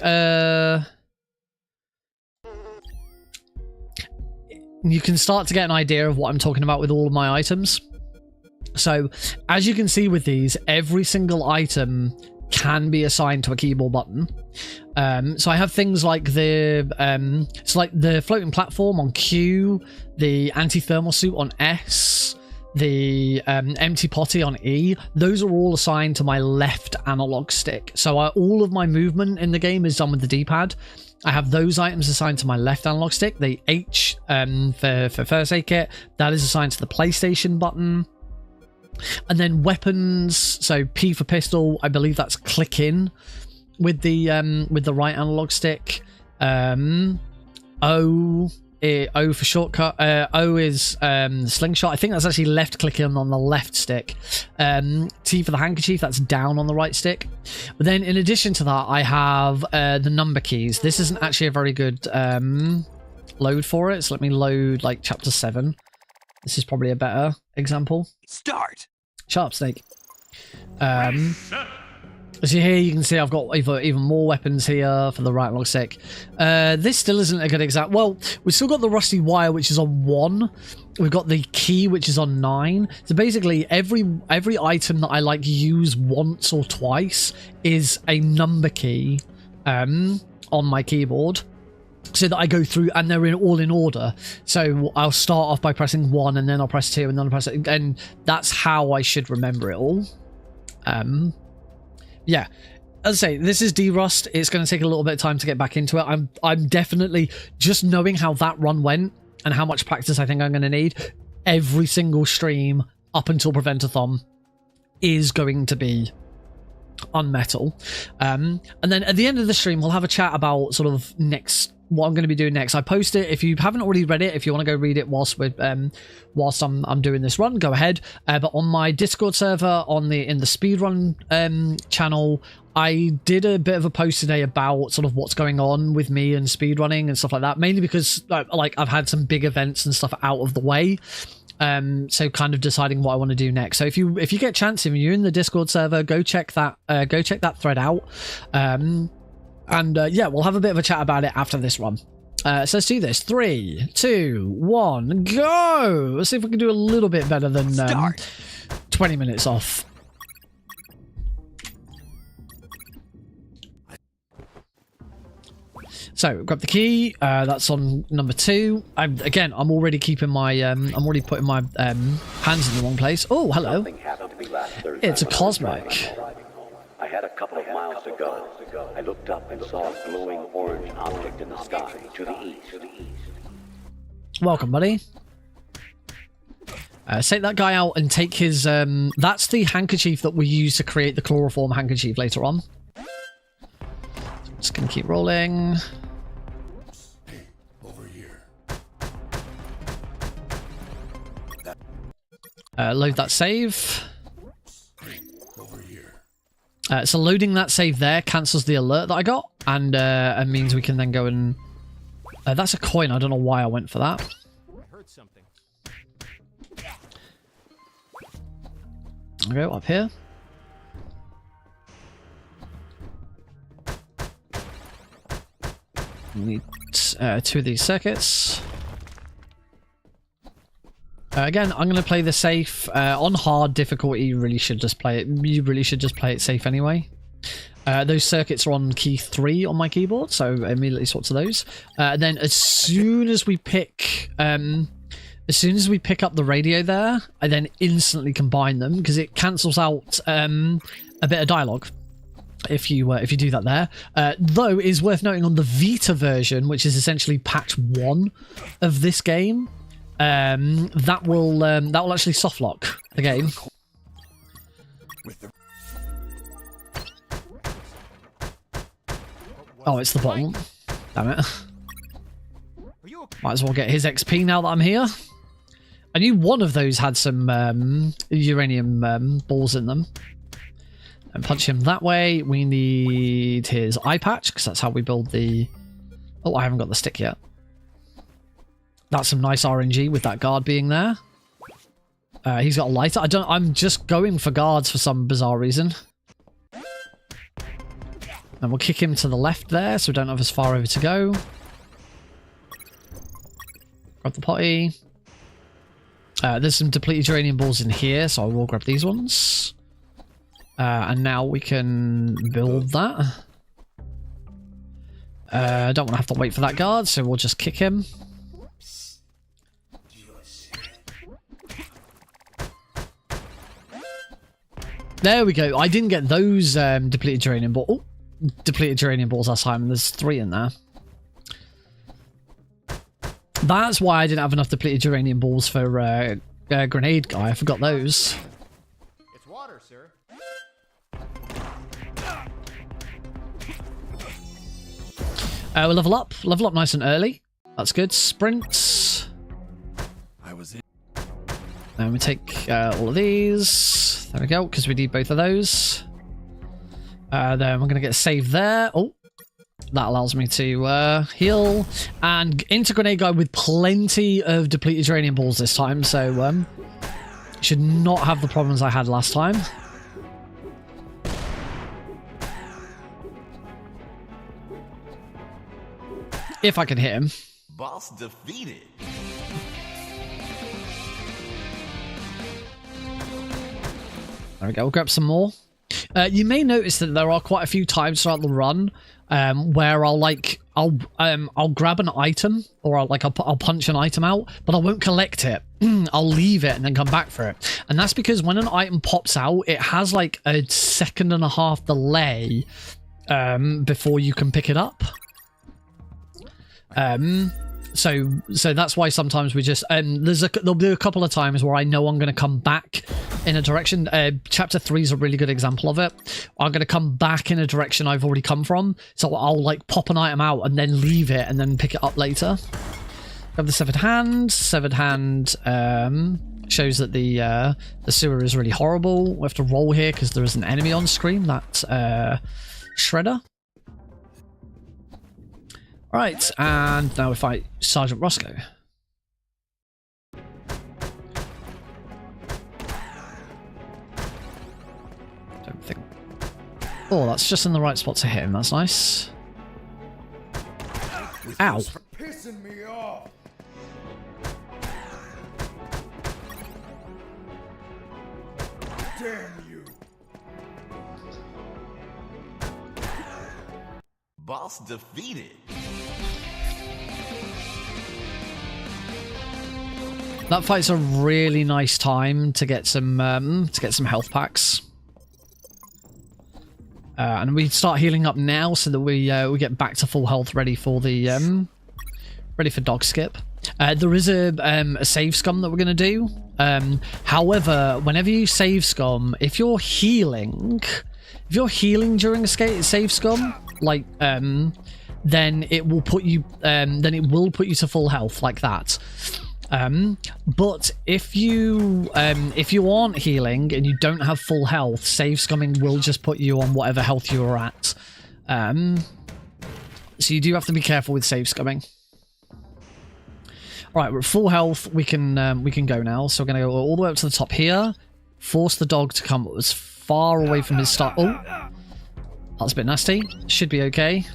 you can start to get an idea of what I'm talking about with all of my items. So, as you can see with these, every single item can be assigned to a keyboard button. So I have things like the floating platform on Q, the anti-thermal suit on S, the empty potty on E. Those are all assigned to my left analog stick. So all of my movement in the game is done with the D-pad. I have those items assigned to my left analog stick. The H for first aid kit, that is assigned to the PlayStation button. And then weapons, so P for pistol, I believe that's click in with the right analog stick. O for shortcut. O is slingshot. I think that's actually left click in on the left stick. T for the handkerchief, that's down on the right stick. But then in addition to that, I have the number keys. This isn't actually a very good load for it, so let me load like chapter 7. This is probably a better example. Start. Sharp snake. So here you can see I've got even more weapons here for the right analog stick. This still isn't a good example. Well, we've still got the rusty wire, which is on 1. We've got the key, which is on 9. So basically, every item that I like use once or twice is a number key on my keyboard, so that I go through and they're all in order. So I'll start off by pressing 1 and then I'll press 2 and then I'll press it, and that's how I should remember it all. Yeah, as I say, this is D-Rust. It's going to take a little bit of time to get back into it. I'm definitely, just knowing how that run went and how much practice I think I'm going to need, every single stream up until Prevent-A-Thon is going to be UnMetal. And then at the end of the stream, we'll have a chat about sort of what I'm going to be doing next. I post it. If you haven't already read it, if you want to go read it whilst I'm doing this run, go ahead. But on my Discord server, in the speedrun channel, I did a bit of a post today about sort of what's going on with me and speedrunning and stuff like that. Mainly because like I've had some big events and stuff out of the way. So kind of deciding what I want to do next. So if you get a chance, if you're in the Discord server, go check that thread out. Yeah, we'll have a bit of a chat about it after this run. So let's do this. 3, 2, 1, go! Let's see if we can do a little bit better than 20 minutes off. So grab the key. That's on number 2. I'm already keeping my. I'm already putting my hands in the wrong place. Oh, hello. Something happened to me last Thursday It's a when I was cosmic. driving home. I had a couple of miles to go. I looked up and saw a glowing orange object in the sky to the east. Welcome, buddy. Take that guy out and take his. That's the handkerchief that we use to create the chloroform handkerchief later on. Just gonna keep rolling. Over here. Load that save. Over here. So loading that save there cancels the alert that I got, and means we can then go and. That's a coin. I don't know why I went for that. I heard something. I'll go up here. We need 2 of these circuits. Again, I'm going to play the safe on hard difficulty. You really should just play it. You really should just play it safe anyway. Those circuits are on key 3 on my keyboard, so immediately swap to those. Then as soon as we pick up the radio there, I then instantly combine them because it cancels out a bit of dialogue. If you do that there, though, it is worth noting on the Vita version, which is essentially patch 1 of this game, that will actually softlock the game. Oh, it's the bottom. Damn it! Might as well get his XP now that I'm here. I knew one of those had some uranium balls in them. And punch him that way. We need his eye patch, because that's how we build the... Oh, I haven't got the stick yet. That's some nice RNG with that guard being there. He's got a lighter. I'm just going for guards for some bizarre reason. And we'll kick him to the left there, so we don't have as far over to go. Grab the potty. There's some depleted uranium balls in here, so I will grab these ones. And now we can build that. Don't want to have to wait for that guard, so we'll just kick him. There we go. I didn't get those depleted uranium balls. Oh, depleted uranium balls last time. There's 3 in there. That's why I didn't have enough depleted uranium balls for grenade guy. I forgot those. It's water, sir. We'll level up nice and early. That's good. Sprints. I was in. And we take all of these. There we go, because we need both of those. Then we're going to get a save there. Oh, that allows me to heal. And into grenade guy with plenty of depleted uranium balls this time. So should not have the problems I had last time. If I can hit him. Boss defeated. There we go. We'll grab some more. You may notice that there are quite a few times throughout the run where I'll grab an item, or I'll punch an item out, but I won't collect it. I'll leave it and then come back for it. And that's because when an item pops out, it has like a 1.5 second delay before you can pick it up. So that's why sometimes we just there'll be a couple of times where I know I'm going to come back in a direction. Chapter 3 is a really good example of it. I'm going to come back in a direction I've already come from, so I'll like pop an item out and then leave it and then pick it up later. Grab the severed hand. Severed hand shows that the sewer is really horrible. We have to roll here because there is an enemy on screen. That's Shredder. Right, and now we fight Sergeant Roscoe. Don't think... Oh, that's just in the right spot to hit him. That's nice. Ow. Pissing me off. Damn you. Boss defeated. That fight's a really nice time to get some health packs. And we start healing up now so that we get back to full health, ready for dog skip. There is a save scum that we're gonna do. However, whenever you save scum, if you're healing during a save scum, like then it will put you to full health like that. But if you aren't healing and you don't have full health, save scumming will just put you on whatever health you are at. So you do have to be careful with save scumming. Right, we're at full health. We can go now. So we're gonna go all the way up to the top here. Force the dog to come as far away from his start. Oh, that's a bit nasty. Should be okay.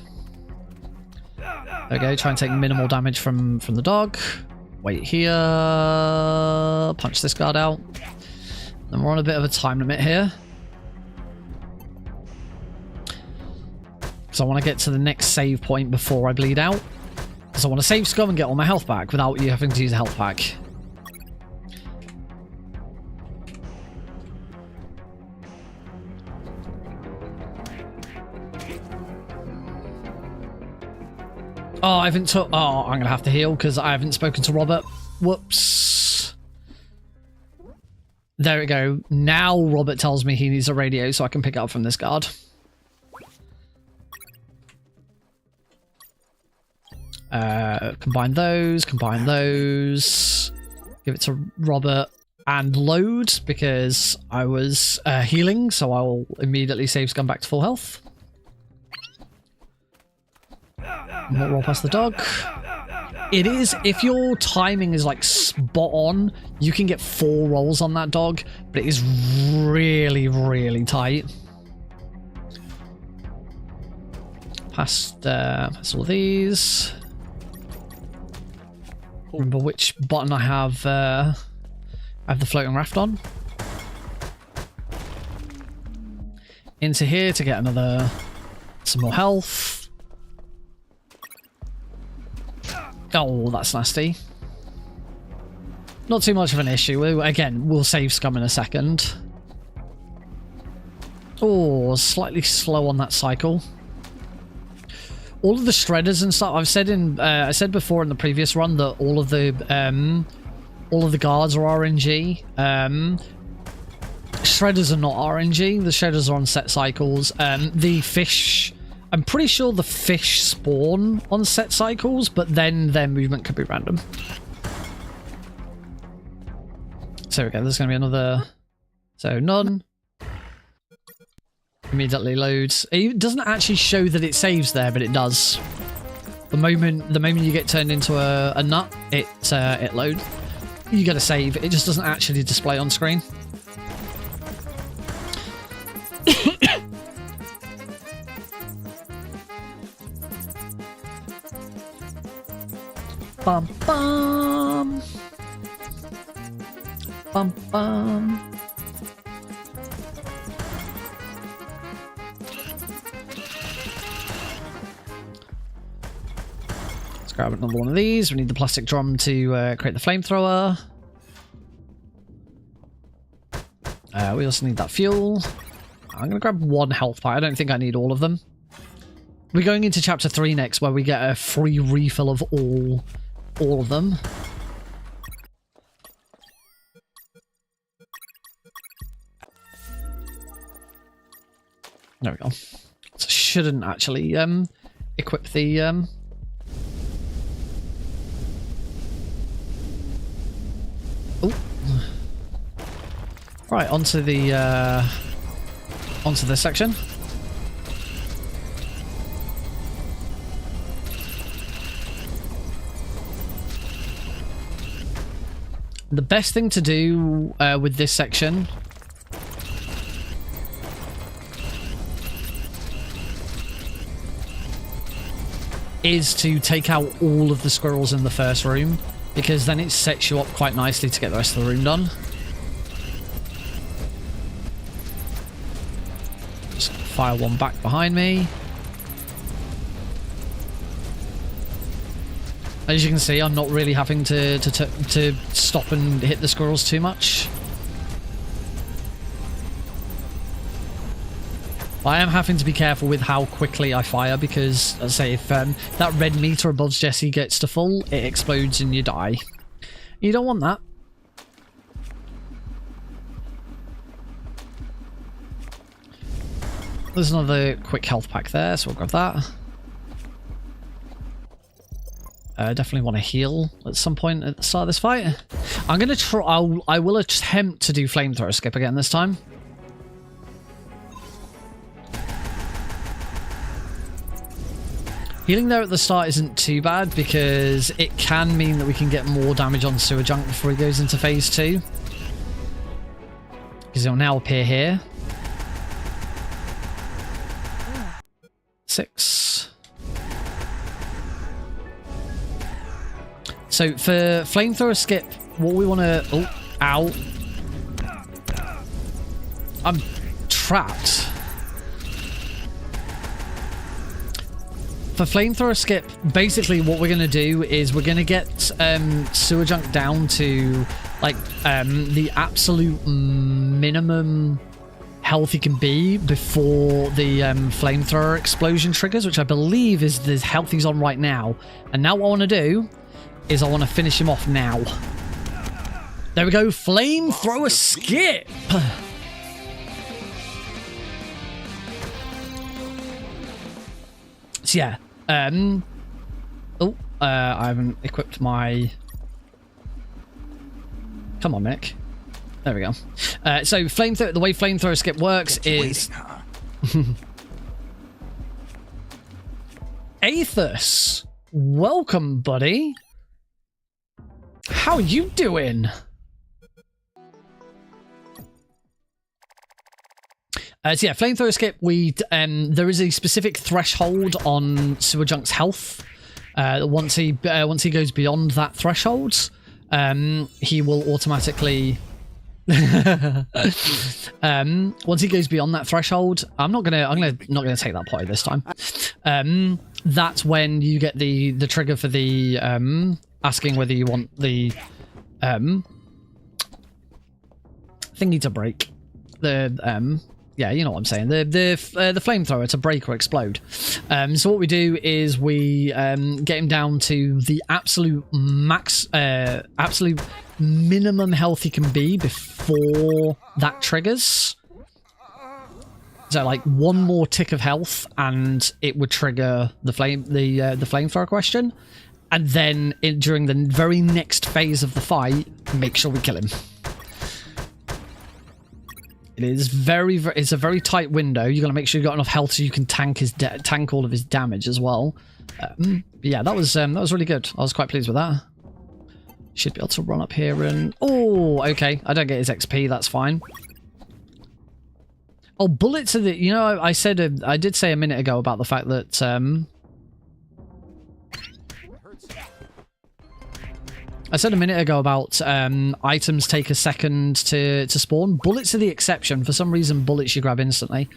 There we go. Try and take minimal damage from the dog. Wait here. Punch this guard out. And we're on a bit of a time limit here. So I want to get to the next save point before I bleed out. So I want to save scum and get all my health back without you having to use a health pack. Oh, I haven't took. Oh, I'm gonna have to heal because I haven't spoken to Robert. Whoops. There we go. Now Robert tells me he needs a radio so I can pick it up from this guard. Combine those. Give it to Robert and load because I was healing, so I'll immediately save scum back to full health. Roll past the dog. It is, if your timing is like spot on, you can get 4 rolls on that dog, but it is really, really tight. Past all of these. Remember which button I have the floating raft on. Into here to get some more health. Oh, that's nasty. Not too much of an issue. Again, we'll save scum in a second. Oh, slightly slow on that cycle. All of the shredders and stuff. I said before in the previous run that all of the guards are RNG. Shredders are not RNG. The shredders are on set cycles. The fish. I'm pretty sure the fish spawn on set cycles, but then their movement could be random. So there we go. There's going to be another. So none. Immediately loads. It doesn't actually show that it saves there, but it does. The moment you get turned into a nut, it loads. You get a save. It just doesn't actually display on screen. Bum bum. Bum bum. Let's grab another one of these. We need the plastic drum to create the flamethrower. We also need that fuel. I'm going to grab 1 health pack. I don't think I need all of them. We're going into chapter 3 next, where we get a free refill of all of them. There we go. So shouldn't actually equip the Oh. Right, onto this section. The best thing to do with this section is to take out all of the squirrels in the first room, because then it sets you up quite nicely to get the rest of the room done. Just fire one back behind me. As you can see, I'm not really having to stop and hit the squirrels too much. I am having to be careful with how quickly I fire because, as I say, if that red meter above Jesse gets to full, it explodes and you die. You don't want that. There's another quick health pack there, so we'll grab that. Definitely want to heal at some point at the start of this fight. I'm going to try... I will attempt to do flamethrower skip again this time. Healing there at the start isn't too bad because it can mean that we can get more damage on Sewer Junk before he goes into phase 2. Because he'll now appear here. 6. So for flamethrower skip, what we want to... Oh, ow. I'm trapped. For flamethrower skip, basically what we're going to do is we're going to get Sewer Junk down to like the absolute minimum health he can be before the flamethrower explosion triggers, which I believe is the health he's on right now. And now what I want to do is I want to finish him off now. There we go, flamethrower skip! So yeah, I haven't equipped my... Come on, Mick. There we go. So flamethrower, the way flamethrower skip works is... Athos, welcome, buddy. How you doing? So yeah, flamethrower skip. There is a specific threshold on Sewer Junk's health. Once he goes beyond that threshold, he will automatically. Once he goes beyond that threshold, I'm not gonna take that potty this time. That's when you get the trigger for the asking whether you want the thingy to break. Yeah, you know what I'm saying. The flamethrower to break or explode. So what we do is we get him down to the absolute minimum health he can be before that triggers. So like one more tick of health, and it would trigger the flamethrower question. And then during the very next phase of the fight, make sure we kill him. It is it's a very tight window. You got to make sure you got enough health so you can tank all of his damage as well. Yeah, that was really good. I was quite pleased with that. Should be able to run up here and... Oh, okay. I don't get his XP. That's fine. Oh, bullets are the... You know, I did say a minute ago about the fact that... I said a minute ago about items take a second to spawn. Bullets are the exception. For some reason, bullets you grab instantly.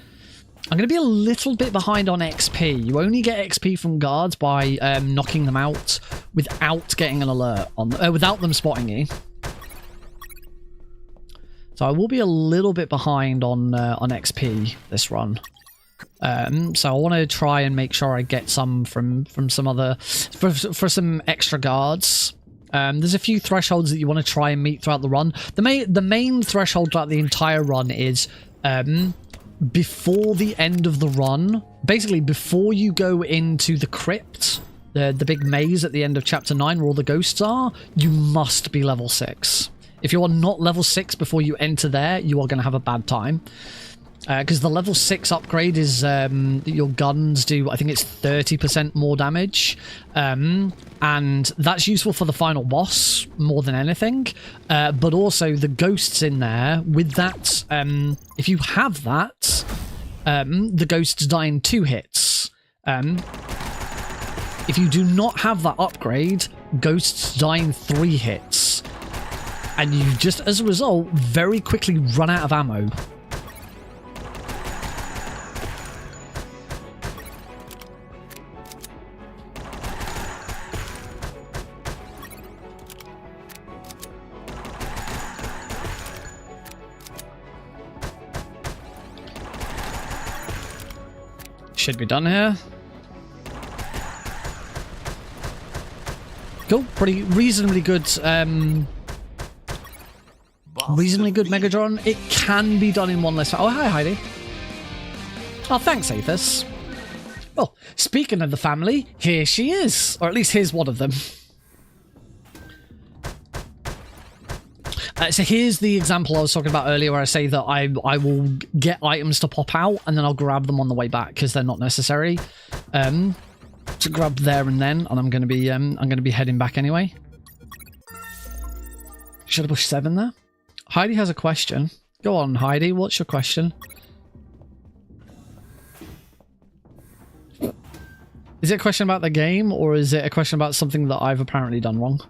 I'm going to be a little bit behind on XP. You only get XP from guards by knocking them out without getting an alert on without them spotting you. So I will be a little bit behind on XP this run. So I want to try and make sure I get some from some other for some extra guards. There's a few thresholds that you want to try and meet throughout the run. The main threshold throughout the entire run is before the end of the run, basically before you go into the crypt, the big maze at the end of chapter 9 where all the ghosts are, you must be level 6. If you are not level 6 before you enter there, you are going to have a bad time. Because the level 6 upgrade is your guns do, I think it's 30% more damage. And that's useful for the final boss more than anything. But also the ghosts in there, with that, if you have that, the ghosts die in 2 hits. If you do not have that upgrade, ghosts die in 3 hits. And you just, as a result, very quickly run out of ammo. should be done here. Cool, pretty reasonably good. Reasonably good Megatron. It can be done in one less. Oh, hi Heidi. Oh, thanks, Aethys. Oh, speaking of the family, here she is, or at least here's one of them. So here's the example I was talking about earlier where I say that I will get items to pop out and then I'll grab them on the way back because they're not necessary to grab there and then, and I'm going to be heading back anyway. Should I push 7 there? Heidi has a question. Go on, Heidi, what's your question? Is it a question about the game or is it a question about something that I've apparently done wrong?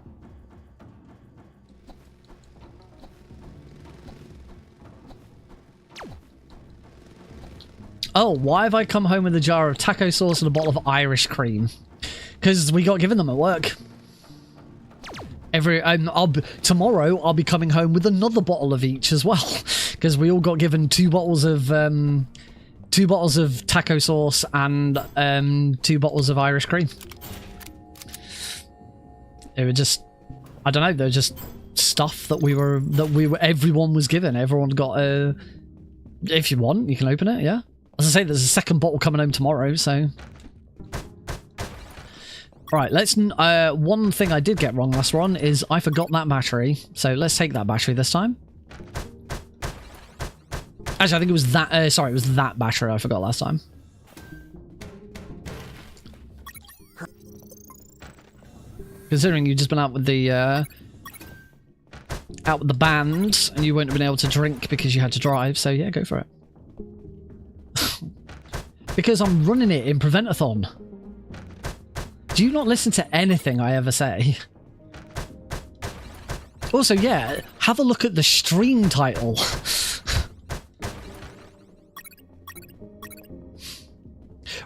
Oh, why have I come home with a jar of taco sauce and a bottle of Irish cream? Because we got given them at work. Tomorrow I'll be coming home with another bottle of each as well, because we all got given 2 bottles of taco sauce and 2 bottles of Irish cream. They were just, I don't know, they're just stuff that everyone was given. Everyone got a. If you want, you can open it. Yeah. As I say, there's a second bottle coming home tomorrow, so... Right, let's... one thing I did get wrong last run is I forgot that battery, so let's take that battery this time. Actually, I think it was that... sorry, it was that battery I forgot last time. Considering you've just been out with the... out with the band, and you wouldn't have been able to drink because you had to drive, so yeah, go for it. Because I'm running it in Prevent-A-Thon. Do you not listen to anything I ever say? Also, yeah, have a look at the stream title.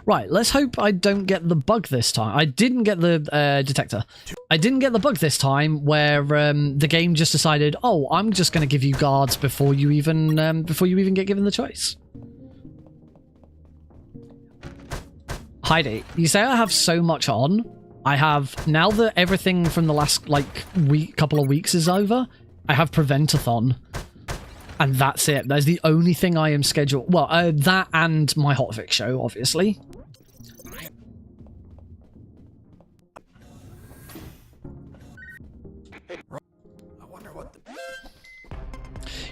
Right, let's hope I don't get the bug this time. I didn't get the detector. I didn't get the bug this time where the game just decided, oh, I'm just going to give you guards before you even get given the choice. Heidi, you say I have so much on. I have, now that everything from the last, couple of weeks is over, I have Prevent-A-Thon. And that's it. That's the only thing I am scheduled... Well, that and my hotfix show, obviously.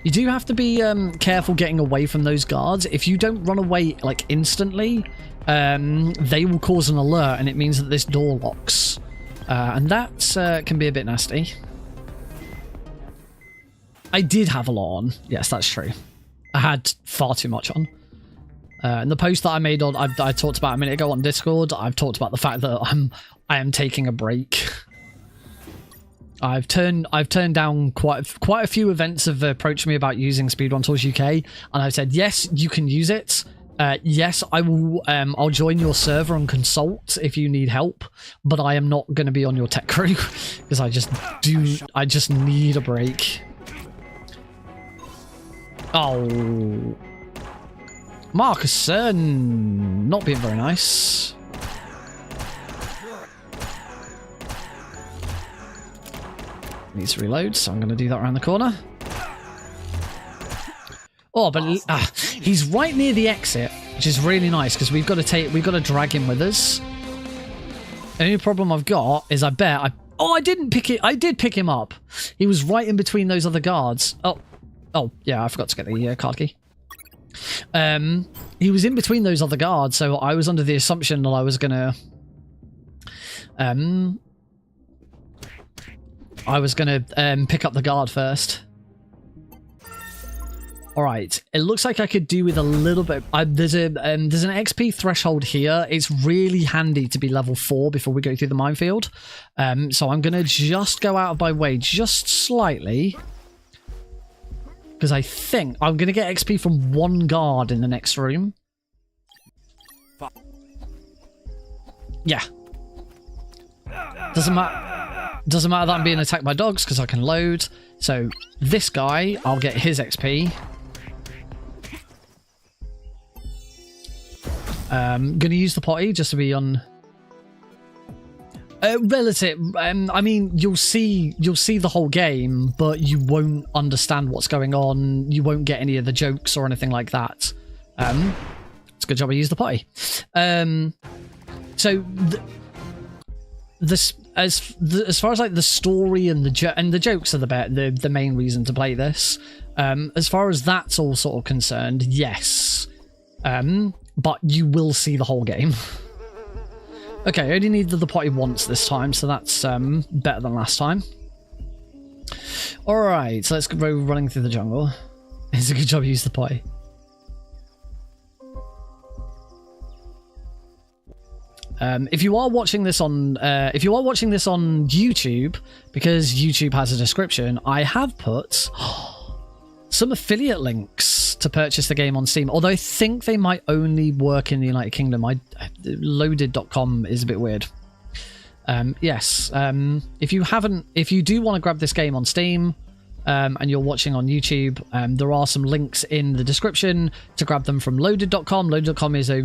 You do have to be careful getting away from those guards. If you don't run away, instantly... they will cause an alert and it means that this door locks. And that can be a bit nasty. I did have a lot on. Yes, that's true. I had far too much on. In the post that I made on, I talked about a minute ago on Discord, I've talked about the fact that I am taking a break. I've turned down quite a few events have approached me about using Speedrun Tools UK, and I've said yes, you can use it. Yes, I will. I'll join your server and consult if you need help, but I am not going to be on your tech crew because I just need a break. Oh, Marcusson, not being very nice. Needs to reload, so I'm going to do that around the corner. Oh, but he's right near the exit, which is really nice because we've got to drag him with us. The only problem I've got is I did pick him up. He was right in between those other guards. Oh yeah, I forgot to get the card key. He was in between those other guards, so I was under the assumption that I was gonna pick up the guard first. Alright, it looks like I could do with a little bit... there's an XP threshold here. It's really handy to be level 4 before we go through the minefield. So I'm going to just go out of my way just slightly. Because I think I'm going to get XP from one guard in the next room. Yeah. Doesn't matter that I'm being attacked by dogs because I can load. So this guy, I'll get his XP. Gonna use the potty just to be on relative. I mean, you'll see the whole game, but you won't understand what's going on. You won't get any of the jokes or anything like that. It's a good job I used the potty. So as far as like the story and the jokes are the main reason to play this. As far as that's all sort of concerned, yes. But you will see the whole game. Okay, I only needed the potty once this time, so that's better than last time. Alright, so let's go running through the jungle. It's a good job you used the potty. If you are watching this on YouTube, because YouTube has a description, I have put some affiliate links to purchase the game on Steam. Although I think they might only work in the United Kingdom. Loaded.com is a bit weird. Yes. If you do want to grab this game on Steam, and you're watching on YouTube, there are some links in the description to grab them from loaded.com. Loaded.com is a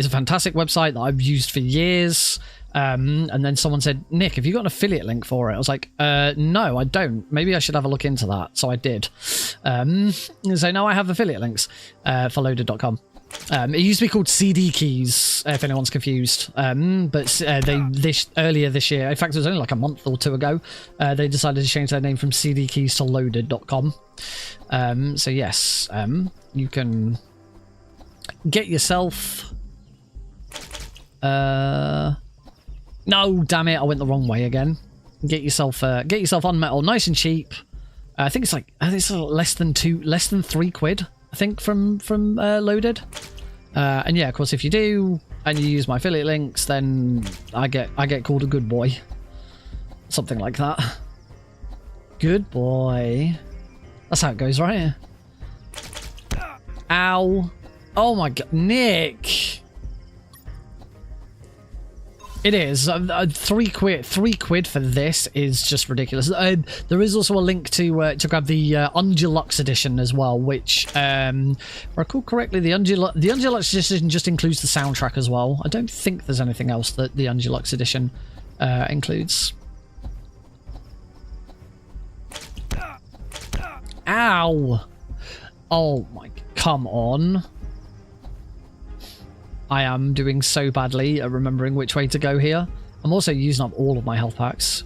fantastic website that I've used for years. And then someone said, Nick, have you got an affiliate link for it? I was like, no, I don't. Maybe I should have a look into that. So I did. So now I have affiliate links for loaded.com. It used to be called CD Keys, if anyone's confused. But earlier this year, in fact, it was only like a month or two ago, they decided to change their name from CD Keys to loaded.com. So yes, you can get yourself. No, damn it! I went the wrong way again. Get yourself UnMetal, nice and cheap. I think it's less than £3. I think from Loaded. And yeah, of course, if you do and you use my affiliate links, then I get called a good boy, something like that. Good boy. That's how it goes, right? Ow! Oh my god, Nick! It is. £3. £3 for this is just ridiculous. There is also a link to grab the UnDeluxe edition as well, which, if I recall correctly, the UnDeluxe edition just includes the soundtrack as well. I don't think there's anything else that the UnDeluxe edition includes. Ow! Oh my, come on. I am doing so badly at remembering which way to go here. I'm also using up all of my health packs.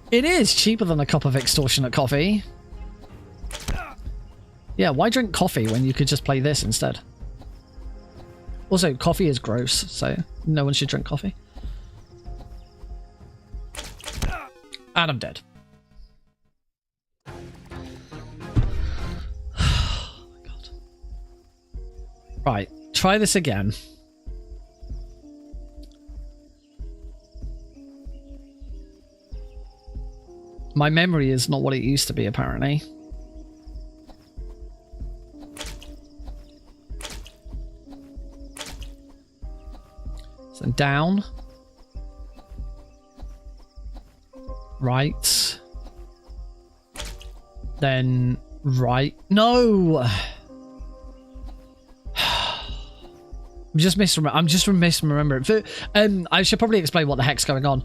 It is cheaper than a cup of extortionate coffee. Yeah, why drink coffee when you could just play this instead? Also, coffee is gross, so no one should drink coffee. And I'm dead. Oh my god. Right. Try this again. My memory is not what it used to be, apparently. So down. Right. Then right. No! I'm just misremembering. I should probably explain what the heck's going on.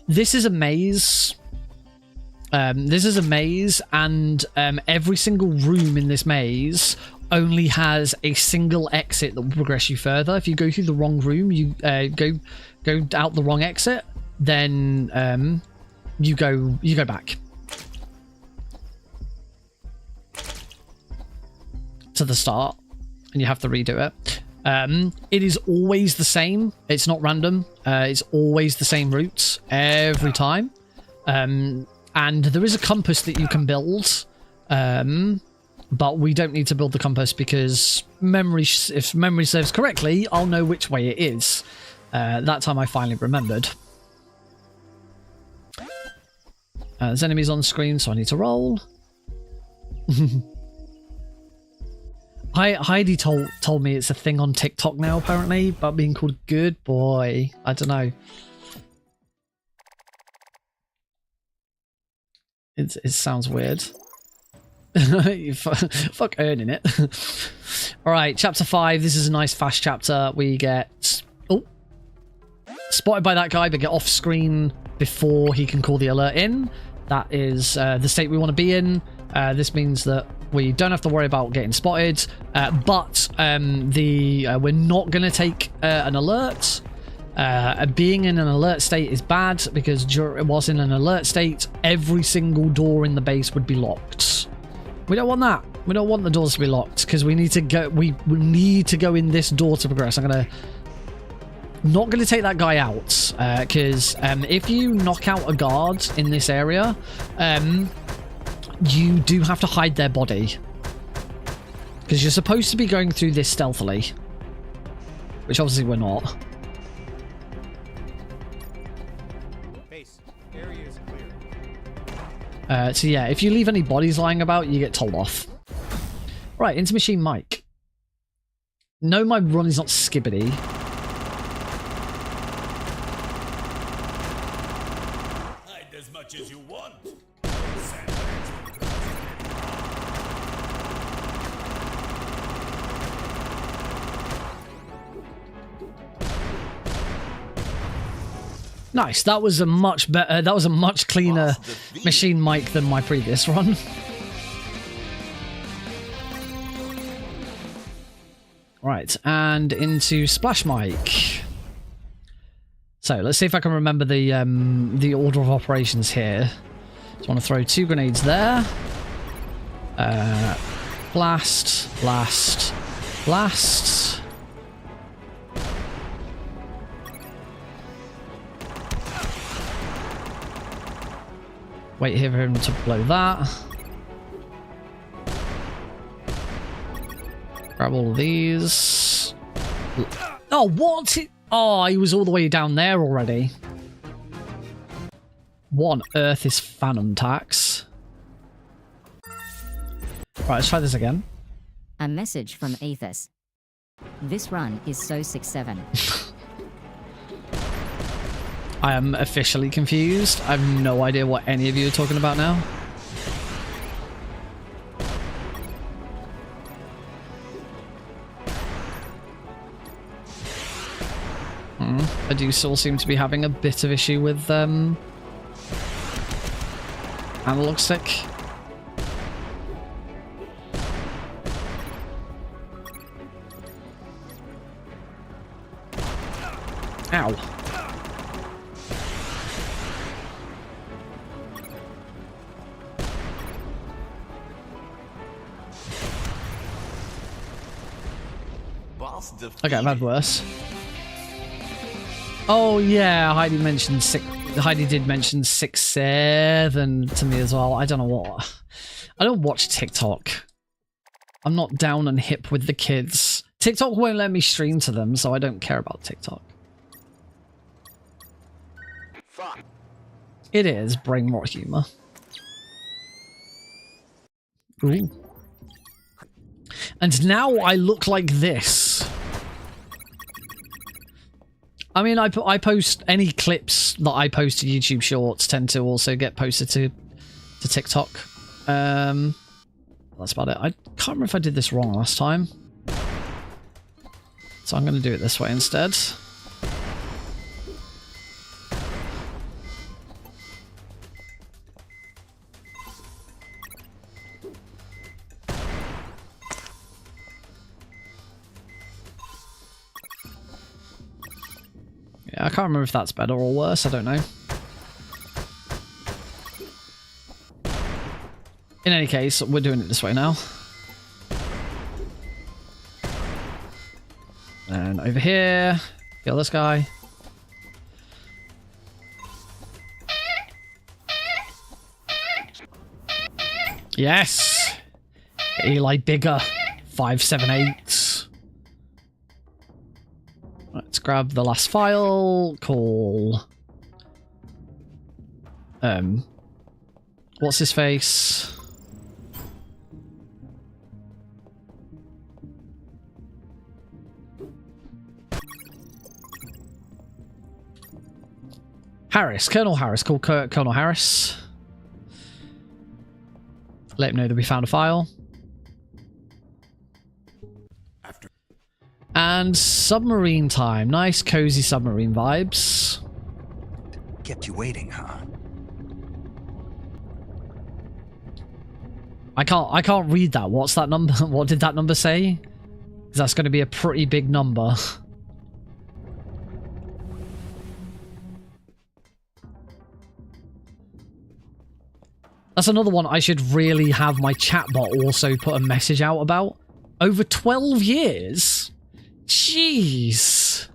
This is a maze. And every single room in this maze only has a single exit that will progress you further. If you go through the wrong room, you go out the wrong exit, then you go back to the start, and you have to redo it. It is always the same. It's not random. It's always the same routes every time. And there is a compass that you can build. But we don't need to build the compass because if memory serves correctly, I'll know which way it is. That time I finally remembered. There's enemies on screen, so I need to roll. Heidi told me it's a thing on TikTok now, apparently, about being called good boy. I don't know. It sounds weird. Fuck earning it. Alright, chapter 5. This is a nice fast chapter. We get... Oh. Spotted by that guy, but get off screen before he can call the alert in. That is the state we want to be in. This means that we don't have to worry about getting spotted, but we're not going to take an alert. Being in an alert state is bad because whilst in an alert state, every single door in the base would be locked. We don't want that. We don't want the doors to be locked because we need to go. We need to go in this door to progress. Not going to take that guy out because if you knock out a guard in this area, you do have to hide their body because you're supposed to be going through this stealthily, which obviously we're not. Base. Area is clear. So yeah, if you leave any bodies lying about, you get told off. Right, into machine mic. No, my run is not skibbity. Hide as much as you want. Nice. That was a much better. That was a much cleaner machine mic than my previous run. Right, and into splash mic. So let's see if I can remember the order of operations here. Just want to throw 2 grenades there. Blast, blast, blast. Wait here for him to blow that. Grab all of these. Oh, what? Oh, he was all the way down there already. What on earth is Phantom Tax? Right, let's try this again. A message from Athos. This run is so 6-7. I am officially confused. I have no idea what any of you are talking about now. I do still seem to be having a bit of issue with analog stick. Ow. Okay, I've had worse. Oh yeah, Heidi did mention 6-7 to me as well. I don't know what. I don't watch TikTok. I'm not down and hip with the kids. TikTok won't let me stream to them, so I don't care about TikTok. Fuck. It is brain rot humor. Ooh. And now I look like this. I mean, I post any clips that I post to YouTube Shorts tend to also get posted to TikTok. That's about it. I can't remember if I did this wrong last time. So I'm going to do it this way instead. Yeah, I can't remember if that's better or worse. I don't know. In any case, we're doing it this way now. And over here, kill this guy. Yes! Eli bigger. 578. Let's grab the last file. Call. What's his face? Harris, Colonel Harris, called Colonel Harris. Let him know that we found a file. And submarine time. Nice, cozy submarine vibes. Kept you waiting, huh? I can't read that. What's that number? What did that number say? 'Cause that's going to be a pretty big number. That's another one I should really have my chatbot also put a message out about. Over 12 years? Jeez.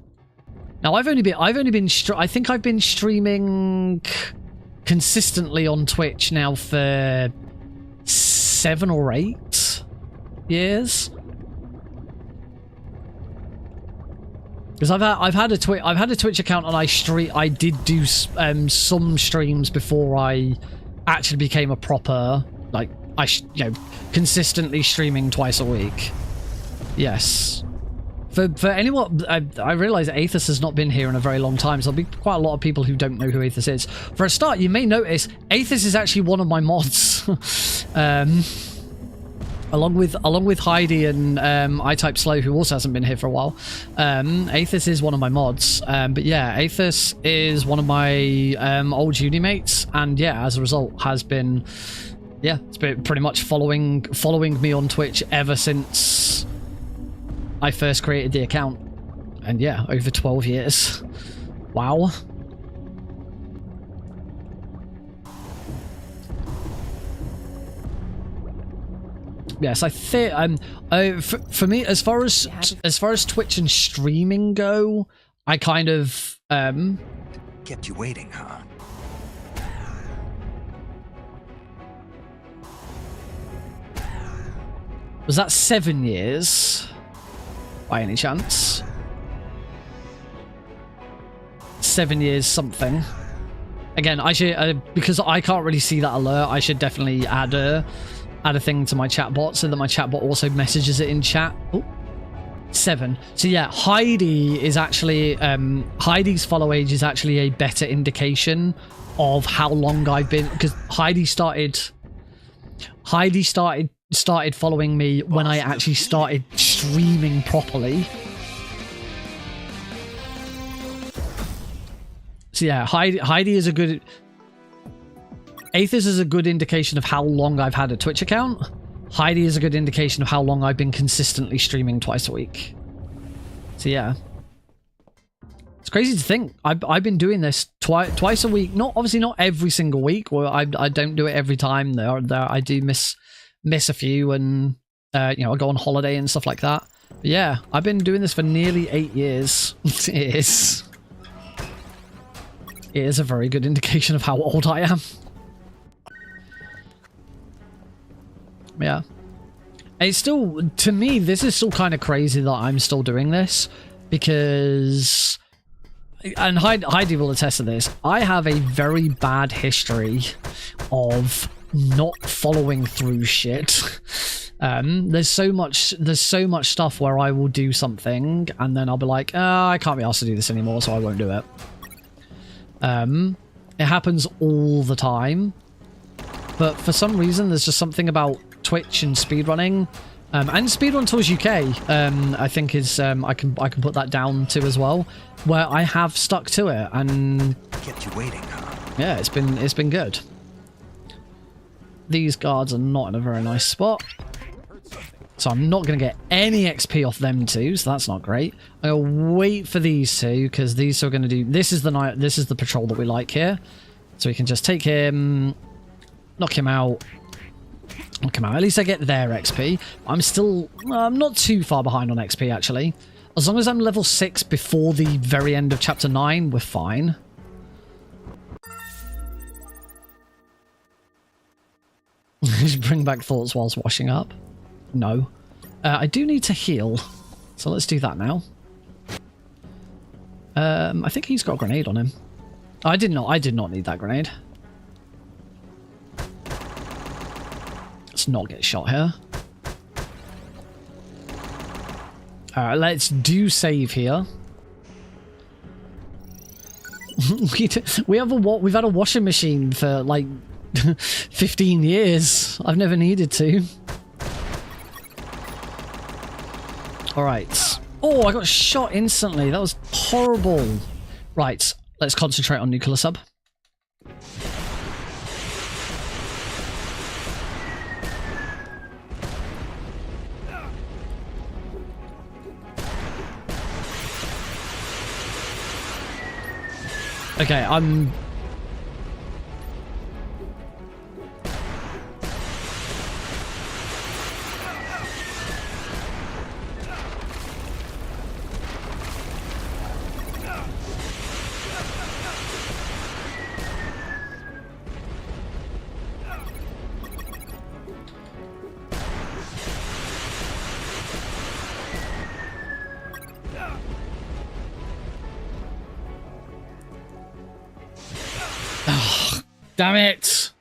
Now I think I've been streaming consistently on Twitch now for 7 or 8 years. Because I've had a Twitch account and I did do some streams before I actually became a proper, like, consistently streaming twice a week. Yes. For anyone, I realise that Aethys has not been here in a very long time, so there'll be quite a lot of people who don't know who Aethys is. For a start, you may notice Aethys is actually one of my mods. Along with Heidi and I-Type Slow, who also hasn't been here for a while. Aethys is one of my mods. But yeah, Aethys is one of my old uni mates, and yeah, as a result, has been, yeah, it's been pretty much following me on Twitch ever since I first created the account. And yeah, over 12 years. Wow. Yes, I think for me, as far as Twitch and streaming go, I kind of kept you waiting, huh? Was that 7 years? By any chance? 7 years something. Again, I should because I can't really see that alert. I should definitely add a thing to my chatbot so that my chatbot also messages it in chat. Oh, 7. So yeah, Heidi is actually Heidi's follow age is actually a better indication of how long I've been, because Heidi started following me when I actually started streaming properly. So yeah, Heidi is a good... Aethys is a good indication of how long I've had a Twitch account. Heidi is a good indication of how long I've been consistently streaming twice a week. So yeah. It's crazy to think. I've been doing this twice a week. Obviously not every single week. Well, I don't do it every time. I do miss a few, and I go on holiday and stuff like that. But yeah, I've been doing this for nearly 8 years. It is a very good indication of how old I am. Yeah. It's still, to me, this is still kind of crazy that I'm still doing this, because, and Heidi will attest to this, I have a very bad history of not following through shit. There's so much stuff where I will do something and then I'll be like, I can't be asked to do this anymore, so I won't do it. It happens all the time, but for some reason there's just something about Twitch and speedrunning, and Speedrun Tours UK, I think is I can put that down to as well, where I have stuck to it and kept you waiting, huh? Yeah, it's been good. These guards are not in a very nice spot, so I'm not going to get any XP off them two, so that's not great. I'll wait for these two, because these two are going to do... This is the patrol that we like here. So we can just take him, knock him out. At least I get their XP. I'm not too far behind on XP, actually. As long as I'm level 6 before the very end of Chapter 9, we're fine. Just bring back thoughts whilst washing up. No. I do need to heal, so let's do that now. I think he's got a grenade on him. I did not need that grenade. Let's not get shot here. Alright, let's do save here. We've had a washing machine for like 15 years. I've never needed to. Alright. Oh, I got shot instantly. That was horrible. Right, let's concentrate on nuclear sub. Okay, I'm... Damn it!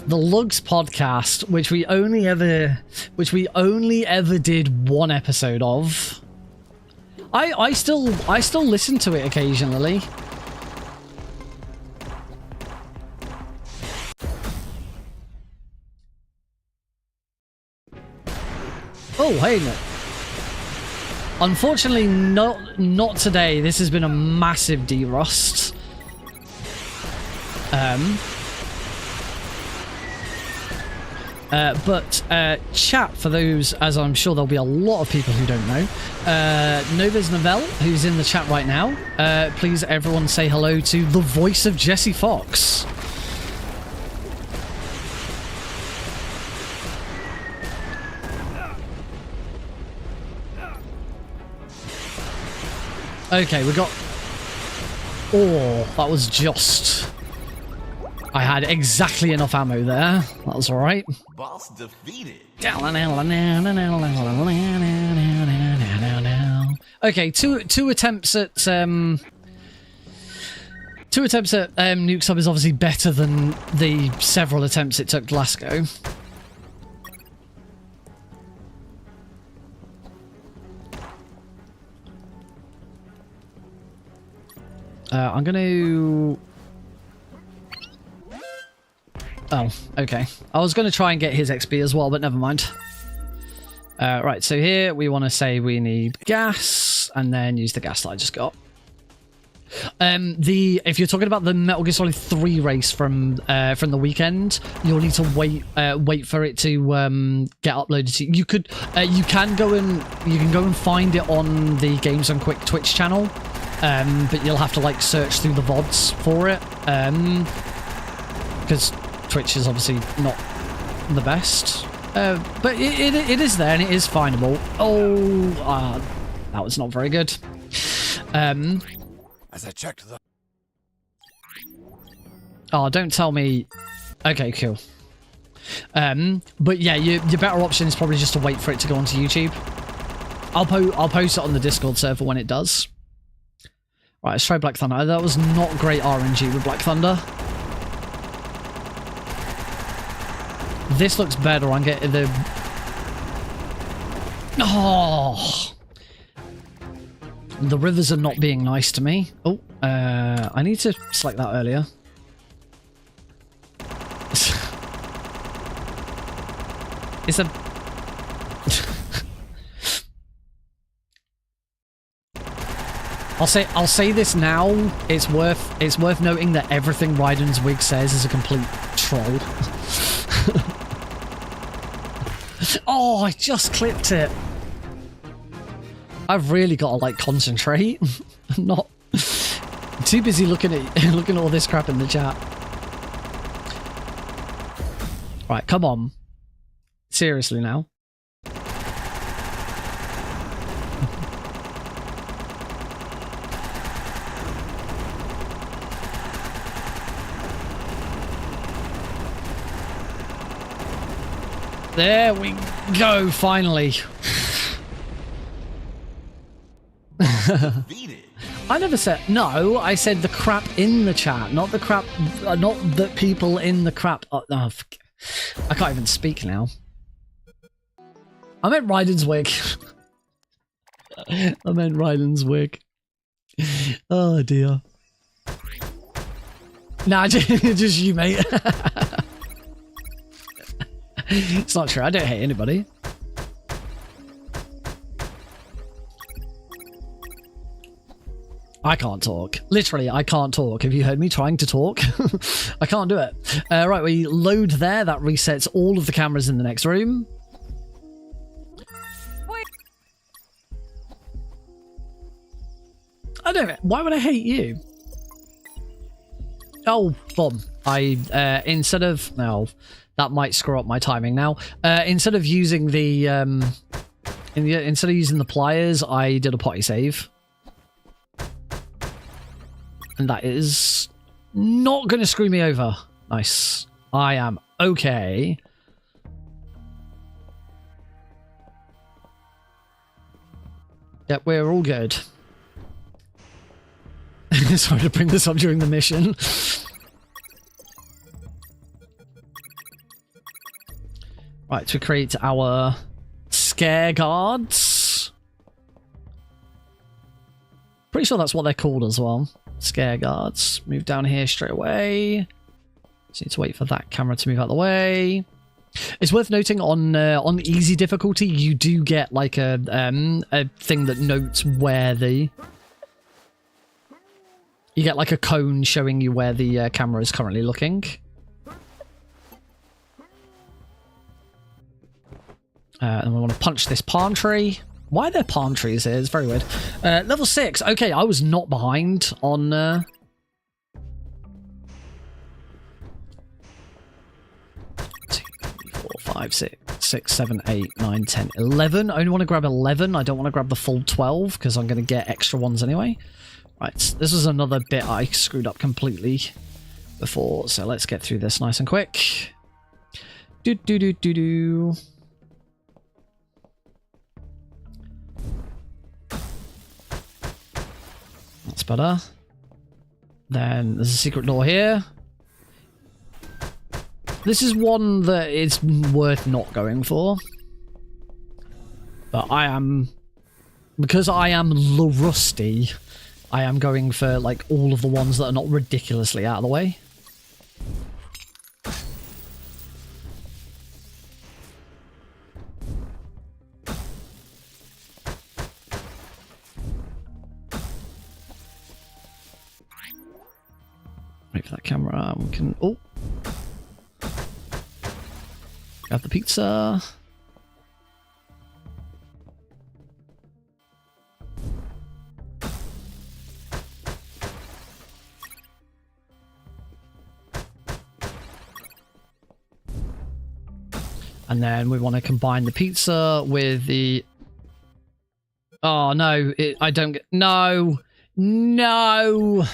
The Lugs podcast, which we only ever did one episode of. I still listen to it occasionally. Oh, hey. Unfortunately, not today. This has been a massive derust. But chat, for those, as I'm sure there'll be a lot of people who don't know, Nova's Novell, who's in the chat right now, please everyone say hello to the voice of Jesse Fox. Okay, we got... Oh, that was just... I had exactly enough ammo there. That was alright. Boss defeated. Okay, two attempts at nuke sub is obviously better than the several attempts it took last go. I'm gonna... Oh, okay. I was going to try and get his XP as well, but never mind. Right, so here we want to say we need gas, and then use the gas that I just got. If you're talking about the Metal Gear Solid 3 race from the weekend, you'll need to wait for it to get uploaded to you. You can go and find it on the Games on Quick Twitch channel, but you'll have to like search through the VODs for it, because Twitch is obviously not the best, but it is there and it is findable. Oh, that was not very good. As I checked the... Oh, don't tell me. Okay, cool. But yeah, your better option is probably just to wait for it to go onto YouTube. I'll post it on the Discord server when it does. Right, let's try Black Thunder. That was not great RNG with Black Thunder. This looks better. I'm getting the... Oh! The rivers are not being nice to me. Oh, I need to select that earlier. It's a... I'll say this now. It's worth noting that everything Raiden's wig says is a complete troll. Oh, I just clipped it. I've really got to like concentrate. I'm not too busy looking at all this crap in the chat. Right, come on. Seriously now. There we go, finally. I never said... No, I said the crap in the chat, not the crap... not the people in the crap... Oh, no, I can't even speak now. I meant Raiden's wig. I meant Raiden's wig. Oh, dear. Nah, just you, mate. It's not true. I don't hate anybody. I can't talk. Literally, I can't talk. Have you heard me trying to talk? I can't do it. Right, we load there. That resets all of the cameras in the next room. I don't know. Why would I hate you? Oh, boom. Instead of... No, that might screw up my timing now. Instead of using the... instead of using the pliers, I did a potty save. And that is not going to screw me over. Nice. I am okay. Yep, we're all good. Sorry to bring this up during the mission. Right, to create our scare guards. Pretty sure that's what they're called as well. Scare guards. Move down here straight away. Just need to wait for that camera to move out of the way. It's worth noting on easy difficulty, you do get like a thing that notes where the... You get like a cone showing you where the camera is currently looking. And we want to punch this palm tree. Why are there palm trees here? It's very weird. Level 6. Okay, I was not behind on... 2, 3, 4, 5, 6, 7, 8, 9, 10, 11. I only want to grab 11. I don't want to grab the full 12 because I'm going to get extra ones anyway. Right, this is another bit I screwed up completely before, so let's get through this nice and quick. Do. That's better. Then there's a secret door here. This is one that is worth not going for. But I am... Because I am rusty, I am going for like all of the ones that are not ridiculously out of the way. Wait for that camera. We can... Oh! Grab the pizza. And then we want to combine the pizza with the... Oh, no. I don't get... No! No!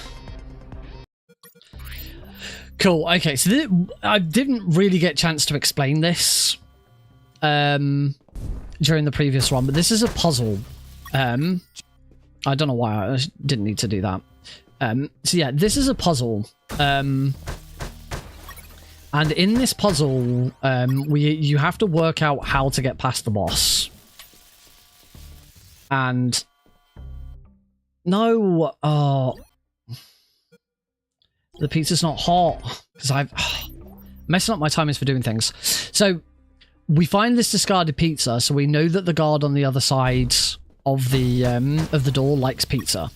Cool. Okay, so I didn't really get a chance to explain this during the previous one, but this is a puzzle. I don't know why I didn't need to do that. So yeah, this is a puzzle. And in this puzzle, you have to work out how to get past the boss. And... No! Oh... The pizza's not hot, because I've... messing up my timings for doing things. So, we find this discarded pizza, so we know that the guard on the other side of the door likes pizza.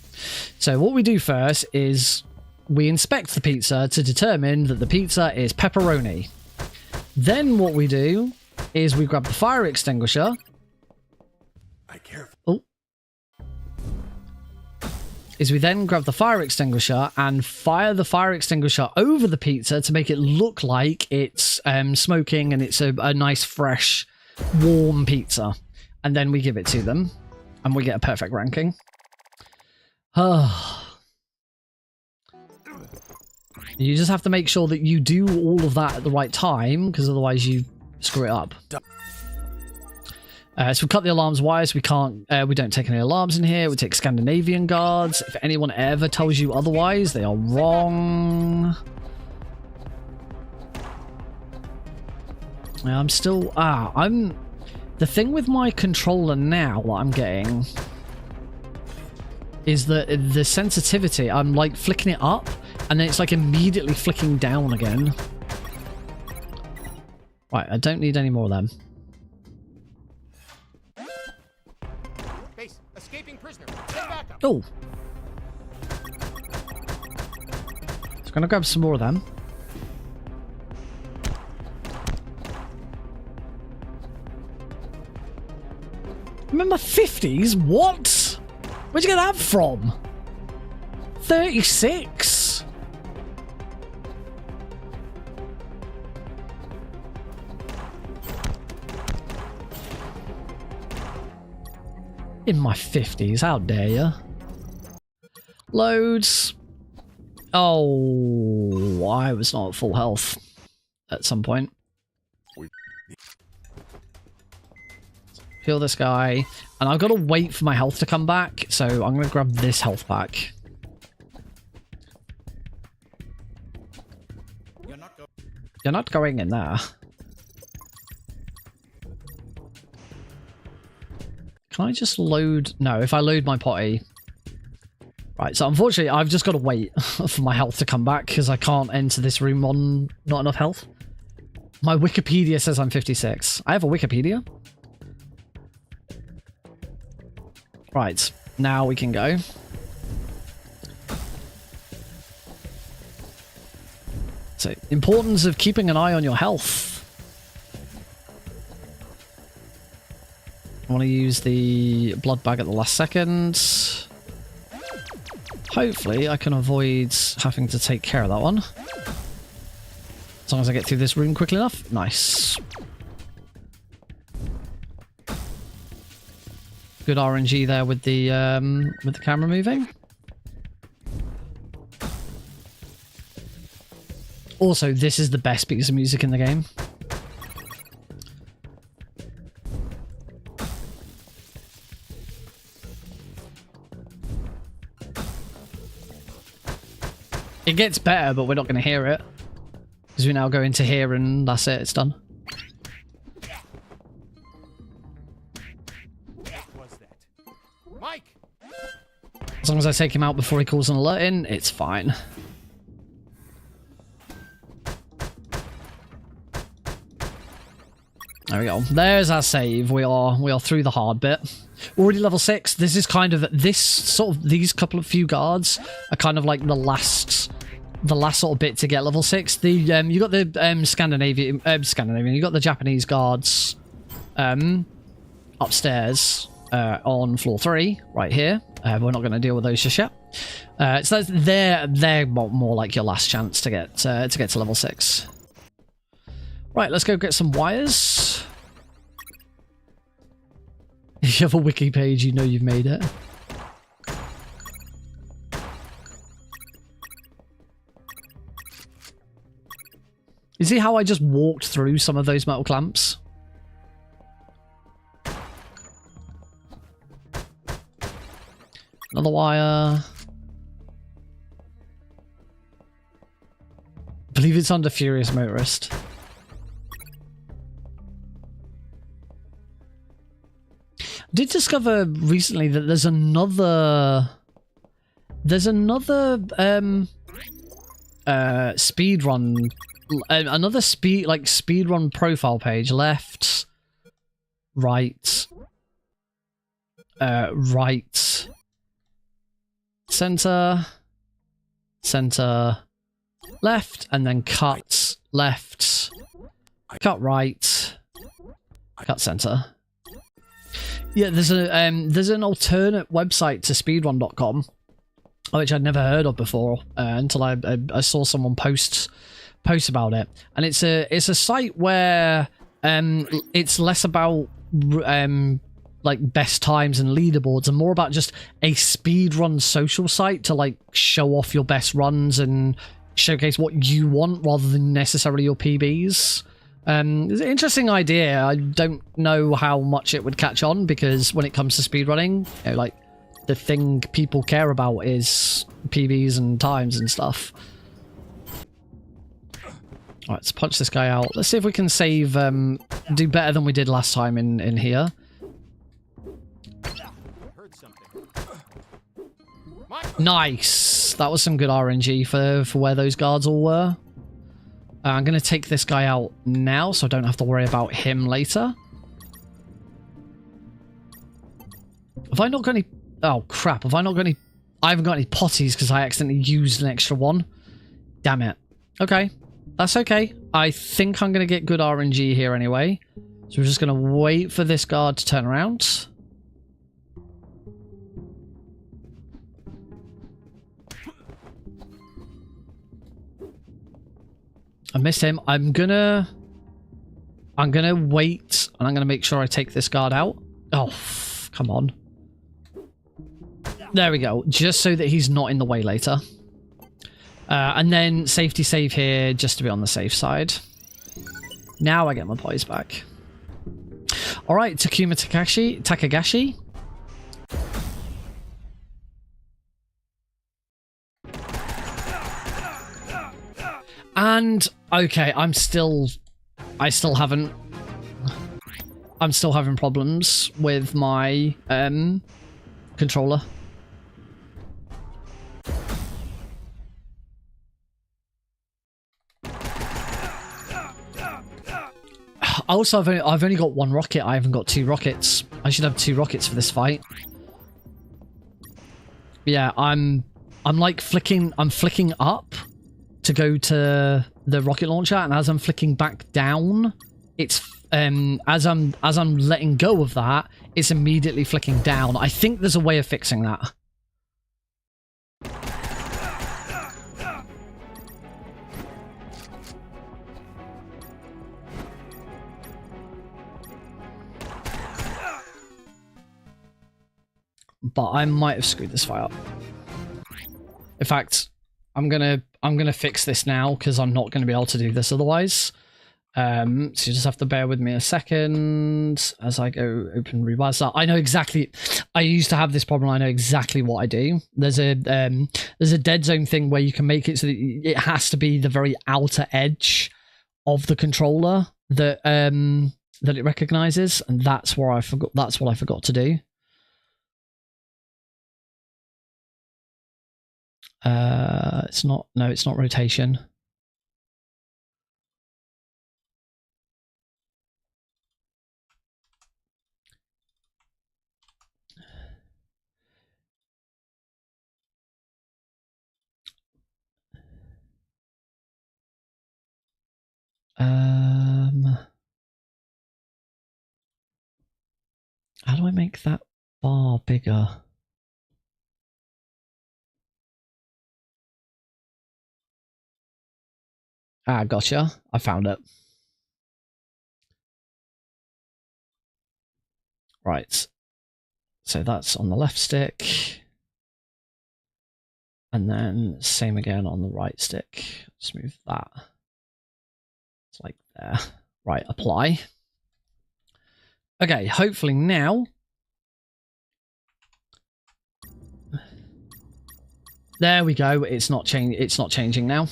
So what we do first is... we inspect the pizza to determine that the pizza is pepperoni. Then what we do is we grab the fire extinguisher. Oh. Is we then grab the fire extinguisher and fire the fire extinguisher over the pizza to make it look like it's smoking and it's a nice, fresh, warm pizza. And then we give it to them. And we get a perfect ranking. You just have to make sure that you do all of that at the right time, because otherwise you screw it up. So we cut the alarms wires. We don't take any alarms in here. We take Scandinavian guards. If anyone ever tells you otherwise, they are wrong. I'm still... The thing with my controller now that I'm getting is that the sensitivity, I'm like flicking it up and then it's like immediately flicking down again. Right, I don't need any more of them. Base, escaping prisoner. Get back up. Oh. Just gonna grab some more of them. Remember 50s? What? Where'd you get that from? 36? In my 50s, how dare you? Loads. Oh, I was not at full health at some point. Heal this guy. And I've got to wait for my health to come back, so I'm going to grab this health pack. You're not going in there. Can I just load? No, if I load my potty. Right, so unfortunately, I've just got to wait for my health to come back because I can't enter this room on not enough health. My Wikipedia says I'm 56. I have a Wikipedia. Right, now we can go. So, importance of keeping an eye on your health. I want to use the blood bag at the last second. Hopefully, I can avoid having to take care of that one. As long as I get through this room quickly enough. Nice. Good RNG there with the camera moving. Also, this is the best piece of music in the game. It gets better, but we're not going to hear it. Because we now go into here and that's it, it's done. Mike! As long as I take him out before he calls an alert in, it's fine. There we go. There's our save. We are through the hard bit. Already level 6. This is kind of these couple of few guards are kind of like the last sort of bit to get level 6. The you got the Scandinavian. You got the Japanese guards upstairs on floor 3 right here. We're not going to deal with those just yet. So they're more like your last chance to get to level 6. Right, let's go get some wires. If you have a wiki page, you know you've made it. You see how I just walked through some of those metal clamps? Another wire. I believe it's under Furious Motorist. Did discover recently that there's another speedrun, another speedrun profile page. Left, right, right, center, left, and then cut left, cut right, cut center. Yeah, there's an alternate website to speedrun.com, which I'd never heard of before until I saw someone post about it, and it's a site where it's less about like best times and leaderboards and more about just a speedrun social site to like show off your best runs and showcase what you want rather than necessarily your PBs. It's an interesting idea. I don't know how much it would catch on because when it comes to speedrunning, you know, like the thing people care about is PBs and times and stuff. Alright, let's punch this guy out. Let's see if we can save, do better than we did last time in here. Heard something. Mike! Nice. That was some good RNG for where those guards all were. I'm going to take this guy out now so I don't have to worry about him later. Have I not got any... Oh, crap. Have I not got any... I haven't got any potties because I accidentally used an extra one. Damn it. Okay. That's okay. I think I'm going to get good RNG here anyway. So we're just going to wait for this guard to turn around. I missed him. I'm gonna wait, and I'm gonna make sure I take this guard out. Oh, come on. There we go. Just so that he's not in the way later. And then safety save here, just to be on the safe side. Now I get my poise back. All right, Takuma Takagashi. And okay, I'm still having problems with my controller. Also, I've only got one rocket. I haven't got 2 rockets. I should have 2 rockets for this fight. Yeah, I'm like flicking. I'm flicking up to go to the rocket launcher, and as I'm flicking back down, it's as I'm letting go of that, it's immediately flicking down. I think there's a way of fixing that. But I might have screwed this fight up. In fact, I'm gonna fix this now because I'm not gonna be able to do this otherwise. So you just have to bear with me a second as I go open rewires. I know exactly. I used to have this problem. I know exactly what I do. There's a dead zone thing where you can make it so that it has to be the very outer edge of the controller that that it recognizes, and that's where I forgot. That's what I forgot to do. It's not. No, it's not rotation. How do I make that bar bigger? Ah, gotcha. I found it. Right. So that's on the left stick. And then same again on the right stick. Let's move that. It's like there. Right, apply. Okay, hopefully now. There we go. It's not changing now.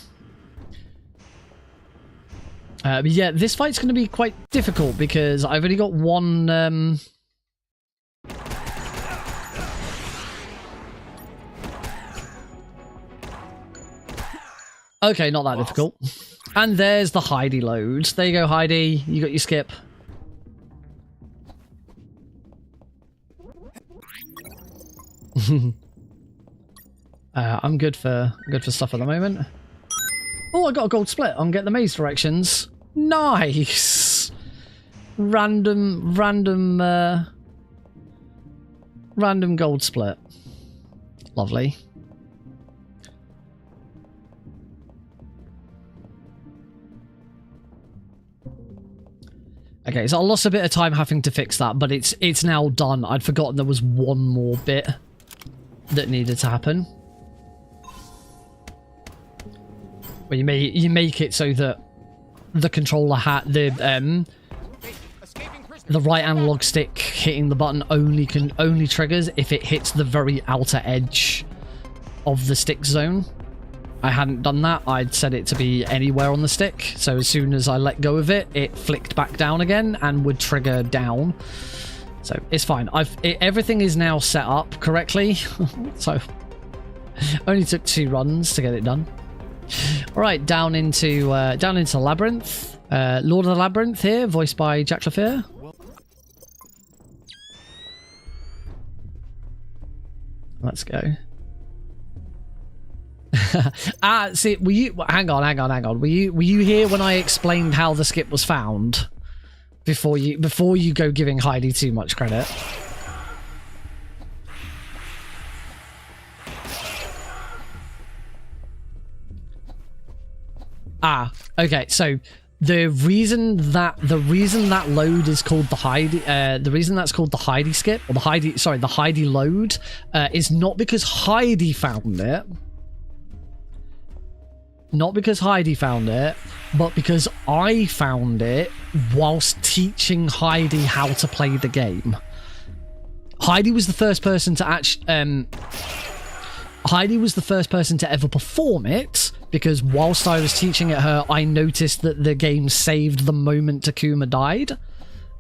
But yeah, this fight's going to be quite difficult because I've only got one... Okay, not that difficult. And there's the Heidi load. There you go, Heidi. You got your skip. I'm good for stuff at the moment. Oh, I got a gold split on Get the Maze directions. Nice. Random gold split. Lovely. Okay, so I lost a bit of time having to fix that, but it's now done. I'd forgotten there was one more bit that needed to happen. Where you make it so that the controller the right analog stick hitting the button only triggers if it hits the very outer edge of the stick zone. I hadn't done that. I'd set it to be anywhere on the stick, so as soon as I let go of it, it flicked back down again and would trigger down. So it's fine. Everything is now set up correctly, so Only took 2 runs to get it done. All right, down into Labyrinth. Lord of the Labyrinth here, voiced by Jack Lafere. Let's go. See, were you? Hang on. Were you here when I explained how the skip was found? Before you go giving Heidi too much credit. Okay. So the reason that load is called the Heidi, the reason that's called the Heidi skip, or the Heidi load, is not because Heidi found it. Not because Heidi found it, but because I found it whilst teaching Heidi how to play the game. Heidi was the first person to Heidi was the first person to ever perform it, because whilst I was teaching it her, I noticed that the game saved the moment Takuma died.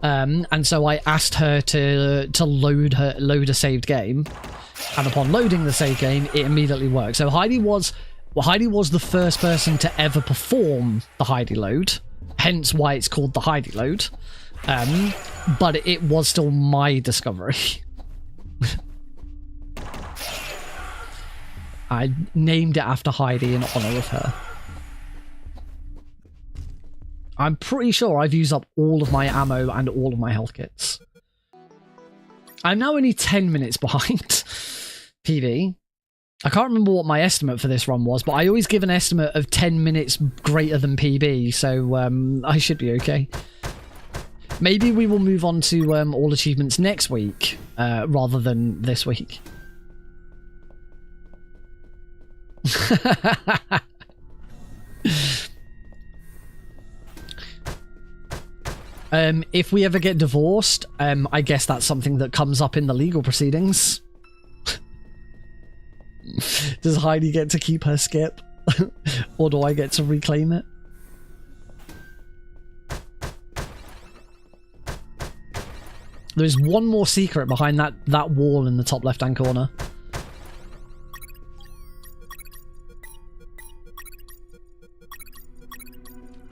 And so I asked her to load a saved game. And upon loading the saved game, it immediately worked. So Heidi was the first person to ever perform the Heidi load, hence why it's called the Heidi load. But it was still my discovery. I named it after Heidi in honor of her. I'm pretty sure I've used up all of my ammo and all of my health kits. I'm now only 10 minutes behind PB. I can't remember what my estimate for this run was, but I always give an estimate of 10 minutes greater than PB, so I should be okay. Maybe we will move on to all achievements next week, rather than this week. If we ever get divorced, I guess that's something that comes up in the legal proceedings. Does Heidi get to keep her skip? Or do I get to reclaim it? There's one more secret behind that wall in the top left-hand corner.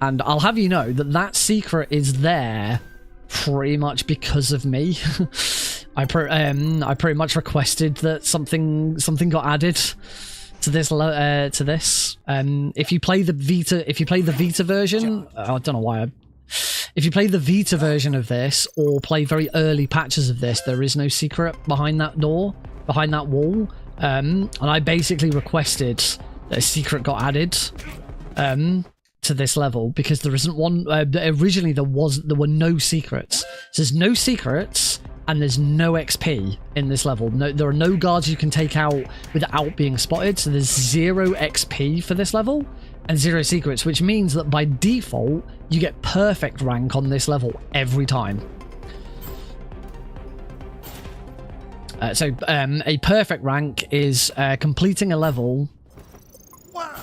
And I'll have you know that secret is there pretty much because of me. I pretty much requested that something got added to this. If you play the Vita version, I don't know why. If you play the Vita version of this or play very early patches of this, there is no secret behind that door, behind that wall. And I basically requested that a secret got added to this level because there isn't one. Originally there were no secrets. So there's no secrets. And there's no XP in this level. No, there are no guards you can take out without being spotted. So there's 0 XP for this level and 0 secrets, which means that by default, you get perfect rank on this level every time. So a perfect rank is completing a level. Wow,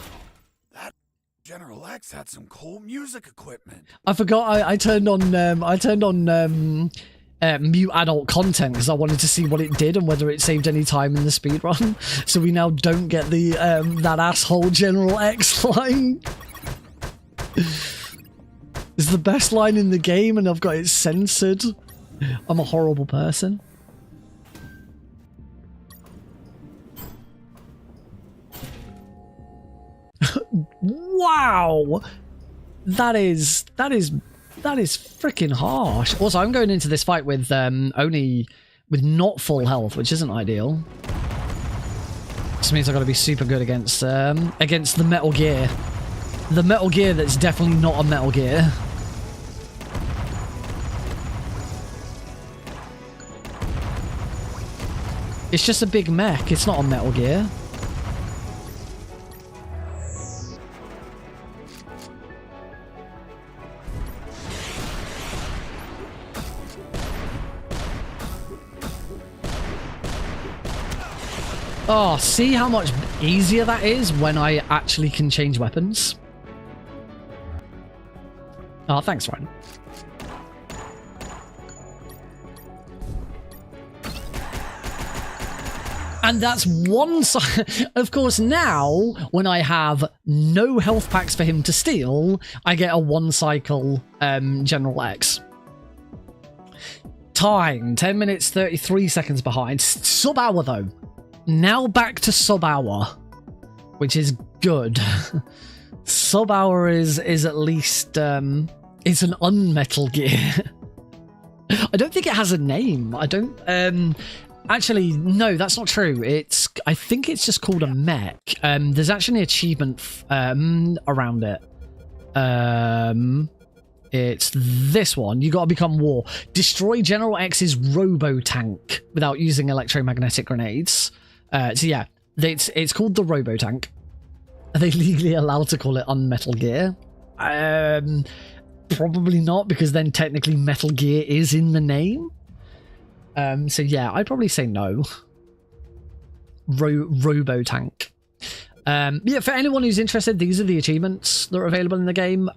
that General X had some cool music equipment. I forgot I turned on mute adult content because I wanted to see what it did and whether it saved any time in the speedrun. So we now don't get the that asshole General X line. It's the best line in the game and I've got it censored. I'm a horrible person. Wow! That is freaking harsh. Also, I'm going into this fight with not full health, which isn't ideal. This means I've got to be super good against the Metal Gear. The Metal Gear that's definitely not a Metal Gear. It's just a big mech. It's not a Metal Gear. Oh, see how much easier that is when I actually can change weapons? Oh, thanks, Ryan. And that's one side. Of course, now, when I have no health packs for him to steal, I get a one cycle General X. Time, 10 minutes, 33 seconds behind. Sub-hour, though. Now back to sub-hour, which is good. Sub-hour is at least, it's an UnMetal Gear. I don't think it has a name. I don't, actually, no, that's not true. I think it's just called a mech. There's actually an achievement, around it. It's this one. You gotta become war. Destroy General X's robo-tank without using electromagnetic grenades. So yeah, it's called the robo-tank. Are they legally allowed to call it UnMetal Gear? Probably not, because then technically Metal Gear is in the name. So yeah, I'd probably say no. Robo-tank. Yeah, for anyone who's interested, these are the achievements that are available in the game.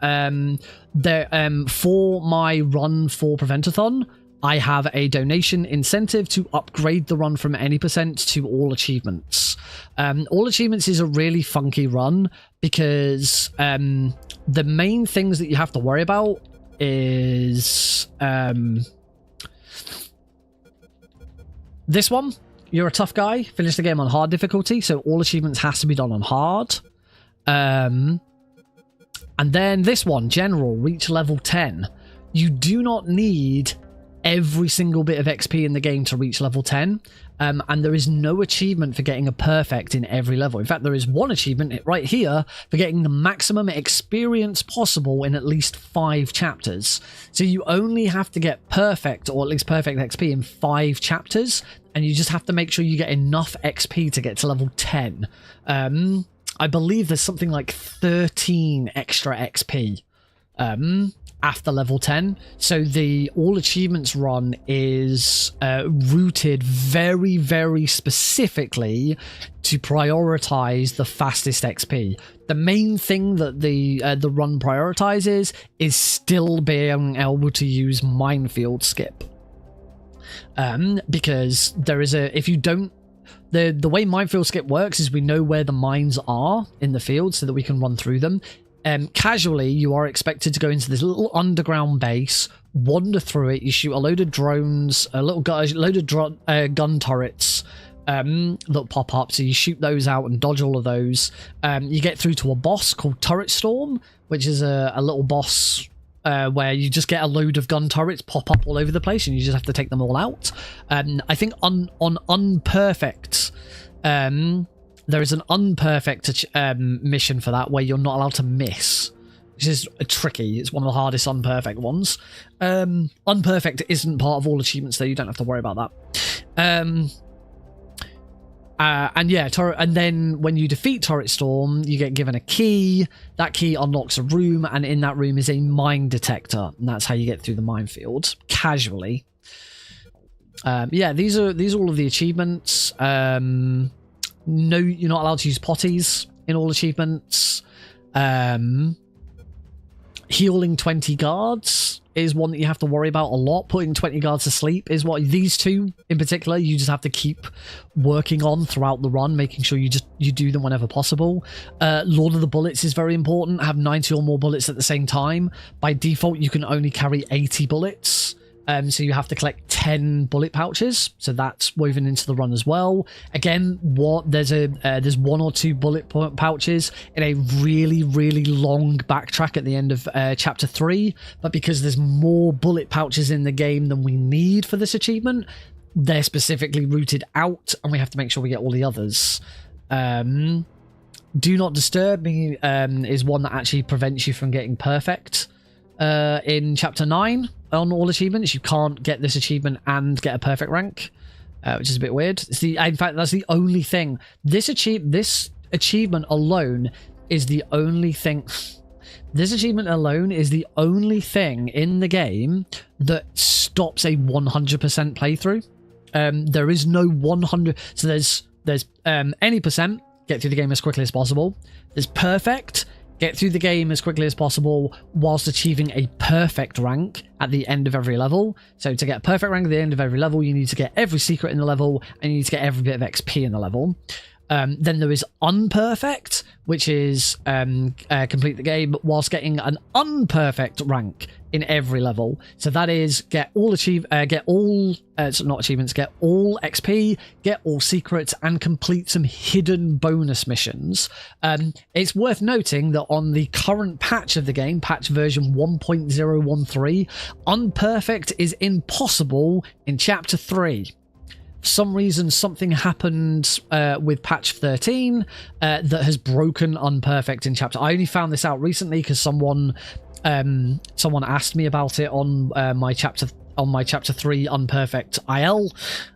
For my run for Prevent-A-Thon, I have a donation incentive to upgrade the run from any percent to all achievements. All achievements is a really funky run because the main things that you have to worry about is this one. You're a tough guy, finish the game on hard difficulty, so all achievements has to be done on hard. And then this one, general, reach level 10. You do not need every single bit of XP in the game to reach level 10. And there is no achievement for getting a perfect in every level. In fact, there is one achievement right here for getting the maximum experience possible in at least 5 chapters. So you only have to get perfect, or at least perfect XP in 5 chapters, and you just have to make sure you get enough XP to get to level 10. I believe there's something like 13 extra XP after level 10. So the all achievements run is rooted very, very specifically to prioritize the fastest XP. The main thing that the run prioritizes is still being able to use minefield skip. Because there is if you don't, the way minefield skip works is we know where the mines are in the field so that we can run through them. Casually, you are expected to go into this little underground base, wander through it. You shoot a load of drones, a load of gun turrets that pop up. So you shoot those out and dodge all of those. You get through to a boss called Turret Storm, which is a little boss where you just get a load of gun turrets pop up all over the place, and you just have to take them all out. I think on Unperfect, there is an Unperfect mission for that where you're not allowed to miss, which is tricky. It's one of the hardest Unperfect ones. Unperfect isn't part of all achievements, though. You don't have to worry about that. And yeah, and then when you defeat Turret Storm, you get given a key. That key unlocks a room, and in that room is a mine detector, and that's how you get through the minefield casually. Yeah, these are all of the achievements. No, you're not allowed to use potties in all achievements. Healing 20 guards is one that you have to worry about a lot. Putting 20 guards to sleep is what these two in particular you just have to keep working on throughout the run, making sure you do them whenever possible. Lord of the Bullets is very important. Have 90 or more bullets at the same time. By default, you can only carry 80 bullets. So you have to collect 10 bullet pouches, so that's woven into the run as well. Again, there's 1 or 2 bullet pouches in a really, really long backtrack at the end of chapter 3, but because there's more bullet pouches in the game than we need for this achievement, they're specifically routed out, and we have to make sure we get all the others. Do Not Disturb Me is one that actually prevents you from getting perfect. In chapter 9 on all achievements, you can't get this achievement and get a perfect rank, which is a bit weird. In fact, that's the only thing. This achievement alone is the only thing. This achievement alone is the only thing in the game that stops a 100% playthrough. There is no 100. So there's any percent, get through the game as quickly as possible. There's perfect, get through the game as quickly as possible whilst achieving a perfect rank at the end of every level. So to get a perfect rank at the end of every level, you need to get every secret in the level, and you need to get every bit of XP in the level. Then there is unperfect, which is complete the game whilst getting an unperfect rank in every level. So that is get all XP, get all secrets, and complete some hidden bonus missions. It's worth noting that on the current patch of the game, patch version 1.013, unperfect is impossible in chapter 3. Some reason something happened with patch 13 that has broken unperfect in chapter. I only found this out recently because someone asked me about it on my chapter 3 unperfect IL.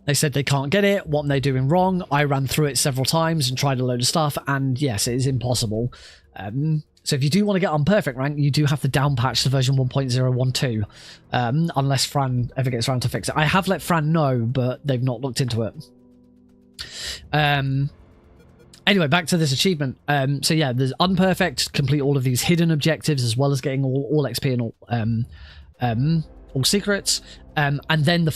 They said they can't get it. What are they doing wrong? I ran through it several times and tried a load of stuff, and yes, it is impossible. So if you do want to get unperfect rank, you do have to downpatch to version 1.012, unless Fran ever gets around to fix it. I have let Fran know, but they've not looked into it. Anyway, back to this achievement. So yeah, there's unperfect, complete all of these hidden objectives, as well as getting all XP and all secrets. And then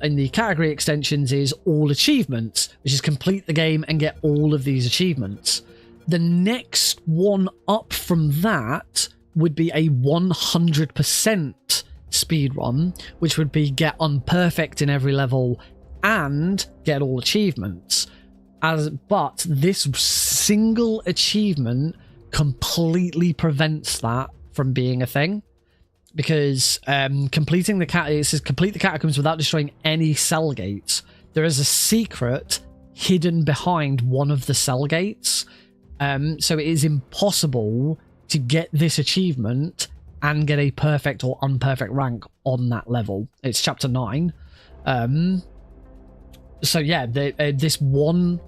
in the category extensions is all achievements, which is complete the game and get all of these achievements. The next one up from that would be a 100% speedrun, which would be get unperfect in every level and get all achievements. But this single achievement completely prevents that from being a thing, because completing it says complete the catacombs without destroying any cell gates. There is a secret hidden behind one of the cell gates. So it is impossible to get this achievement and get a perfect or unperfect rank on that level. It's chapter 9. So yeah, this one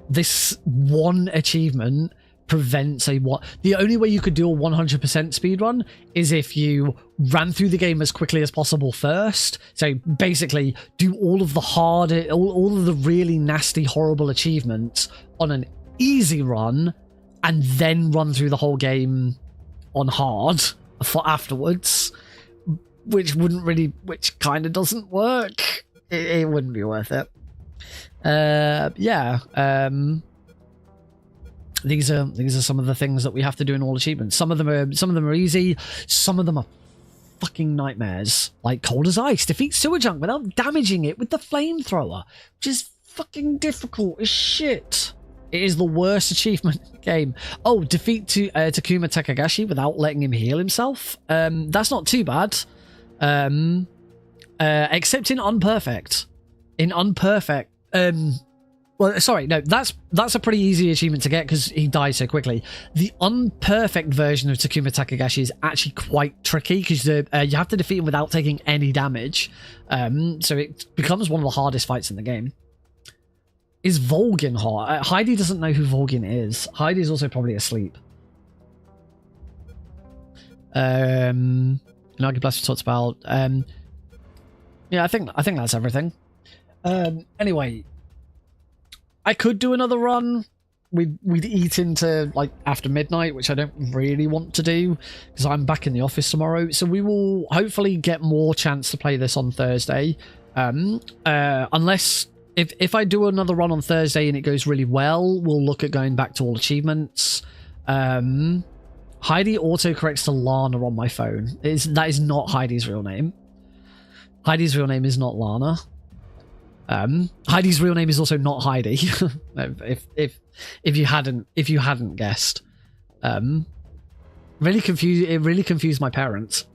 achievement prevents the only way you could do a 100% speedrun is if you ran through the game as quickly as possible first. So basically do all of the really nasty, horrible achievements on an easy run, and then run through the whole game on hard for afterwards, which kind of doesn't work. It wouldn't be worth it. These are some of the things that we have to do in all achievements. Some of them are easy. Some of them are fucking nightmares. Like Cold as Ice, defeat sewer junk without damaging it with the flamethrower, which is fucking difficult as shit. It is the worst achievement in the game. Oh, defeat Takuma Takagashi without letting him heal himself. That's not too bad. Except in unperfect. In unperfect. Well, sorry, no, that's a pretty easy achievement to get because he died so quickly. The unperfect version of Takuma Takagashi is actually quite tricky because you have to defeat him without taking any damage. So it becomes one of the hardest fights in the game. Is Volgin hot? Heidi doesn't know who Volgin is. Heidi's also probably asleep. Nagi Blast talked about. Yeah, I think that's everything. Anyway, I could do another run. We'd eat into like after midnight, which I don't really want to do because I'm back in the office tomorrow. So we will hopefully get more chance to play this on Thursday. Unless if I do another run on Thursday and it goes really well, we'll look at going back to all achievements. Heidi autocorrects to Lana on my phone. That is not Heidi's real name. Heidi's real name is not Lana. Heidi's real name is also not Heidi. if you hadn't guessed. It really confused my parents.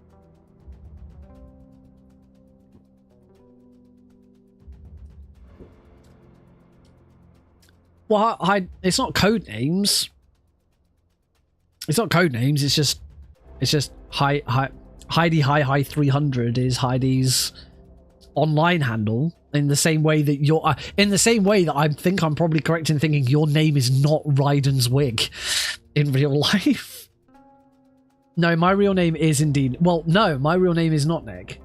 Well, it's not code names. It's not code names. It's just Heidi Hi 300 is Heidi's online handle. In the same way that I think I'm probably correct in thinking your name is not Raiden's wig in real life. No, my real name is indeed. Well, no, my real name is not Nick.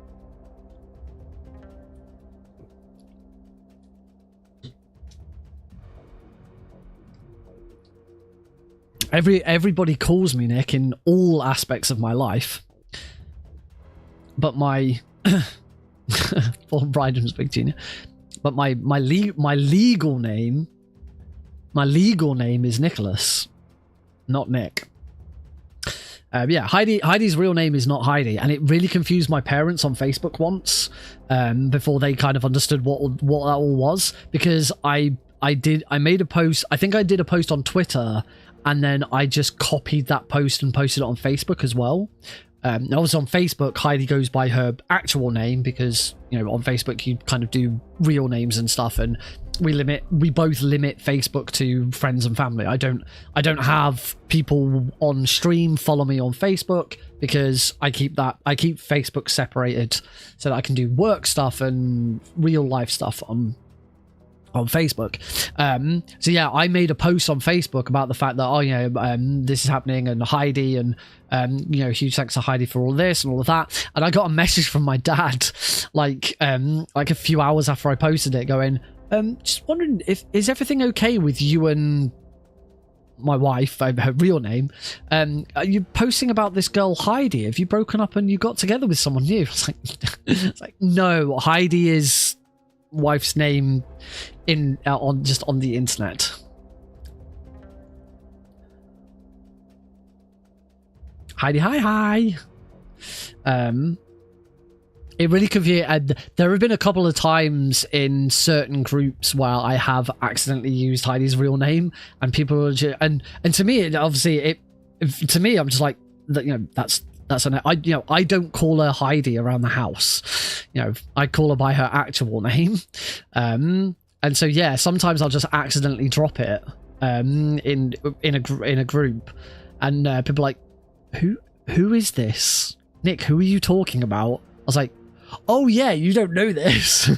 everybody calls me Nick in all aspects of my life, but my Paul Bryden's big genius. But my legal name is Nicholas, not Nick. Yeah, Heidi's real name is not Heidi, and it really confused my parents on Facebook once, before they kind of understood what that all was, because I made a post. I think I did a post on Twitter, and then I just copied that post and posted it on Facebook as well. Also on Facebook, Heidi goes by her actual name because, you know, on Facebook you kind of do real names and stuff, and we both limit Facebook to friends and family. I don't have people on stream follow me on Facebook because I keep Facebook separated so that I can do work stuff and real life stuff on Facebook. So yeah, I made a post on Facebook about the fact that, this is happening, and Heidi, and huge thanks to Heidi for all this and all of that. And I got a message from my dad like a few hours after I posted it, going, just wondering is everything okay with you and my wife, her real name? Are you posting about this girl Heidi? Have you broken up and you got together with someone new? It's like no, Heidi is wife's name on the internet. Heidi, hi. It really confused. There have been a couple of times in certain groups where I have accidentally used Heidi's real name, and people are just, and to me, to me, I'm just like, that's I don't call her Heidi around the house. I call her by her actual name. And so yeah, sometimes I'll just accidentally drop it in a group, and people are like, who is this? Nick, who are you talking about? I was like, oh yeah, you don't know this.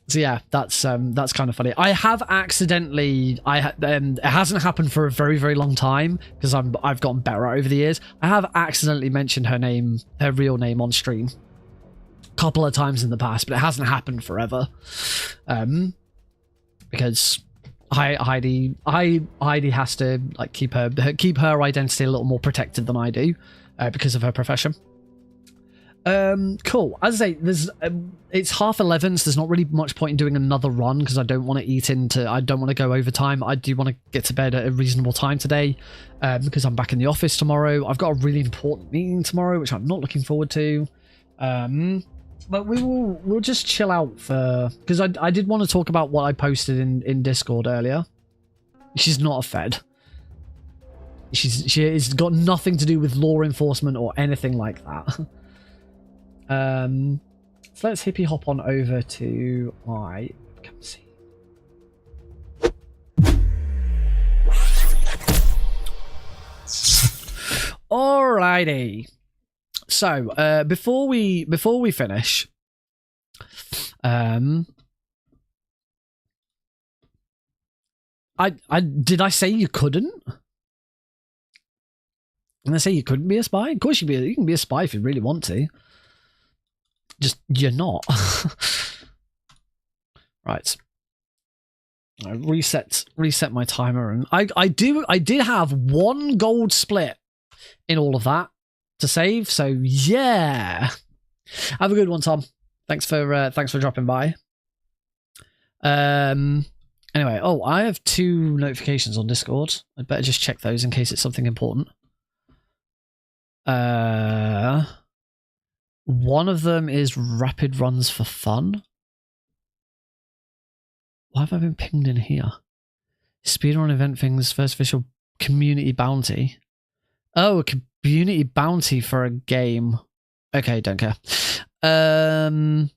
So yeah, that's kind of funny. I have accidentally, it hasn't happened for a very, very long time because I've gotten better over the years. I have accidentally mentioned her real name on stream a couple of times in the past, but it hasn't happened forever. Because Heidi has to like keep her identity a little more protected than I do, because of her profession. Cool. As I say, it's 11:30, so there's not really much point in doing another run because I don't want to go over time. I do want to get to bed at a reasonable time today, because I'm back in the office tomorrow. I've got a really important meeting tomorrow, which I'm not looking forward to. But we'll just chill out because I did want to talk about what I posted in Discord earlier. She's not a Fed. She's got nothing to do with law enforcement or anything like that. So let's hippie hop on over to my see. Alrighty. So before we finish, did I say you couldn't? Did I say you couldn't be a spy? Of course you can be a spy if you really want to. Just you're not. Right. I reset my timer, and I did have one gold split in all of that to save. So yeah, have a good one, Tom. Thanks for dropping by. Anyway, I have 2 notifications on Discord. I'd better just check those in case it's something important. One of them is rapid runs for fun. Why have I been pinged in here? Speedrun event things, first official community bounty. Oh, a community bounty for a game. Okay, don't care. And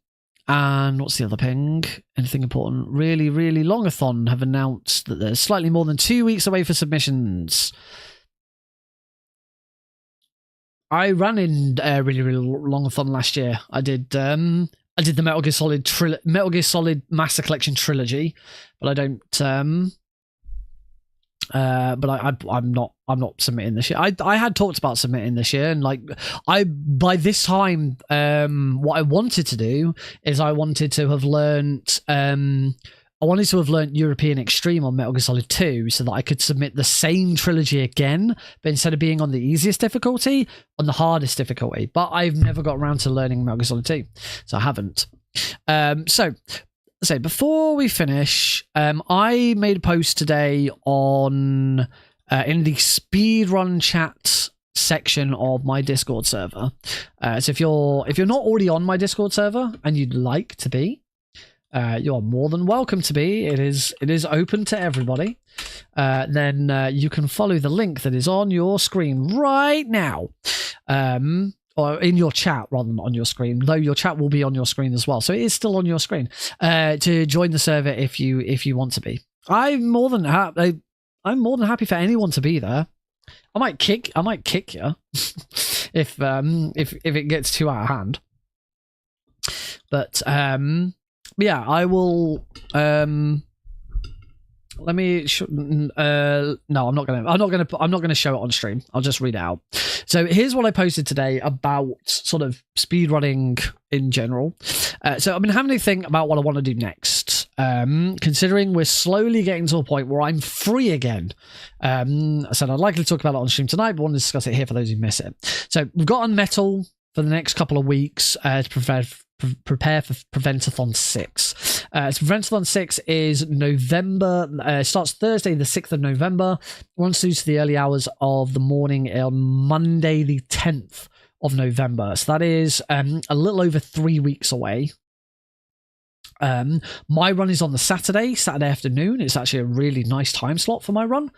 what's the other ping? Anything important? Really, really long-a-thon have announced that they're slightly more than 2 weeks away for submissions. I ran in really, really long-a-thon last year. I did the Metal Gear Solid Master Collection trilogy, but I don't. But I'm not submitting this year. I had talked about submitting this year, and like by this time, what I wanted to do is I wanted to have learnt I wanted to have learnt European Extreme on Metal Gear Solid 2 so that I could submit the same trilogy again, but instead of being on the easiest difficulty, on the hardest difficulty. But I've never got around to learning Metal Gear Solid 2, so I haven't. So before we finish, I made a post today on in the speedrun chat section of my Discord server. So if you're not already on my Discord server and you'd like to be, you're more than welcome to be. It is open to everybody. Then you can follow the link that is on your screen right now. Or in your chat rather than on your screen, though your chat will be on your screen as well. So it is still on your screen to join the server if you want to be. I'm more than happy for anyone to be there. I might kick you if it gets too out of hand. But yeah, I will. Let me. No, I'm not gonna show it on stream. I'll just read it out. So here's what I posted today about sort of speedrunning in general. So I've been having to think about what I want to do next. Considering we're slowly getting to a point where I'm free again. I said I'd likely talk about it on stream tonight, but I want to discuss it here for those who miss it. So we've got UnMetal for the next couple of weeks to prepare for Prevent-A-Thon 6. So Prevent-A-Thon 6 is November, starts Thursday the 6th of November, runs through to the early hours of the morning on Monday the 10th of November. So that is a little over 3 weeks away. My run is on the Saturday afternoon. It's actually a really nice time slot for my run.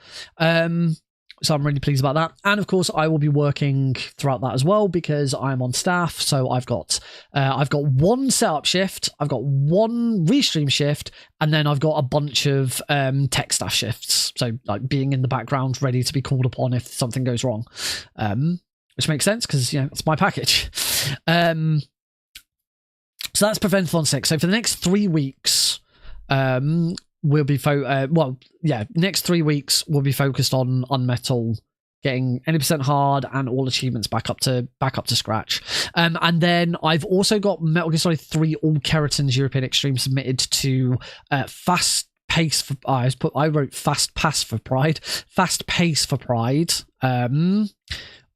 So I'm really pleased about that. And of course, I will be working throughout that as well because I'm on staff. So I've got one setup shift, I've got one restream shift, and then I've got a bunch of tech staff shifts. So like being in the background, ready to be called upon if something goes wrong, which makes sense because it's my package. So that's Prevent-A-Thon 6. So for the next 3 weeks, we'll be next 3 weeks we'll be focused on UnMetal, getting any % hard and all achievements back up to scratch. And then I've also got Metal Gear Solid 3 all Keratin's European Extreme submitted to Fast Pace for I wrote Fast Pace for Pride,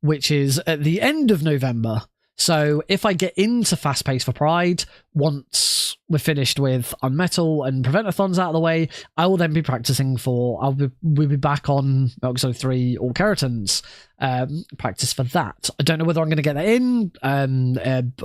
which is at the end of November. So if I get into Fast Pace for Pride, once we're finished with UnMetal and Prevent-A-Thons out of the way, I will then be practicing we'll be back on Metal Gear Solid 3 All Keratins, practice for that. I don't know whether I'm going to get that in.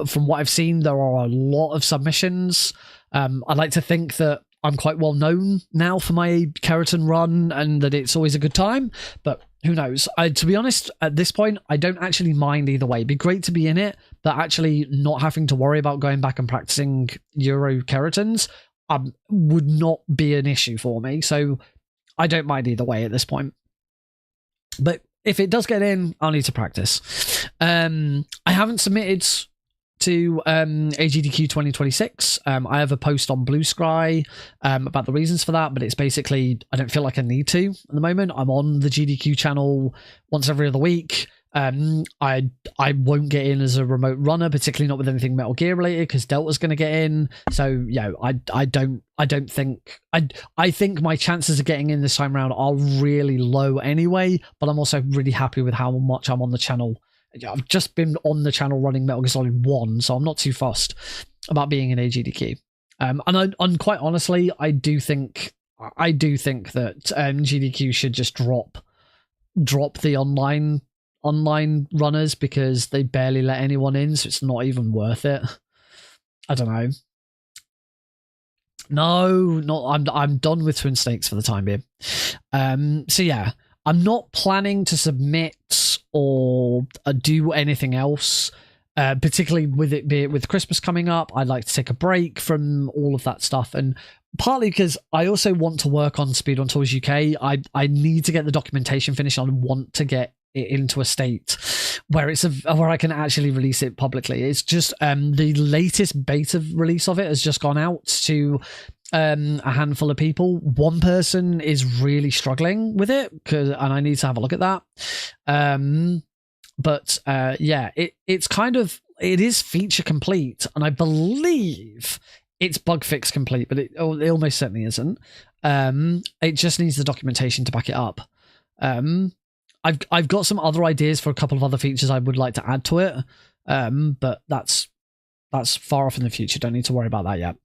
From what I've seen, there are a lot of submissions. I'd like to think that I'm quite well known now for my Keratin run and that it's always a good time, but who knows? To be honest, at this point, I don't actually mind either way. It'd be great to be in it, but actually not having to worry about going back and practicing Euro Keratins would not be an issue for me. So I don't mind either way at this point. But if it does get in, I'll need to practice. I haven't submitted to AGDQ 2026. I have a post on Blue Sky about the reasons for that, but it's basically I don't feel like I need to at the moment. I'm on the GDQ channel once every other week. I won't get in as a remote runner, particularly not with anything Metal Gear related, because Delta's going to get in. So I think my chances of getting in this time around are really low anyway. But I'm also really happy with how much I'm on the channel. I've just been on the channel running Metal Gear Solid 1, so I'm not too fussed about being in AGDQ. And quite honestly, I do think that GDQ should just drop the online runners because they barely let anyone in, so it's not even worth it. I don't know. No, I'm done with Twin Snakes for the time being. So yeah, I'm not planning to submit or do anything else, particularly with Christmas coming up. I'd like to take a break from all of that stuff, and partly because I also want to work on Speedrun Tours UK. I need to get the documentation finished. I want to get it into a state where where I can actually release it publicly. It's just the latest beta release of it has just gone out to a handful of people. One person is really struggling with it, and I need to have a look at that. But yeah, it is feature complete, and I believe it's bug fix complete, but it almost certainly isn't. It just needs the documentation to back it up. I've got some other ideas for a couple of other features I would like to add to it, but that's far off in the future. Don't need to worry about that yet.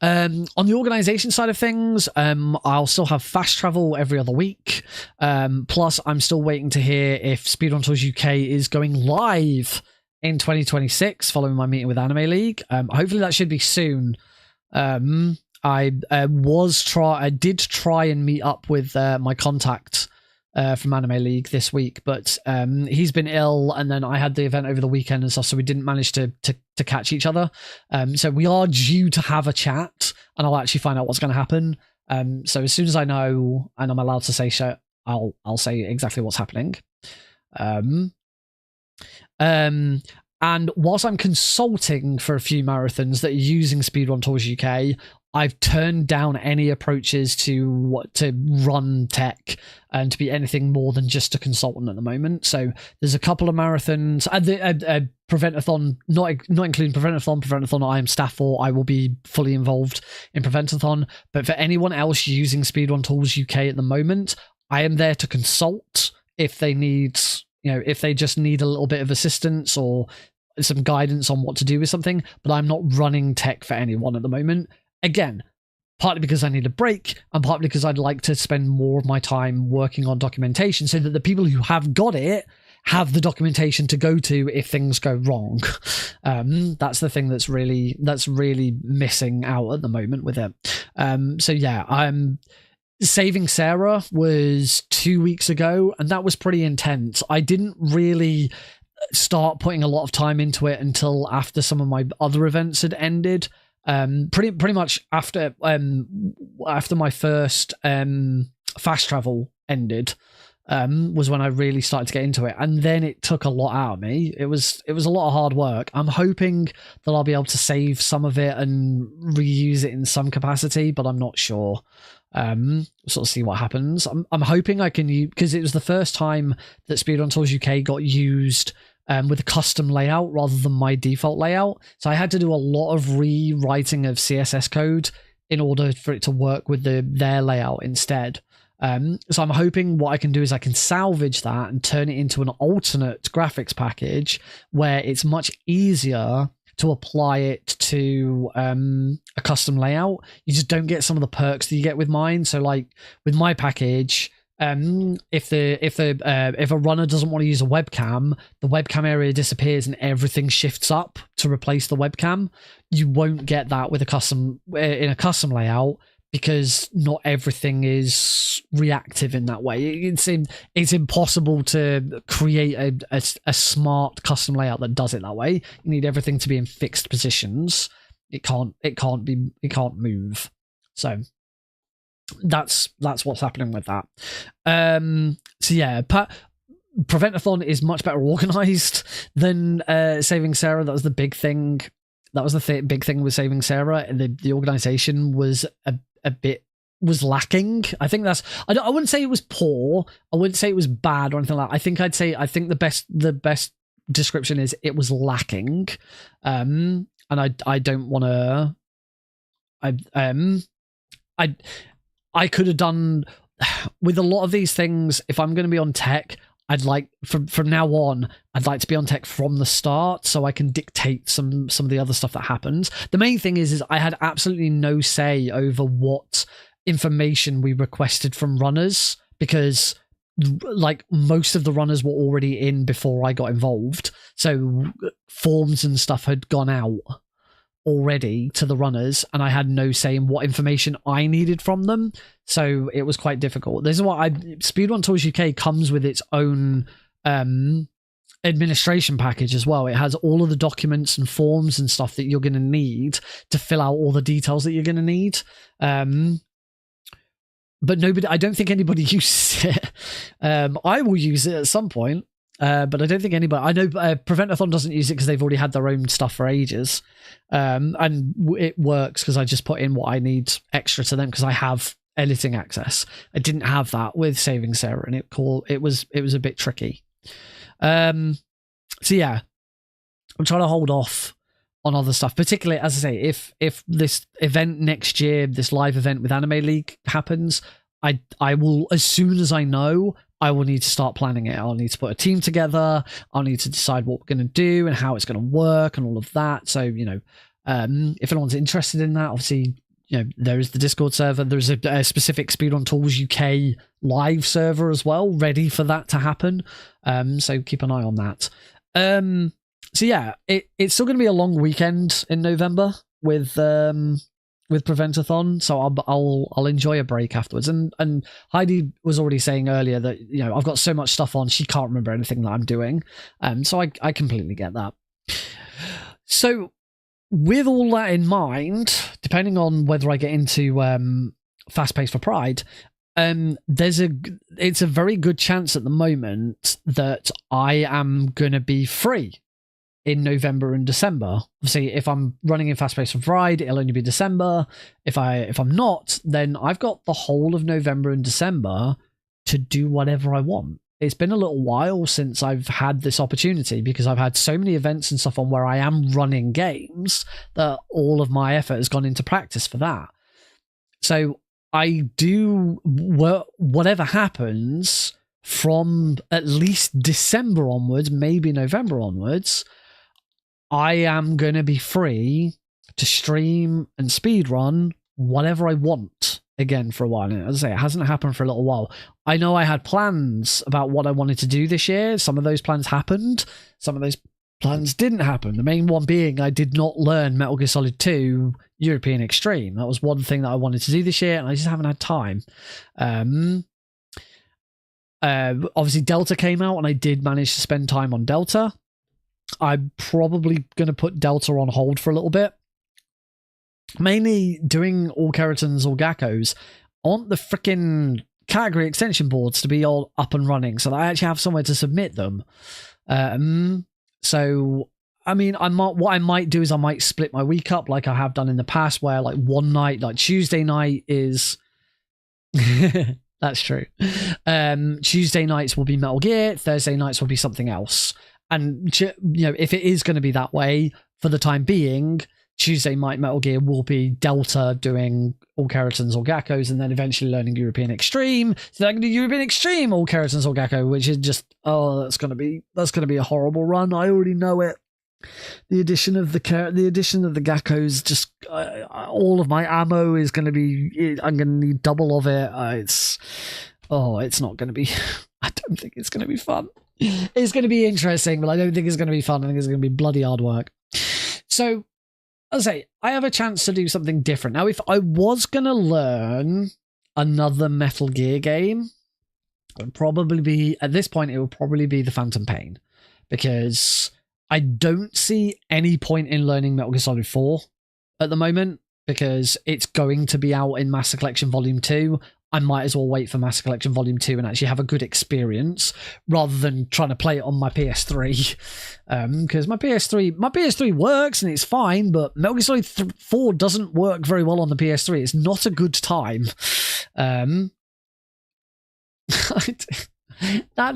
On the organization side of things, I'll still have fast travel every other week. Plus, I'm still waiting to hear if Speedrun Tours UK is going live in 2026 following my meeting with Anime League. Hopefully that should be soon. I did try and meet up with my contact from Anime League this week, but he's been ill, and then I had the event over the weekend and stuff, so we didn't manage to catch each other. So we are due to have a chat, and I'll actually find out what's going to happen. So as soon as I know and I'm allowed to say so, I'll say exactly what's happening. And whilst I'm consulting for a few marathons that are using Speedrun Tours UK, I've turned down any approaches to run tech and to be anything more than just a consultant at the moment. So there's a couple of marathons, Prevent-A-Thon, not including Prevent-A-Thon I am staff for. I will be fully involved in Prevent-A-Thon. But for anyone else using Speedrun Tours UK at the moment, I am there to consult if they need, if they just need a little bit of assistance or some guidance on what to do with something. But I'm not running tech for anyone at the moment. Again, partly because I need a break, and partly because I'd like to spend more of my time working on documentation so that the people who have got it have the documentation to go to if things go wrong. That's the thing that's really missing out at the moment with it. So yeah, Saving Sarah was 2 weeks ago, and that was pretty intense. I didn't really start putting a lot of time into it until after some of my other events had ended. Pretty much after my first fast travel ended, was when I really started to get into it, and then it took a lot out of me. It was a lot of hard work. I'm hoping that I'll be able to save some of it and reuse it in some capacity, but I'm not sure. Sort of see what happens. I'm hoping I can use, because it was the first time that Speedrun Tours UK got used with a custom layout rather than my default layout. So I had to do a lot of rewriting of CSS code in order for it to work with their layout instead. So I'm hoping what I can do is I can salvage that and turn it into an alternate graphics package where it's much easier to apply it to a custom layout. You just don't get some of the perks that you get with mine. So like with my package, if a runner doesn't want to use a webcam, the webcam area disappears and everything shifts up to replace the webcam. You won't get that with a custom layout, because not everything is reactive in that way. It's impossible to create a smart custom layout that does it that way. You need everything to be in fixed positions. It can't move. So that's what's happening with that. So yeah, Prevent-A-Thon is much better organized than Saving Sarah. That was the big thing. That was the big thing with Saving Sarah. The organization was was lacking. I think I wouldn't say it was poor. I wouldn't say it was bad or anything like that. I think the best description is it was lacking. And I don't want to. I could have done with a lot of these things. If I'm going to be on tech, I'd like from now on, I'd like to be on tech from the start so I can dictate some of the other stuff that happens. The main thing is I had absolutely no say over what information we requested from runners, because like most of the runners were already in before I got involved. So forms and stuff had gone out already to the runners, and I had no say in what information I needed from them. So it was quite difficult. This is what Speedrun Tours UK comes with its own administration package as well. It has all of the documents and forms and stuff that you're going to need to fill out all the details that you're going to need. But I don't think anybody uses it. I will use it at some point. But I don't think anybody. I know Prevent-A-Thon doesn't use it because they've already had their own stuff for ages, and it works because I just put in what I need extra to them because I have editing access. I didn't have that with Saving Sarah, and it was a bit tricky. So yeah, I'm trying to hold off on other stuff, particularly, as I say, if this event next year, this live event with Anime League happens, I will, as soon as I know, I will need to start planning it. I'll need to put a team together. I'll need to decide what we're going to do and how it's going to work and all of that. So, if anyone's interested in that, obviously, there is the Discord server. There's a specific Speedrun Tools UK live server as well, ready for that to happen. So keep an eye on that. So yeah, it's still going to be a long weekend in November with Prevent-A-Thon. So I'll enjoy a break afterwards. And Heidi was already saying earlier that I've got so much stuff on, she can't remember anything that I'm doing. So I completely get that. So with all that in mind, depending on whether I get into Fast Pace for Pride, it's a very good chance at the moment that I am going to be free in November and December. Obviously, if I'm running in Fast Pace for Pride, it'll only be December. If I'm not, then I've got the whole of November and December to do whatever I want. It's been a little while since I've had this opportunity because I've had so many events and stuff on where I am running games that all of my effort has gone into practice for that. So I do whatever happens from at least December onwards, maybe November onwards, I am going to be free to stream and speedrun whatever I want again for a while. And as I say, it hasn't happened for a little while. I know I had plans about what I wanted to do this year. Some of those plans happened. Some of those plans didn't happen. The main one being I did not learn Metal Gear Solid 2 European Extreme. That was one thing that I wanted to do this year, and I just haven't had time. Obviously, Delta came out, and I did manage to spend time on Delta. I'm probably going to put Delta on hold for a little bit. Mainly doing all Keratons or Gakkos on the freaking category extension boards to be all up and running so that I actually have somewhere to submit them. So, I mean, what I might do is I might split my week up like I have done in the past, where like one night, like Tuesday night is... That's true. Tuesday nights will be Metal Gear, Thursday nights will be something else. And, if it is going to be that way, for the time being, Tuesday night Metal Gear will be Delta doing all Keratons or Gakkos, and then eventually learning European Extreme. So I'm going to do European Extreme all Keratons or Gakko, which is just, that's going to be a horrible run. I already know it. The addition of the Gakkos, just all of my ammo is going to be. I'm going to need double of it. It's not going to be. I don't think it's going to be fun. It's going to be interesting, but I don't think it's going to be fun. I think it's going to be bloody hard work. So, as I say, I have a chance to do something different. Now, if I was going to learn another Metal Gear game, it would probably be, at this point, it would probably be the Phantom Pain. Because I don't see any point in learning Metal Gear Solid 4 at the moment, because it's going to be out in Master Collection Volume 2. I might as well wait for Master Collection Volume 2 and actually have a good experience rather than trying to play it on my PS3. Because my PS3 works and it's fine, but Metal Gear Solid 4 doesn't work very well on the PS3. It's not a good time. That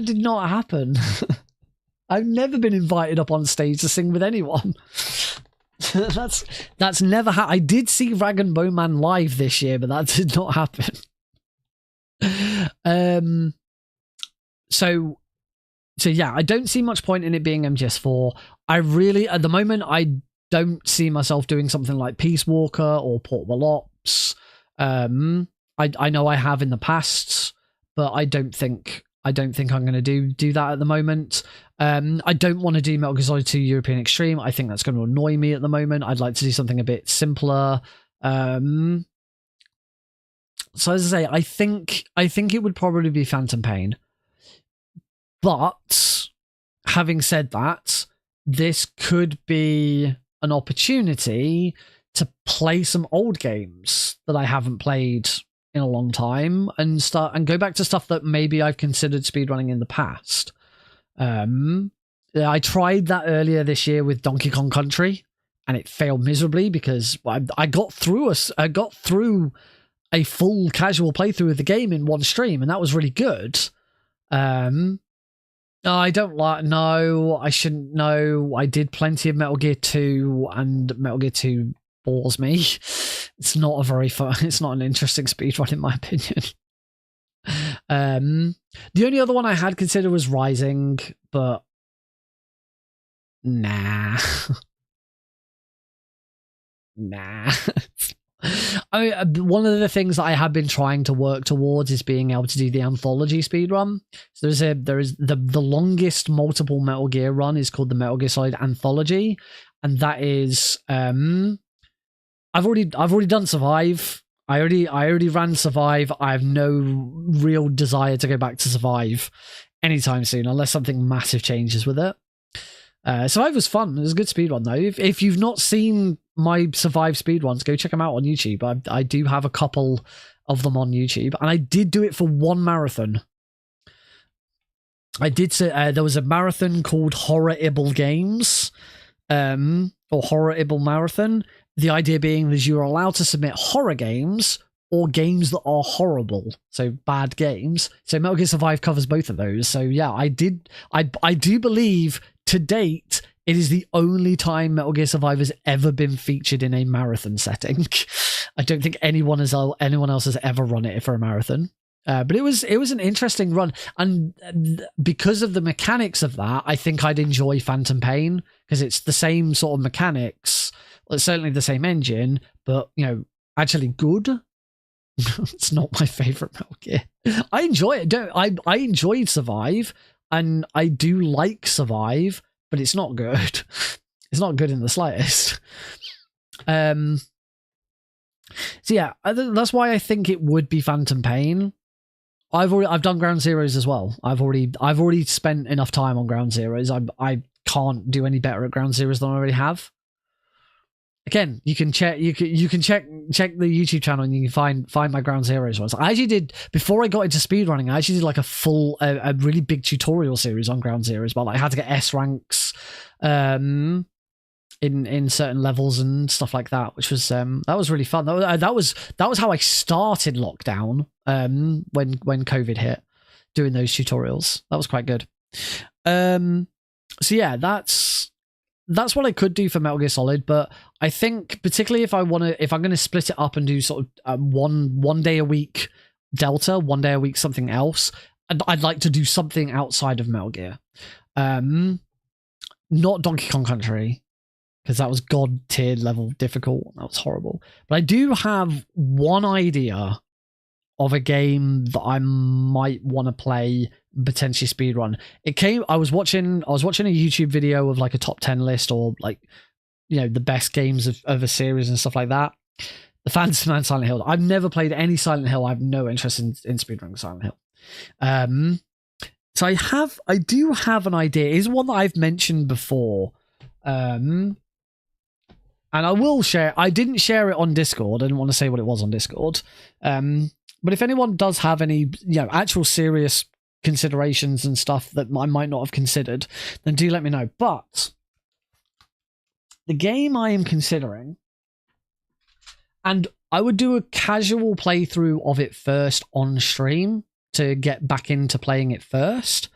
did not happen. I've never been invited up on stage to sing with anyone. That's never happened. I did see Rag and Bone Man live this year, but that did not happen. So yeah, I don't see much point in it being MGS4. I really, at the moment, I don't see myself doing something like Peace Walker or Portable Ops. I know I have in the past, but I don't think I'm going to do that at the moment. I don't want to do Metal Gear Solid 2 European Extreme. I think that's going to annoy me at the moment. I'd like to do something a bit simpler. So as I say, I think it would probably be Phantom Pain. But having said that, this could be an opportunity to play some old games that I haven't played in a long time and go back to stuff that maybe I've considered speedrunning in the past. I tried that earlier this year with Donkey Kong Country, and it failed miserably because I got through a full casual playthrough of the game in one stream, and that was really good. I don't like. No, I shouldn't know. I did plenty of Metal Gear 2, and Metal Gear 2 bores me. It's not a very fun. It's not an interesting speedrun in my opinion. The only other one I had considered was Rising, but nah. Nah. I mean, one of the things that I have been trying to work towards is being able to do the anthology speedrun. So there is the longest multiple Metal Gear run is called the Metal Gear Solid Anthology, and that is I've already done Survive. I already ran Survive. I have no real desire to go back to Survive anytime soon, unless something massive changes with it. Survive was fun. It was a good speedrun though. If you've not seen my Survive speedruns, go check them out on YouTube. I do have a couple of them on YouTube, and I did do it for one marathon. I did say there was a marathon called Horror Ibble Games, or Horror Ibble Marathon. The idea being that you are allowed to submit horror games or games that are horrible, so bad games. So Metal Gear Survive covers both of those. So yeah, I do believe to date it is the only time Metal Gear Survive has ever been featured in a marathon setting. I don't think anyone else has ever run it for a marathon. But it was an interesting run, and because of the mechanics of that, I think I'd enjoy Phantom Pain because it's the same sort of mechanics. Well, it's certainly the same engine, but actually good. It's not my favorite Metal Gear. I enjoy it. I enjoyed Survive, and I do like Survive, but it's not good. It's not good in the slightest. So yeah, that's why I think it would be Phantom Pain. I've done Ground Zeroes as well. I've already spent enough time on Ground Zeroes. I can't do any better at Ground Zeroes than I already have. Again, you can check the YouTube channel and you can find my Ground Zeroes ones. I actually did, before I got into speedrunning, I actually did like a really big tutorial series on Ground Zeroes, but like I had to get S ranks in certain levels and stuff like that, which was that was really fun. That was how I started lockdown when COVID hit, doing those tutorials. That was quite good. So yeah, that's what I could do for Metal Gear Solid, but I think particularly if I'm going to split it up and do sort of one day a week Delta, one day a week something else, I'd like to do something outside of Metal Gear. Not Donkey Kong Country, because that was god tier level difficult. That was horrible. But I do have one idea of a game that I might want to play, potentially speedrun. I was watching a YouTube video of like a top 10 list, or like, the best games of a series and stuff like that. The Phantom Man Silent Hill. I've never played any Silent Hill. I have no interest in speedrunning Silent Hill. So I do have an idea. It's one that I've mentioned before. And I will share. I didn't share it on Discord. I didn't want to say what it was on Discord. But if anyone does have any, actual serious considerations and stuff that I might not have considered, then do let me know. But the game I am considering, and I would do a casual playthrough of it first on stream to get back into playing it first,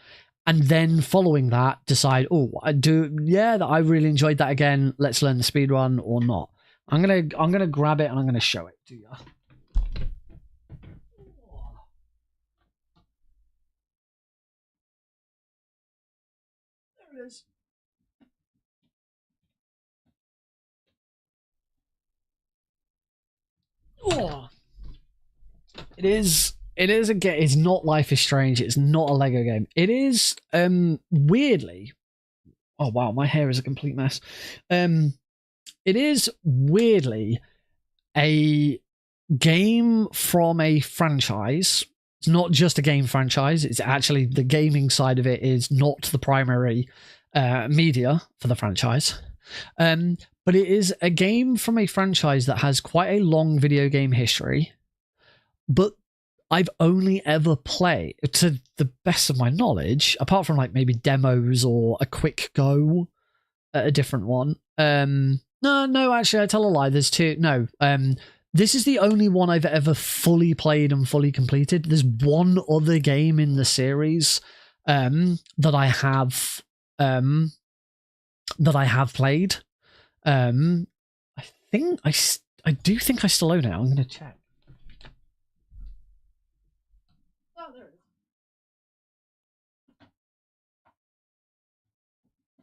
and then following that decide, that I really enjoyed that again, let's learn the speedrun or not. I'm gonna grab it and I'm gonna show it to you. There it is. Oh. It is a game. It's not Life is Strange. It's not a Lego game. It is weirdly. Oh wow, my hair is a complete mess. It is weirdly a game from a franchise. It's not just a game franchise. It's actually the gaming side of it is not the primary media for the franchise. But it is a game from a franchise that has quite a long video game history. But I've only ever played, to the best of my knowledge, apart from like maybe demos or a quick go at a different one. No, actually, I tell a lie. There's two. No, this is the only one I've ever fully played and fully completed. There's one other game in the series that I have played. I do think I still own it. I'm going to check. Oh, there it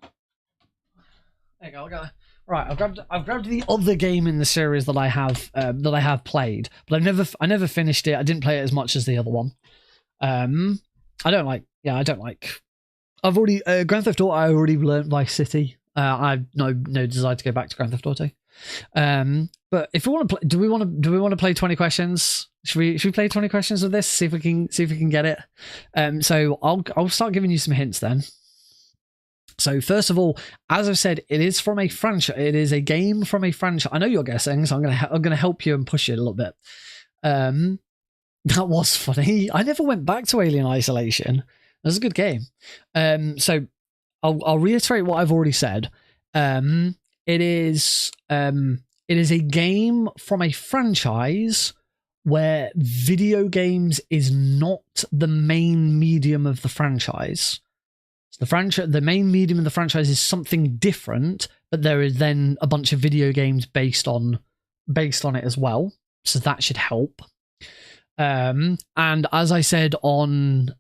is. There you go. Right, I've grabbed the other game in the series that I have played, but I never finished it. I didn't play it as much as the other one. I don't like. I've already Grand Theft Auto. I already learned Vice City. I have no desire to go back to Grand Theft Auto. But if we want to play, do we want to play 20 questions? Should we play 20 questions of this? See if we can get it. So I'll start giving you some hints then. So first of all, as I've said, it is from a franchise. It is a game from a franchise. I know you're guessing, so I'm gonna help you and push it a little bit. That was funny. I never went back to Alien Isolation. That was a good game. So I'll reiterate what I've already said. It is a game from a franchise where video games is not the main medium of the franchise. So the main medium of the franchise is something different, but there is then a bunch of video games based on it as well. So that should help. And as I said on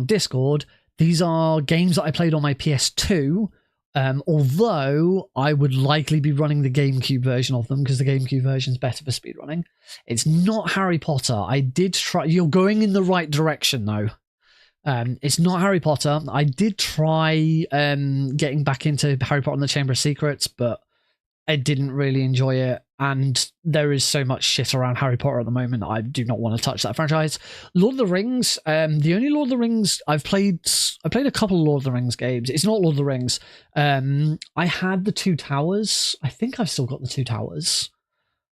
Discord, these are games that I played on my PS2. Although I would likely be running the GameCube version of them because the GameCube version is better for speedrunning. It's not Harry Potter. I did try. You're going in the right direction though. It's not Harry Potter. I did try getting back into Harry Potter and the Chamber of Secrets, but I didn't really enjoy it. And there is so much shit around Harry Potter at the moment. I do not want to touch that franchise. Lord of the Rings. The only Lord of the Rings I played a couple of Lord of the Rings games. It's not Lord of the Rings. I had the Two Towers. I think I've still got the Two Towers.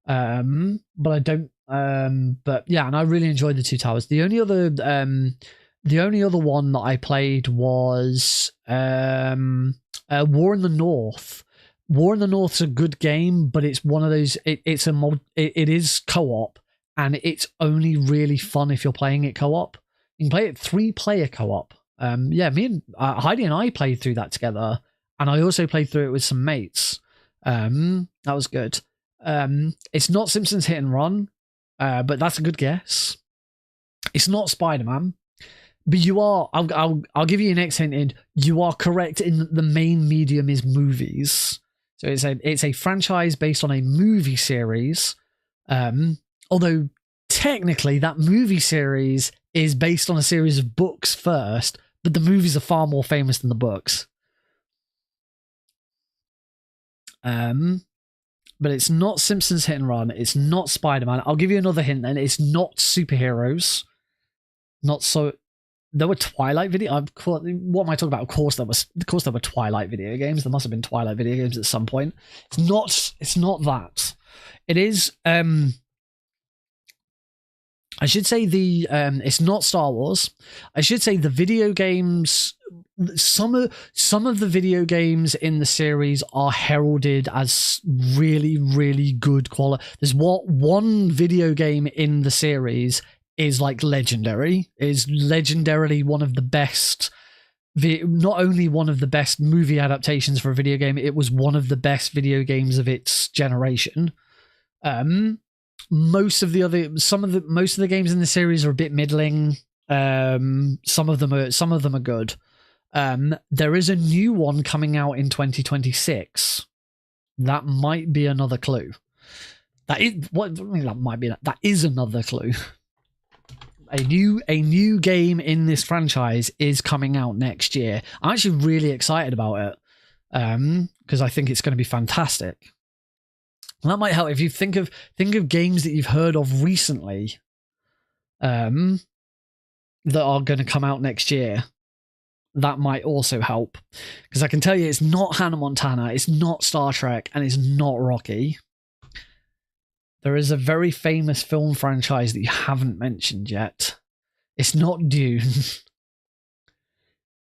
But I don't. But yeah, and I really enjoyed the Two Towers. The only other one that I played was War in the North. War in the North's a good game, but it's one of those. It is co-op, and it's only really fun if you're playing it co-op. You can play it 3-player co-op. Yeah, me and Heidi and I played through that together, and I also played through it with some mates. That was good. It's not Simpsons Hit and Run, but that's a good guess. It's not Spider-Man. But you are. I'll give you an next hint. You are correct in the main medium is movies. So it's a franchise based on a movie series. Although technically that movie series is based on a series of books first, but the movies are far more famous than the books. But it's not Simpsons Hit and Run. It's not Spider-Man. I'll give you another hint then. It's not superheroes. Not so. There were Twilight video. What am I talking about? Of course there were Twilight video games. There must have been Twilight video games at some point. It's not that. It is. I should say it's not Star Wars. I should say the video games. Some of the video games in the series are heralded as really, really good quality. There's one video game in the series is like legendary, is legendarily one of the best, not only one of the best movie adaptations for a video game, it was one of the best video games of its generation. Most of the games in the series are a bit middling. Some of them are good. There is a new one coming out in 2026. That might be another clue. That is another clue. A new game in this franchise is coming out next year. I'm actually really excited about it because I think it's going to be fantastic. And that might help if you think of games that you've heard of recently that are going to come out next year. That might also help because I can tell you it's not Hannah Montana, it's not Star Trek, and it's not Rocky. There is a very famous film franchise that you haven't mentioned yet. It's not Dune.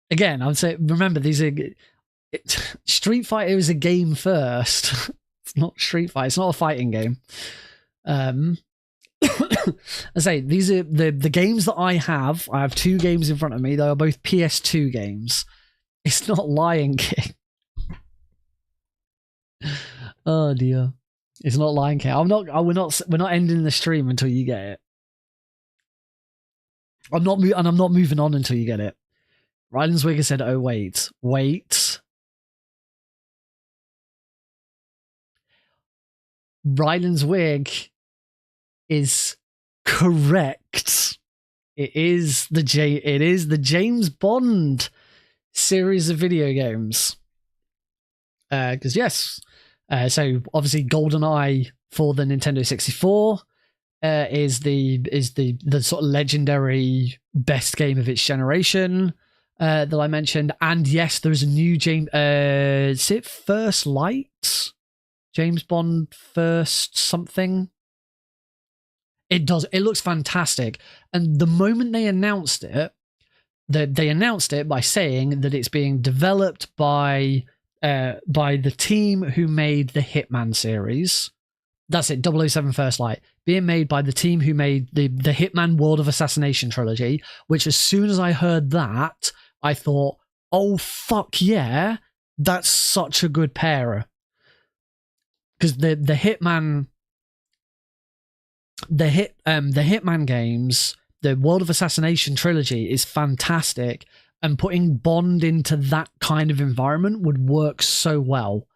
Again, I would say, remember, Street Fighter is a game first. It's not Street Fighter. It's not a fighting game. I say these are the games that I have. I have 2 games in front of me. They are both PS2 games. It's not Lion King. Oh dear, it's not Lion King. We're not ending the stream until you get it. I'm not moving on until you get it. Ryland's Wigger said, "Oh wait. Ryland's Wig is correct. It is the James Bond series of video games. Because yes, so obviously GoldenEye for the Nintendo 64 is the sort of legendary best game of its generation that I mentioned. And yes, there's a new James. Is it First Light? James Bond First something. It does. It looks fantastic. And the moment they announced it, they announced it by saying that it's being developed by the team who made the Hitman series. That's it, 007 First Light. Being made by the team who made the Hitman World of Assassination trilogy, which as soon as I heard that, I thought, oh, fuck yeah, that's such a good pair. Because the Hitman games, the World of Assassination trilogy is fantastic, and putting Bond into that kind of environment would work so well.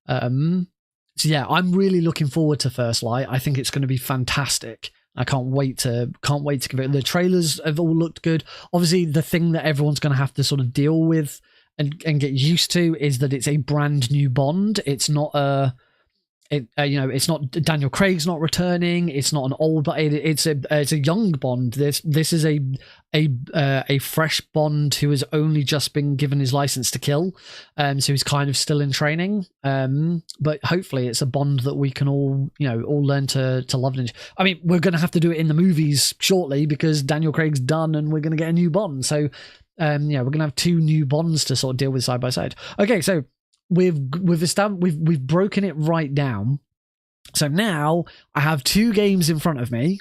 So yeah, I'm really looking forward to First Light. I think it's going to be fantastic. I can't wait to give it. The trailers have all looked good. Obviously, the thing that everyone's going to have to sort of deal with and get used to is that it's a brand new Bond. It's not it's not Daniel Craig's not returning. It's not an old, but it's a young Bond. This is a fresh Bond who has only just been given his license to kill, so he's kind of still in training. But hopefully, it's a Bond that we can all learn to love and enjoy. I mean, we're going to have to do it in the movies shortly because Daniel Craig's done, and we're going to get a new Bond. So, we're going to have 2 new Bonds to sort of deal with side by side. Okay, so. We've broken it right down. So now I have 2 games in front of me.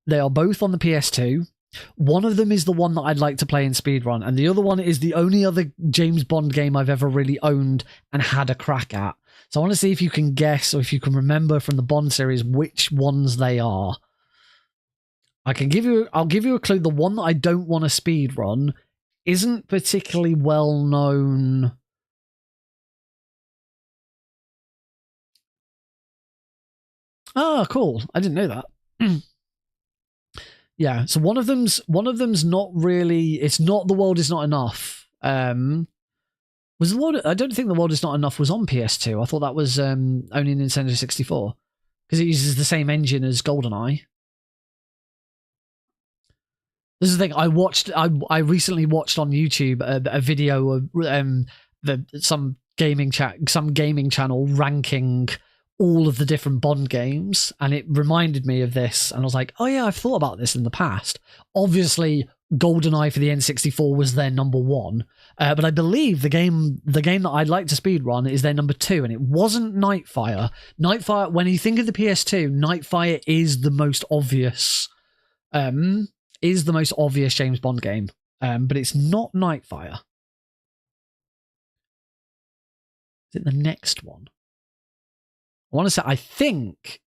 They are both on the PS2. One of them is the one that I'd like to play in speedrun, and the other one is the only other James Bond game I've ever really owned and had a crack at. So I want to see if you can guess or if you can remember from the Bond series which ones they are. I'll give you a clue. The one that I don't want to speedrun isn't particularly well known. Oh, cool. I didn't know that. Yeah, so one of them's not really, it's not The World Is Not Enough. Was the world, I don't think The World Is Not Enough was on PS2. I thought that was only Nintendo 64 because it uses the same engine as GoldenEye. This is the thing. I recently watched on YouTube a video of some gaming channel ranking all of the different Bond games, and it reminded me of this, and I was like, oh yeah, I've thought about this in the past. Obviously, GoldenEye for the N64 was their number 1, but I believe the game that I'd like to speedrun is their number 2, and it wasn't Nightfire. Nightfire, when you think of the PS2, Nightfire is the most obvious James Bond game, but it's not Nightfire. Is it the next one? I want to say, I think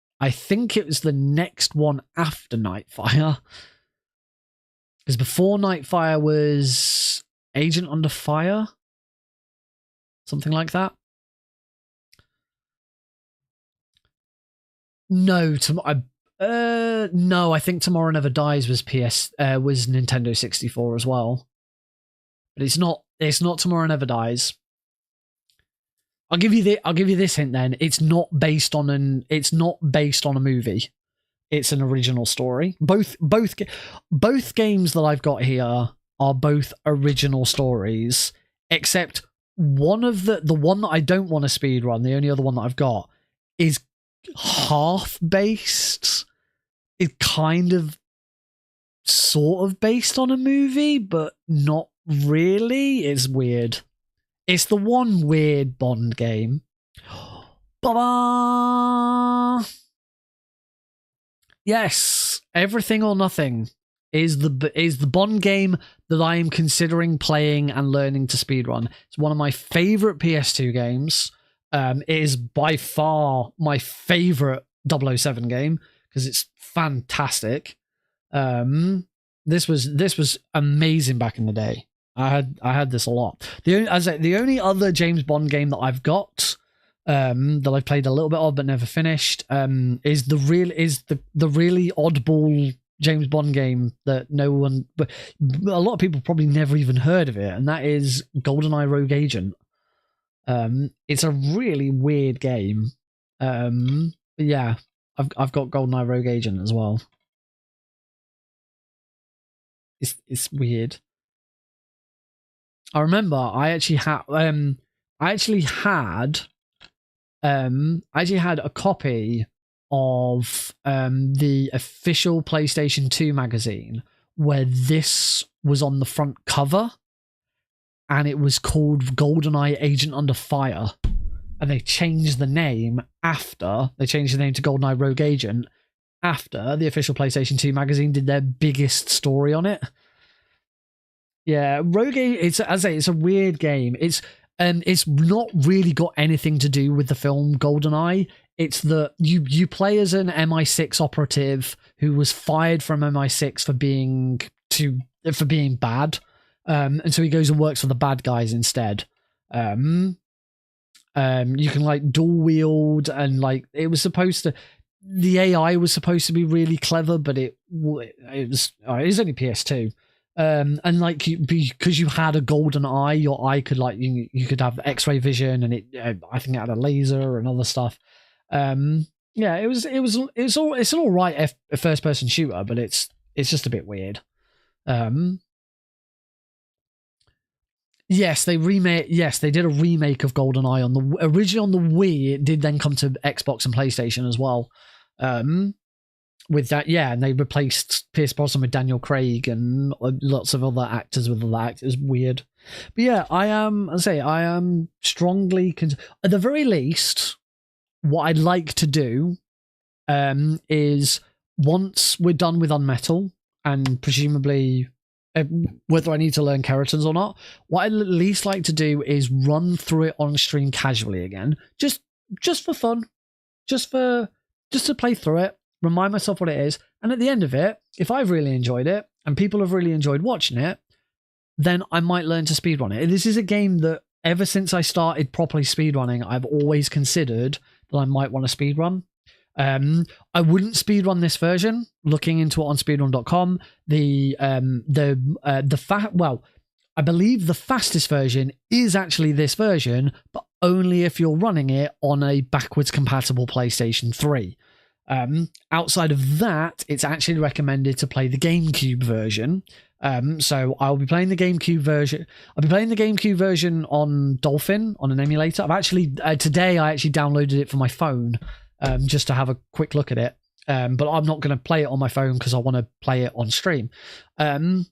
it was the next one after Nightfire. Because before Nightfire was Agent Under Fire? Something like that? No, I think Tomorrow Never Dies was was Nintendo 64 as well. But it's not Tomorrow Never Dies. I'll give you this hint then. It's not based on a movie. It's an original story. Both games that I've got here are both original stories, except one of the one that I don't want to speedrun, the only other one that I've got, is half based. It's kind of sort of based on a movie, but not really. It's weird. It's the one weird Bond game. Ba-ba! Yes, Everything or Nothing is the Bond game that I am considering playing and learning to speedrun. It's one of my favorite PS2 games. It is by far my favorite 007 game because it's fantastic. This was amazing back in the day. I had this a lot. The only other James Bond game that I've got that I've played a little bit of but never finished is the really oddball James Bond game that but a lot of people probably never even heard of it, and that is GoldenEye Rogue Agent. It's a really weird game. But yeah, I've got GoldenEye Rogue Agent as well. It's weird. I remember I actually had a copy of the official PlayStation 2 magazine where this was on the front cover, and it was called GoldenEye Agent Under Fire, and they changed the name to GoldenEye Rogue Agent after the official PlayStation 2 magazine did their biggest story on it. Yeah, Rogue Agent, it's a weird game. It's not really got anything to do with the film GoldenEye. It's that you play as an MI6 operative who was fired from MI6 for being bad, and so he goes and works for the bad guys instead. You can like dual wield, and like the AI was supposed to be really clever, but it was only PS2. And like because you had a golden eye, your eye could like you could have X-ray vision, and I think it had a laser and other stuff. Yeah, it's an all right first person shooter, but it's just a bit weird. Yes, they did a remake of GoldenEye originally on the Wii. It did then come to Xbox and PlayStation as well. With that, yeah, and they replaced Pierce Brosnan with Daniel Craig and lots of other actors with other actors. Weird, but yeah, I am strongly at the very least, what I'd like to do is once we're done with UnMetal, and presumably whether I need to learn keratins or not, what I'd at least like to do is run through it on stream casually again, just for fun, just to play through it, remind myself what it is, and at the end of it, if I've really enjoyed it and people have really enjoyed watching it, then I might learn to speedrun it. This is a game that ever since I started properly speedrunning, I've always considered that I might want to speedrun. I wouldn't speedrun this version. Looking into it on speedrun.com, I believe the fastest version is actually this version, but only if you're running it on a backwards compatible PlayStation 3. Outside of that, it's actually recommended to play the GameCube version. So I'll be playing the GameCube version. I'll be playing the GameCube version on Dolphin on an emulator. I've actually today I actually downloaded it for my phone just to have a quick look at it. But I'm not going to play it on my phone because I want to play it on stream. So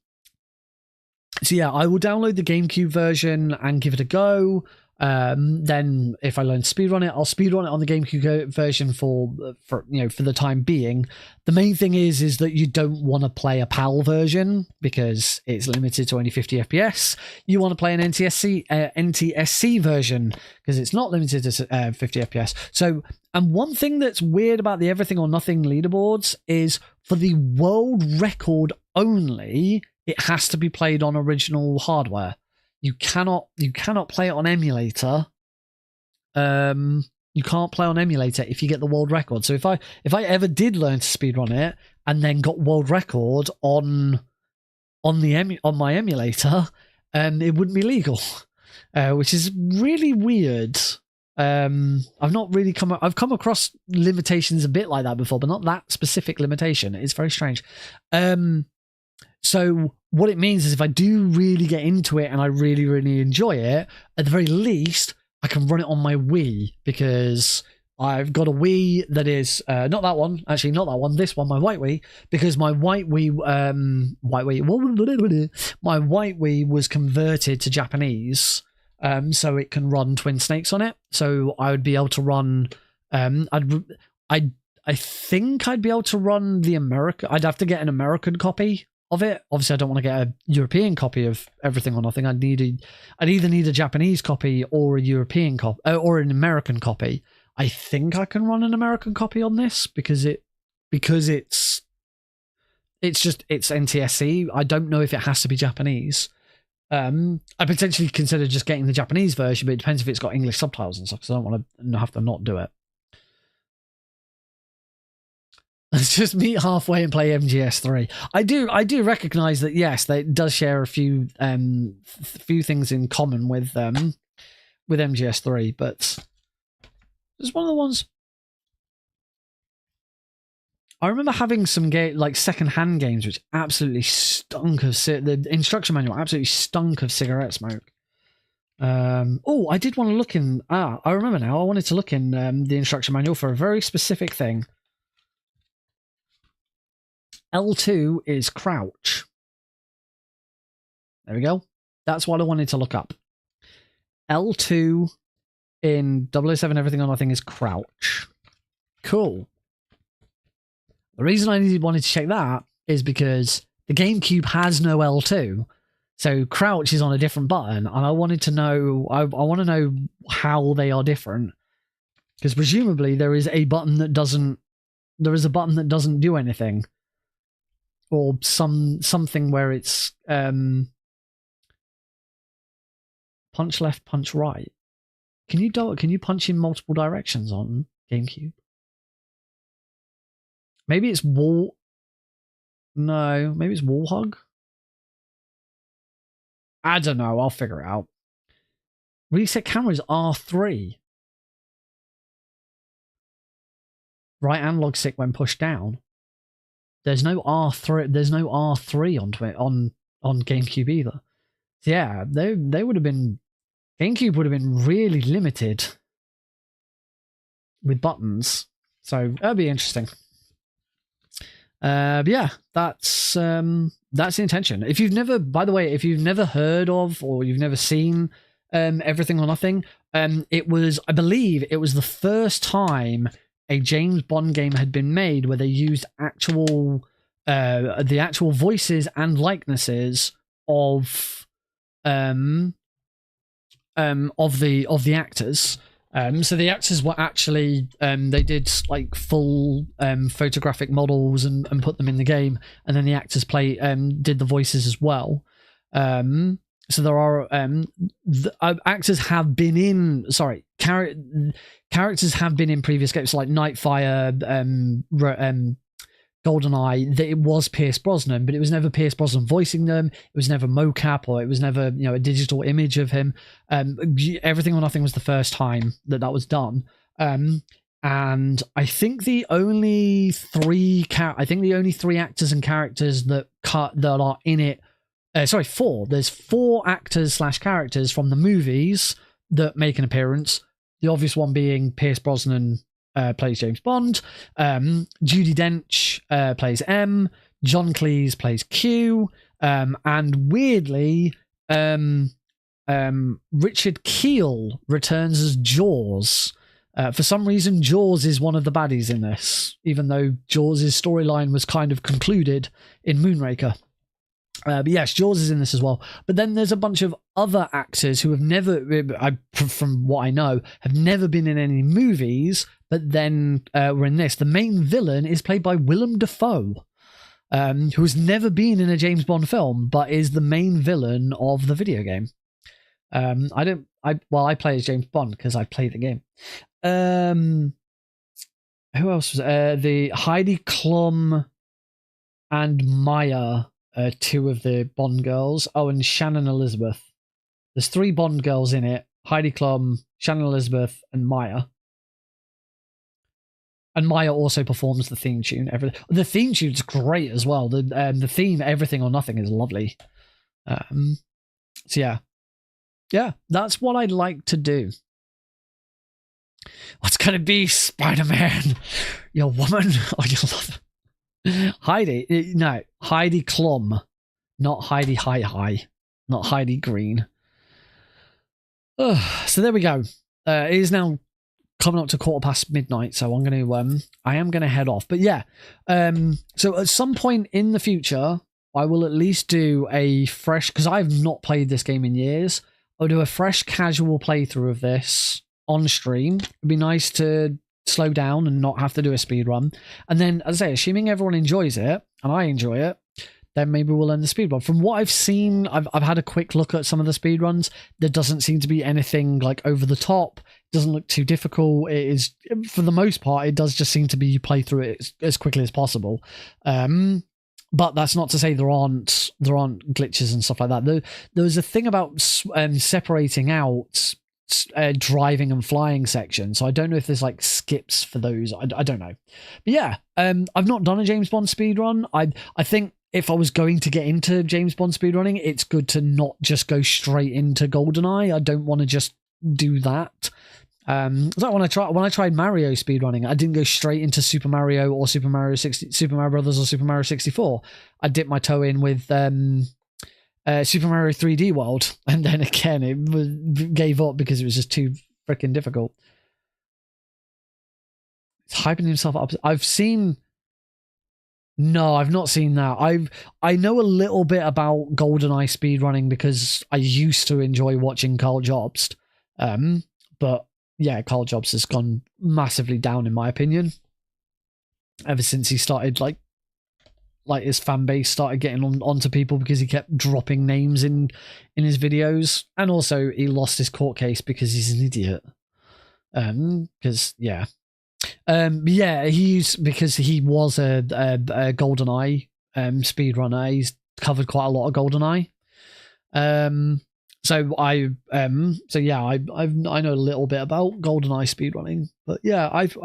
yeah, I will download the GameCube version and give it a go. Then if I learn to speedrun it, I'll speedrun it on the GameCube version for the time being. The main thing is that you don't want to play a PAL version because it's limited to only 50 FPS. You want to play an NTSC version because it's not limited to 50 FPS. So, and one thing that's weird about the Everything or Nothing leaderboards is for the world record only, it has to be played on original hardware. You cannot play it on emulator. You can't play on emulator if you get the world record. So if I ever did learn to speedrun it and then got world record on my emulator, it wouldn't be legal, which is really weird. I've come across limitations a bit like that before, but not that specific limitation. It's very strange. So what it means is if I do really get into it and I really, really enjoy it, at the very least, I can run it on my Wii this one, this one, my white Wii, because my white Wii was converted to Japanese, so it can run Twin Snakes on it. So I would be able to run, I think I'd be able to run the American. I'd have to get an American copy of it. Obviously, I don't want to get a European copy of Everything or Nothing. I'd either need a Japanese copy or a European copy or an American copy. I think I can run an American copy on this because it's NTSC. I don't know if it has to be Japanese. I potentially consider just getting the Japanese version, but it depends if it's got English subtitles and stuff, because I don't want to have to not do it. Let's just meet halfway and play MGS3. I do recognize that, yes, they does share a few things in common with MGS3, but it's one of the ones. I remember having some second-hand games which absolutely stunk of the instruction manual absolutely stunk of cigarette smoke. I did want to look in. I remember now. I wanted to look in the instruction manual for a very specific thing. L2 is crouch. There we go. That's what I wanted to look up. L2 in 007 Everything or Nothing is crouch. Cool. The reason I wanted to check that is because the GameCube has no L2. So crouch is on a different button, and I wanted to know, I want to know how they are different. Because presumably there is a button that doesn't do anything. Or something where it's punch left, punch right. Can you punch in multiple directions on GameCube? Maybe it's wall. No, maybe it's wall hug. I don't know. I'll figure it out. Reset camera is R3. Right analog stick when pushed down. There's no R3. There's no R3 on GameCube either. So yeah, they would have been. GameCube would have been really limited with buttons. So that'd be interesting. But yeah, that's the intention. If you've never, by the way, if you've never heard of or you've never seen Everything or Nothing, I believe it was the first time a James Bond game had been made where they used the actual voices and likenesses of the actors. So the actors were actually they did like full photographic models and put them in the game, and then the actors did the voices as well. So there are actors have been in characters have been in previous games like Nightfire, GoldenEye. That it was Pierce Brosnan, but it was never Pierce Brosnan voicing them. It was never mocap, or it was never a digital image of him. Everything or Nothing was the first time that was done. And I think the only three actors and characters that are in it. Four. There's 4 actors / characters from the movies that make an appearance. The obvious one being Pierce Brosnan plays James Bond. Judi Dench plays M. John Cleese plays Q. And weirdly, Richard Kiel returns as Jaws. For some reason, Jaws is one of the baddies in this, even though Jaws' storyline was kind of concluded in Moonraker. But yes, Jaws is in this as well. But then there's a bunch of other actors who have never, from what I know, have never been in any movies, but then were in this. The main villain is played by Willem Dafoe, who has never been in a James Bond film, but is the main villain of the video game. I play as James Bond because I play the game. Who else was the Heidi Klum and Maya? 2 of the Bond girls. Oh, and Shannon Elizabeth. There's 3 Bond girls in it. Heidi Klum, Shannon Elizabeth, and Maya. And Maya also performs the theme tune. The theme tune's great as well. The theme, Everything or Nothing, is lovely. So yeah, that's what I'd like to do. What's gonna be Spider-Man? Your woman or your lover? Heidi Klum, not Heidi Hi, not Heidi Green. So there we go. It is now coming up to midnight, so I am gonna head off. But yeah, so at some point in the future, I will at least do a fresh, because I've not played this game in years. I'll do a fresh casual playthrough of this on stream. It'd be nice to slow down and not have to do a speed run. And then, as I say, assuming everyone enjoys it and I enjoy it, then maybe we'll end the speed run. From what I've seen, I've had a quick look at some of the speed runs. There doesn't seem to be anything like over the top. It doesn't look too difficult. It is, for the most part, it does just seem to be you play through it as quickly as possible. But that's not to say there aren't glitches and stuff like that. There was a thing about separating out driving and flying sections, so I don't know if there's like skips for those. I don't know. But yeah, I've not done a James Bond speedrun. I think if I was going to get into James Bond speedrunning, it's good to not just go straight into GoldenEye. I don't want to just do that. It's like when I tried Mario speedrunning, I didn't go straight into Super Mario or Super Mario Brothers or Super Mario 64. I dipped my toe in with Super Mario 3D World, and then again it gave up because it was just too freaking difficult. He's hyping himself up. No, I've not seen that. I know a little bit about GoldenEye speedrunning because I used to enjoy watching Carl Jobst. But yeah, Carl Jobst has gone massively down in my opinion. Ever since he started like his fan base started getting onto people because he kept dropping names in his videos, and also he lost his court case because he's an idiot. Because he was a GoldenEye speedrunner. He's covered quite a lot of GoldenEye. I know a little bit about GoldenEye speedrunning, but yeah, I've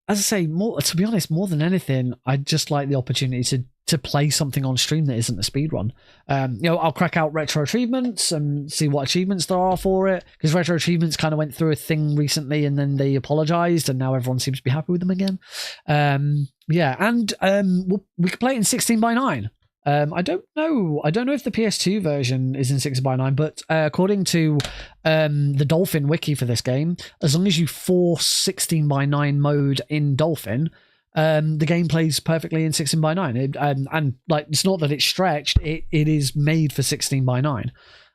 as I say, to be honest, more than anything, I'd just like the opportunity to play something on stream that isn't a speedrun. I'll crack out retro achievements and see what achievements there are for it, because retro achievements kind of went through a thing recently and then they apologized and now everyone seems to be happy with them again. We could play it in 16:9. I don't know if the PS2 version is in 6:9, but according to the Dolphin wiki for this game, as long as you force 16:9 mode in Dolphin, the game plays perfectly in 16:9. And like, it's not that it's stretched; it is made for 16:9.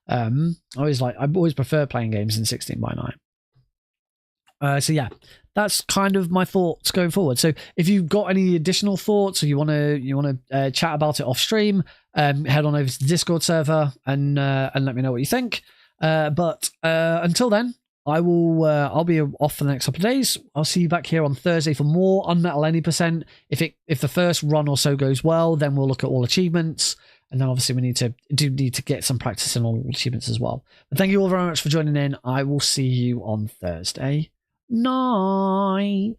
I've always preferred playing games in 16:9. So yeah, that's kind of my thoughts going forward. So if you've got any additional thoughts or you want to chat about it off stream, head on over to the Discord server and let me know what you think. But until then, I'll be off for the next couple of days. I'll see you back here on Thursday for more UnMetal any %. If the first run or so goes well, then we'll look at all achievements. And then obviously we need to get some practice in all achievements as well. But thank you all very much for joining in. I will see you on Thursday night.